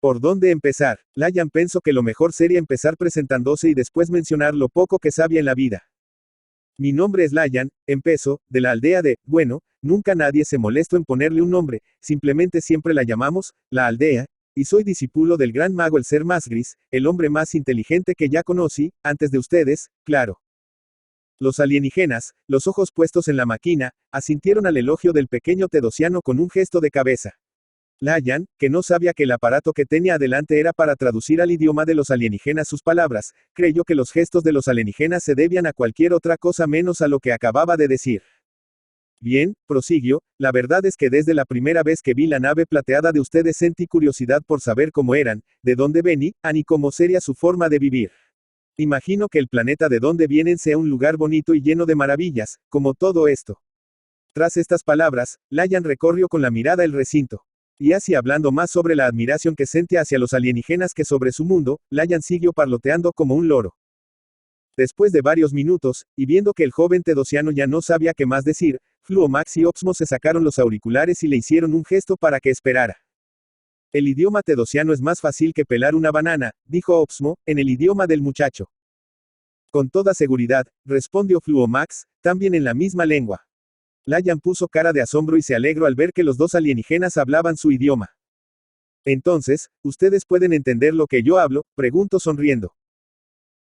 ¿Por dónde empezar? Layan pensó que lo mejor sería empezar presentándose y después mencionar lo poco que sabía en la vida. Mi nombre es Layan, empezó, de la aldea de, bueno, nunca nadie se molestó en ponerle un nombre, simplemente siempre la llamamos, la aldea, y soy discípulo del gran mago el ser más gris, el hombre más inteligente que ya conocí, antes de ustedes, claro. Los alienígenas, los ojos puestos en la máquina, asintieron al elogio del pequeño tedosiano con un gesto de cabeza. Layan, que no sabía que el aparato que tenía adelante era para traducir al idioma de los alienígenas sus palabras, creyó que los gestos de los alienígenas se debían a cualquier otra cosa menos a lo que acababa de decir. Bien, prosiguió, la verdad es que desde la primera vez que vi la nave plateada de ustedes sentí curiosidad por saber cómo eran, de dónde venían, y cómo sería su forma de vivir. Imagino que el planeta de donde vienen sea un lugar bonito y lleno de maravillas, como todo esto. Tras estas palabras, Layan recorrió con la mirada el recinto. Y así hablando más sobre la admiración que sentía hacia los alienígenas que sobre su mundo, Layan siguió parloteando como un loro. Después de varios minutos, y viendo que el joven tedosiano ya no sabía qué más decir, Fluo Max y Opsmo se sacaron los auriculares y le hicieron un gesto para que esperara. El idioma tedosiano es más fácil que pelar una banana, dijo Opsmo, en el idioma del muchacho. Con toda seguridad, respondió Fluo Max, también en la misma lengua. Layan puso cara de asombro y se alegró al ver que los dos alienígenas hablaban su idioma. Entonces, ¿ustedes pueden entender lo que yo hablo?, preguntó sonriendo.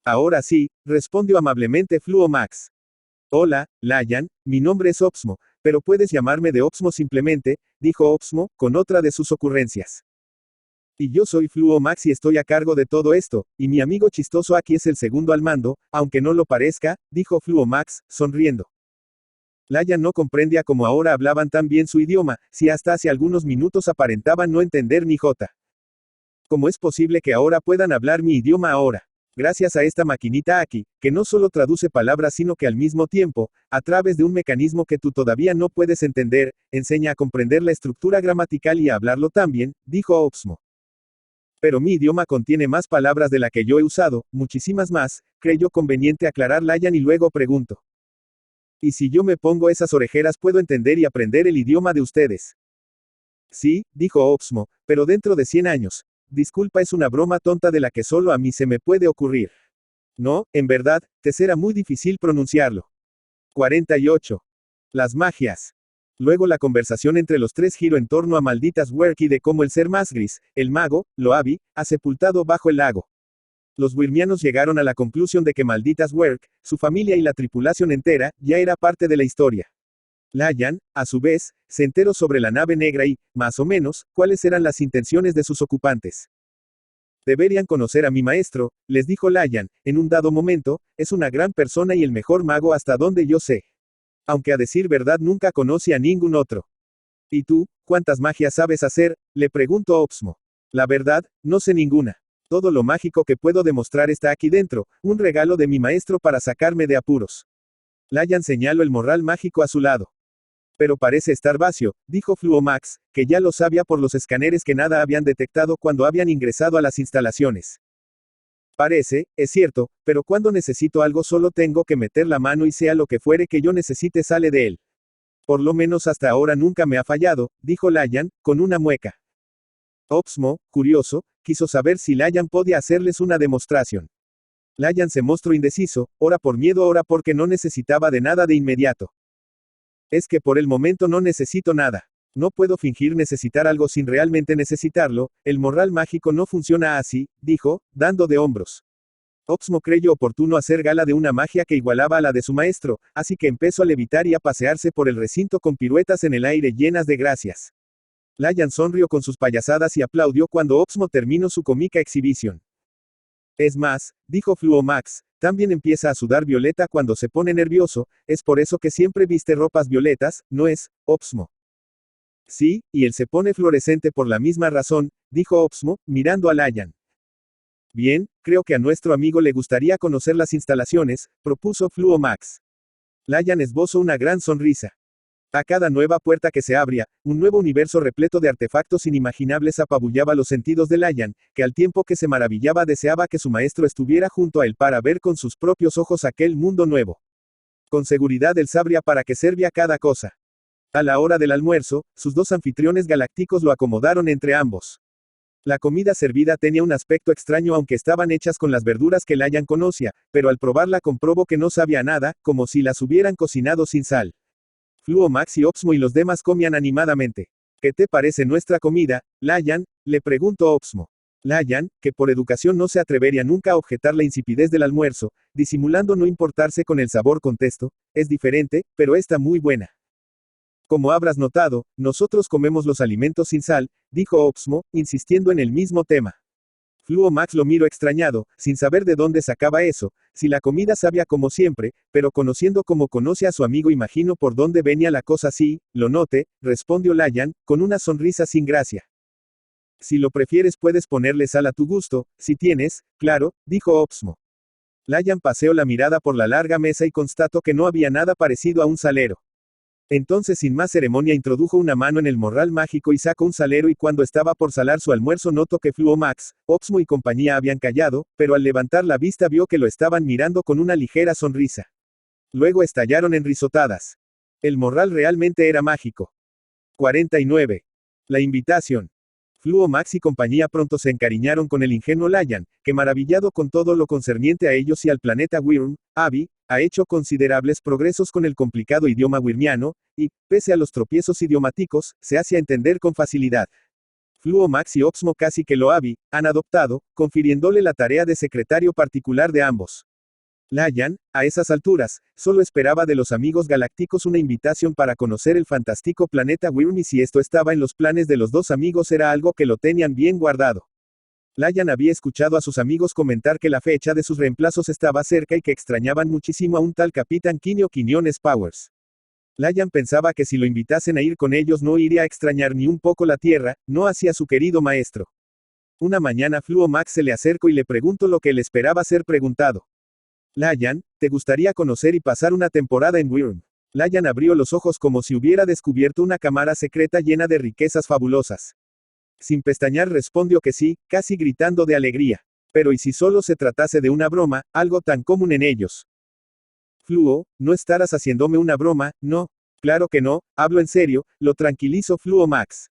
Ahora sí, respondió amablemente Fluo Max. Hola, Layan, mi nombre es Opsmo, pero puedes llamarme de Opsmo simplemente, dijo Opsmo, con otra de sus ocurrencias. Y yo soy Fluo Max y estoy a cargo de todo esto, y mi amigo chistoso aquí es el segundo al mando, aunque no lo parezca, dijo Fluo Max, sonriendo. Layan no comprendía cómo ahora hablaban tan bien su idioma, si hasta hace algunos minutos aparentaban no entender ni jota. ¿Cómo es posible que ahora puedan hablar mi idioma ahora? Gracias a esta maquinita aquí, que no solo traduce palabras sino que al mismo tiempo, a través de un mecanismo que tú todavía no puedes entender, enseña a comprender la estructura gramatical y a hablarlo también, dijo Opsmo. Pero mi idioma contiene más palabras de la que yo he usado, muchísimas más, creyó conveniente aclarar Layan y luego preguntó. ¿Y si yo me pongo esas orejeras puedo entender y aprender el idioma de ustedes? Sí, dijo Opsmo, pero dentro de 100 años. Disculpa, es una broma tonta de la que solo a mí se me puede ocurrir. No, en verdad, te será muy difícil pronunciarlo. 48. Las magias. Luego la conversación entre los tres giró en torno a malditas Werk y de cómo el ser más gris, el mago, Loabi, ha sepultado bajo el lago. Los Wyrmianos llegaron a la conclusión de que malditas Werk, su familia y la tripulación entera, ya era parte de la historia. Layan, a su vez, se enteró sobre la nave negra y, más o menos, cuáles eran las intenciones de sus ocupantes. Deberían conocer a mi maestro, les dijo Layan, en un dado momento, es una gran persona y el mejor mago hasta donde yo sé. Aunque a decir verdad nunca conocí a ningún otro. ¿Y tú, cuántas magias sabes hacer? Le preguntó Opsmo. La verdad, no sé ninguna. Todo lo mágico que puedo demostrar está aquí dentro, un regalo de mi maestro para sacarme de apuros. Layan señaló el morral mágico a su lado. Pero parece estar vacío, dijo Fluomax, que ya lo sabía por los escáneres que nada habían detectado cuando habían ingresado a las instalaciones. Parece, es cierto, pero cuando necesito algo solo tengo que meter la mano y sea lo que fuere que yo necesite sale de él. Por lo menos hasta ahora nunca me ha fallado, dijo Layan, con una mueca. Opsmo, curioso, quiso saber si Layan podía hacerles una demostración. Layan se mostró indeciso, ora por miedo, ora porque no necesitaba de nada de inmediato. Es que por el momento no necesito nada. No puedo fingir necesitar algo sin realmente necesitarlo, el morral mágico no funciona así, dijo, dando de hombros. Opsmo creyó oportuno hacer gala de una magia que igualaba a la de su maestro, así que empezó a levitar y a pasearse por el recinto con piruetas en el aire llenas de gracias. Layan sonrió con sus payasadas y aplaudió cuando Opsmo terminó su cómica exhibición. Es más, dijo Fluomax, también empieza a sudar Violeta cuando se pone nervioso, es por eso que siempre viste ropas violetas, ¿no es, Opsmo? Sí, y él se pone fluorescente por la misma razón, dijo Opsmo, mirando a Layan. Bien, creo que a nuestro amigo le gustaría conocer las instalaciones, propuso Fluomax. Layan esbozó una gran sonrisa. A cada nueva puerta que se abría, un nuevo universo repleto de artefactos inimaginables apabullaba los sentidos de Layan, que al tiempo que se maravillaba deseaba que su maestro estuviera junto a él para ver con sus propios ojos aquel mundo nuevo. Con seguridad él sabría para qué servía cada cosa. A la hora del almuerzo, sus dos anfitriones galácticos lo acomodaron entre ambos. La comida servida tenía un aspecto extraño aunque estaban hechas con las verduras que Layan conocía, pero al probarla comprobó que no sabía nada, como si las hubieran cocinado sin sal. Fluomax y Opsmo y los demás comían animadamente. ¿Qué te parece nuestra comida, Layan? Le preguntó Opsmo. Layan, que por educación no se atrevería nunca a objetar la insipidez del almuerzo, disimulando no importarse con el sabor, contestó, es diferente, pero está muy buena. Como habrás notado, nosotros comemos los alimentos sin sal, dijo Opsmo, insistiendo en el mismo tema. Fluomax lo miró extrañado, sin saber de dónde sacaba eso, si la comida sabía como siempre, pero conociendo como conoce a su amigo imagino por dónde venía la cosa. Sí, lo note, respondió Layan, con una sonrisa sin gracia. Si lo prefieres puedes ponerle sal a tu gusto, si tienes, claro, dijo Opsmo. Layan paseó la mirada por la larga mesa y constató que no había nada parecido a un salero. Entonces sin más ceremonia introdujo una mano en el morral mágico y sacó un salero y cuando estaba por salar su almuerzo notó que Fluomax, Opsmo y compañía habían callado, pero al levantar la vista vio que lo estaban mirando con una ligera sonrisa. Luego estallaron en risotadas. El morral realmente era mágico. 49. La invitación. Fluomax y compañía pronto se encariñaron con el ingenuo Layan, que maravillado con todo lo concerniente a ellos y al planeta Wyrm, Abby, ha hecho considerables progresos con el complicado idioma wyrmiano, y, pese a los tropiezos idiomáticos, se hace entender con facilidad. Fluomax y Opsmo casi que lo han adoptado, confiriéndole la tarea de secretario particular de ambos. Layan, a esas alturas, solo esperaba de los amigos galácticos una invitación para conocer el fantástico planeta Wyrm y si esto estaba en los planes de los dos amigos era algo que lo tenían bien guardado. Layan había escuchado a sus amigos comentar que la fecha de sus reemplazos estaba cerca y que extrañaban muchísimo a un tal Capitán Quinio Quiñones Powers. Layan pensaba que si lo invitasen a ir con ellos no iría a extrañar ni un poco la tierra, no hacia su querido maestro. Una mañana Fluo Max se le acercó y le preguntó lo que él esperaba ser preguntado. Layan, ¿te gustaría conocer y pasar una temporada en Wyrm? Layan abrió los ojos como si hubiera descubierto una cámara secreta llena de riquezas fabulosas. Sin pestañear respondió que sí, casi gritando de alegría. Pero ¿y si solo se tratase de una broma, algo tan común en ellos? Fluo, no estarás haciéndome una broma, no. Claro que no, hablo en serio, lo tranquilizó Fluo Max.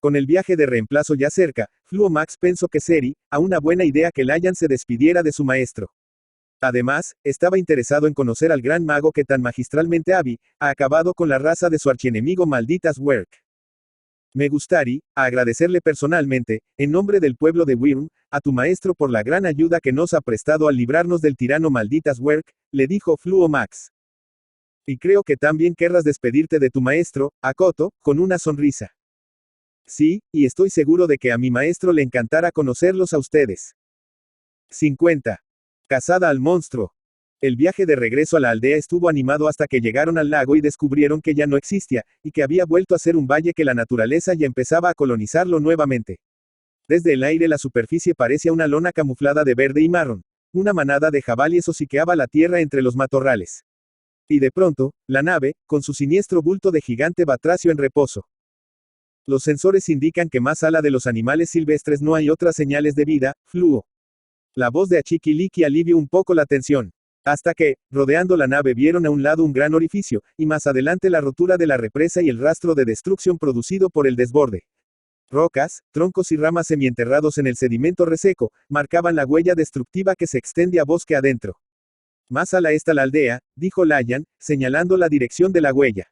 Con el viaje de reemplazo ya cerca, Fluo Max pensó que sería una buena idea que Layan se despidiera de su maestro. Además, estaba interesado en conocer al gran mago que tan magistralmente ha acabado con la raza de su archienemigo Malditas Werk. Me gustaría agradecerle personalmente, en nombre del pueblo de Wyrm, a tu maestro por la gran ayuda que nos ha prestado al librarnos del tirano Malditas Werk, le dijo Fluo Max. Y creo que también querrás despedirte de tu maestro, Akoto, con una sonrisa. Sí, y estoy seguro de que a mi maestro le encantará conocerlos a ustedes. 50. Cazada al monstruo. El viaje de regreso a la aldea estuvo animado hasta que llegaron al lago y descubrieron que ya no existía, y que había vuelto a ser un valle que la naturaleza ya empezaba a colonizarlo nuevamente. Desde el aire la superficie parecía una lona camuflada de verde y marrón. Una manada de jabalíes hociqueaba la tierra entre los matorrales. Y de pronto, la nave, con su siniestro bulto de gigante batracio en reposo. Los sensores indican que más allá de los animales silvestres no hay otras señales de vida, Fluo. La voz de Achikiliki alivió un poco la tensión. Hasta que, rodeando la nave vieron a un lado un gran orificio, y más adelante la rotura de la represa y el rastro de destrucción producido por el desborde. Rocas, troncos y ramas semienterrados en el sedimento reseco, marcaban la huella destructiva que se extendía bosque adentro. Más a la esta la aldea, dijo Layan, señalando la dirección de la huella.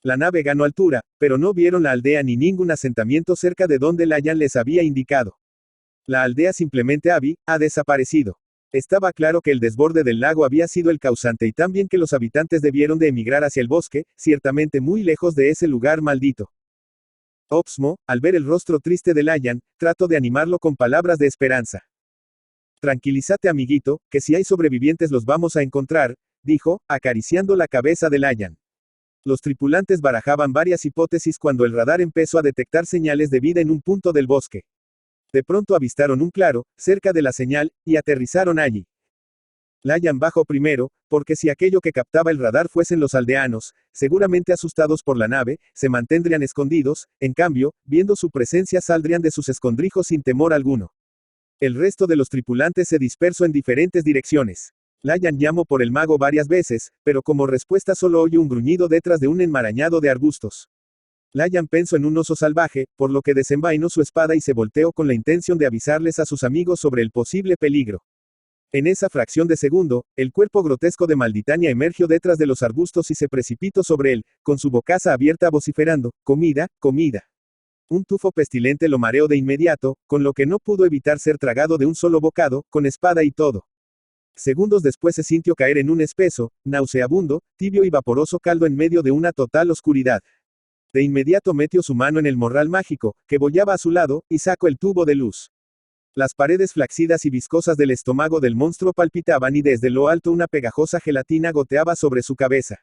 La nave ganó altura, pero no vieron la aldea ni ningún asentamiento cerca de donde Layan les había indicado. La aldea simplemente ha desaparecido. Estaba claro que el desborde del lago había sido el causante y también que los habitantes debieron de emigrar hacia el bosque, ciertamente muy lejos de ese lugar maldito. Opsmo, al ver el rostro triste de Layan, trató de animarlo con palabras de esperanza. Tranquilízate amiguito, que si hay sobrevivientes los vamos a encontrar, dijo, acariciando la cabeza de Layan. Los tripulantes barajaban varias hipótesis cuando el radar empezó a detectar señales de vida en un punto del bosque. De pronto avistaron un claro, cerca de la señal, y aterrizaron allí. Layan bajó primero, porque si aquello que captaba el radar fuesen los aldeanos, seguramente asustados por la nave, se mantendrían escondidos, en cambio, viendo su presencia saldrían de sus escondrijos sin temor alguno. El resto de los tripulantes se dispersó en diferentes direcciones. Layan llamó por el mago varias veces, pero como respuesta solo oyó un gruñido detrás de un enmarañado de arbustos. Layan pensó en un oso salvaje, por lo que desenvainó su espada y se volteó con la intención de avisarles a sus amigos sobre el posible peligro. En esa fracción de segundo, el cuerpo grotesco de Malditania emergió detrás de los arbustos y se precipitó sobre él, con su bocaza abierta vociferando, comida, comida. Un tufo pestilente lo mareó de inmediato, con lo que no pudo evitar ser tragado de un solo bocado, con espada y todo. Segundos después se sintió caer en un espeso, nauseabundo, tibio y vaporoso caldo en medio de una total oscuridad. De inmediato metió su mano en el morral mágico, que bollaba a su lado, y sacó el tubo de luz. Las paredes flacidas y viscosas del estómago del monstruo palpitaban y desde lo alto una pegajosa gelatina goteaba sobre su cabeza.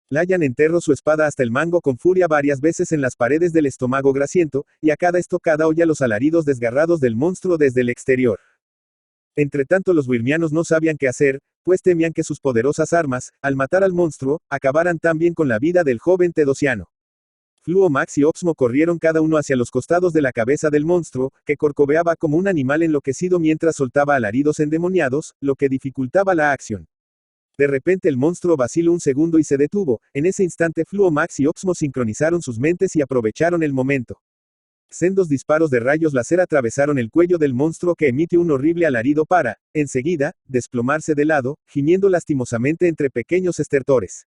Layan enterró su espada hasta el mango con furia varias veces en las paredes del estómago grasiento, y a cada estocada oía los alaridos desgarrados del monstruo desde el exterior. Entretanto los wyrmianos no sabían qué hacer, pues temían que sus poderosas armas, al matar al monstruo, acabaran también con la vida del joven Tedosiano. Fluo Max y Opsmo corrieron cada uno hacia los costados de la cabeza del monstruo, que corcoveaba como un animal enloquecido mientras soltaba alaridos endemoniados, lo que dificultaba la acción. De repente el monstruo vaciló un segundo y se detuvo. En ese instante Fluo Max y Opsmo sincronizaron sus mentes y aprovecharon el momento. Sendos disparos de rayos láser atravesaron el cuello del monstruo que emitió un horrible alarido para, enseguida, desplomarse de lado, gimiendo lastimosamente entre pequeños estertores.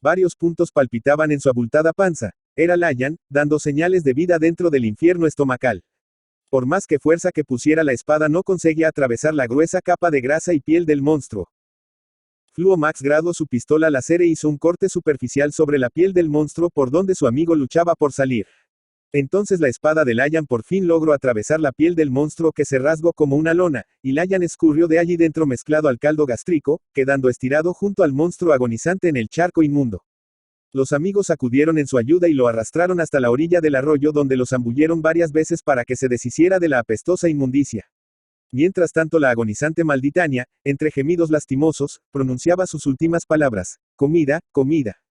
Varios puntos palpitaban en su abultada panza. Era Layan, dando señales de vida dentro del infierno estomacal. Por más que fuerza que pusiera la espada no conseguía atravesar la gruesa capa de grasa y piel del monstruo. Fluo Max graduó su pistola láser e hizo un corte superficial sobre la piel del monstruo por donde su amigo luchaba por salir. Entonces la espada de Layan por fin logró atravesar la piel del monstruo que se rasgó como una lona, y Layan escurrió de allí dentro mezclado al caldo gástrico, quedando estirado junto al monstruo agonizante en el charco inmundo. Los amigos acudieron en su ayuda y lo arrastraron hasta la orilla del arroyo donde lo zambulleron varias veces para que se deshiciera de la apestosa inmundicia. Mientras tanto la agonizante Malditania, entre gemidos lastimosos, pronunciaba sus últimas palabras. Comida, comida.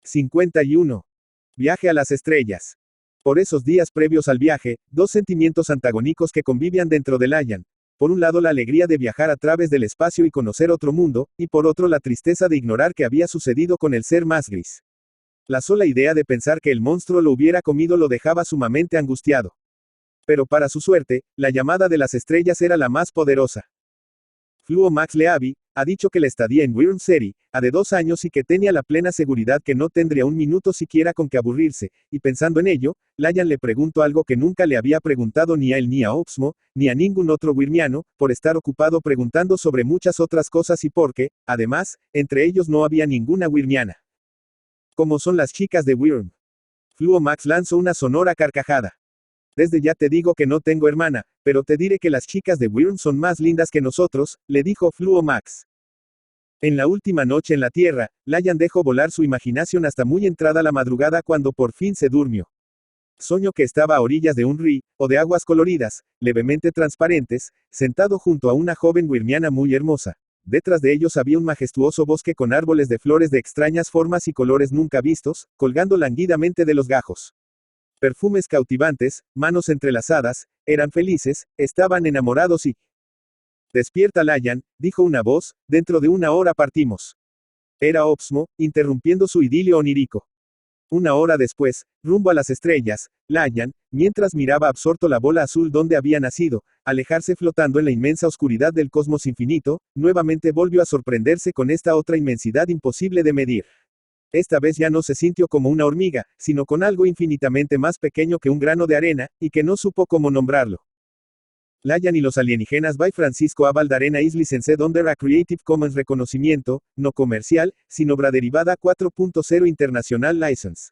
51. Viaje a las estrellas. Por esos días previos al viaje, dos sentimientos antagónicos que convivían dentro de Layan. Por un lado la alegría de viajar a través del espacio y conocer otro mundo, y por otro la tristeza de ignorar qué había sucedido con el ser más gris. La sola idea de pensar que el monstruo lo hubiera comido lo dejaba sumamente angustiado. Pero para su suerte, la llamada de las estrellas era la más poderosa. Fluo Max Leavi ha dicho que la estadía en Wyrm City, ha de 2 años y que tenía la plena seguridad que no tendría un minuto siquiera con que aburrirse, y pensando en ello, Layan le preguntó algo que nunca le había preguntado ni a él ni a Opsmo, ni a ningún otro Wyrmiano, por estar ocupado preguntando sobre muchas otras cosas y porque, además, entre ellos no había ninguna Wyrmiana. ¿Cómo son las chicas de Wyrm? Fluo Max lanzó una sonora carcajada. Desde ya te digo que no tengo hermana, pero te diré que las chicas de Wyrm son más lindas que nosotros, le dijo Fluo Max. En la última noche en la Tierra, Layan dejó volar su imaginación hasta muy entrada la madrugada cuando por fin se durmió. Soñó que estaba a orillas de un río, o de aguas coloridas, levemente transparentes, sentado junto a una joven Wyrmiana muy hermosa. Detrás de ellos había un majestuoso bosque con árboles de flores de extrañas formas y colores nunca vistos, colgando languidamente de los gajos. Perfumes cautivantes, manos entrelazadas, eran felices, estaban enamorados y... Despierta Layan, dijo una voz, dentro de 1 hora partimos. Era Opsmo, interrumpiendo su idilio onírico. 1 hora después, rumbo a las estrellas, Layan, mientras miraba absorto la bola azul donde había nacido, alejarse flotando en la inmensa oscuridad del cosmos infinito, nuevamente volvió a sorprenderse con esta otra inmensidad imposible de medir. Esta vez ya no se sintió como una hormiga, sino con algo infinitamente más pequeño que un grano de arena, y que no supo cómo nombrarlo. Layan y los alienígenas by Francisco A. Baldarena is licensed under a Creative Commons reconocimiento, no comercial, sin obra derivada 4.0 International License.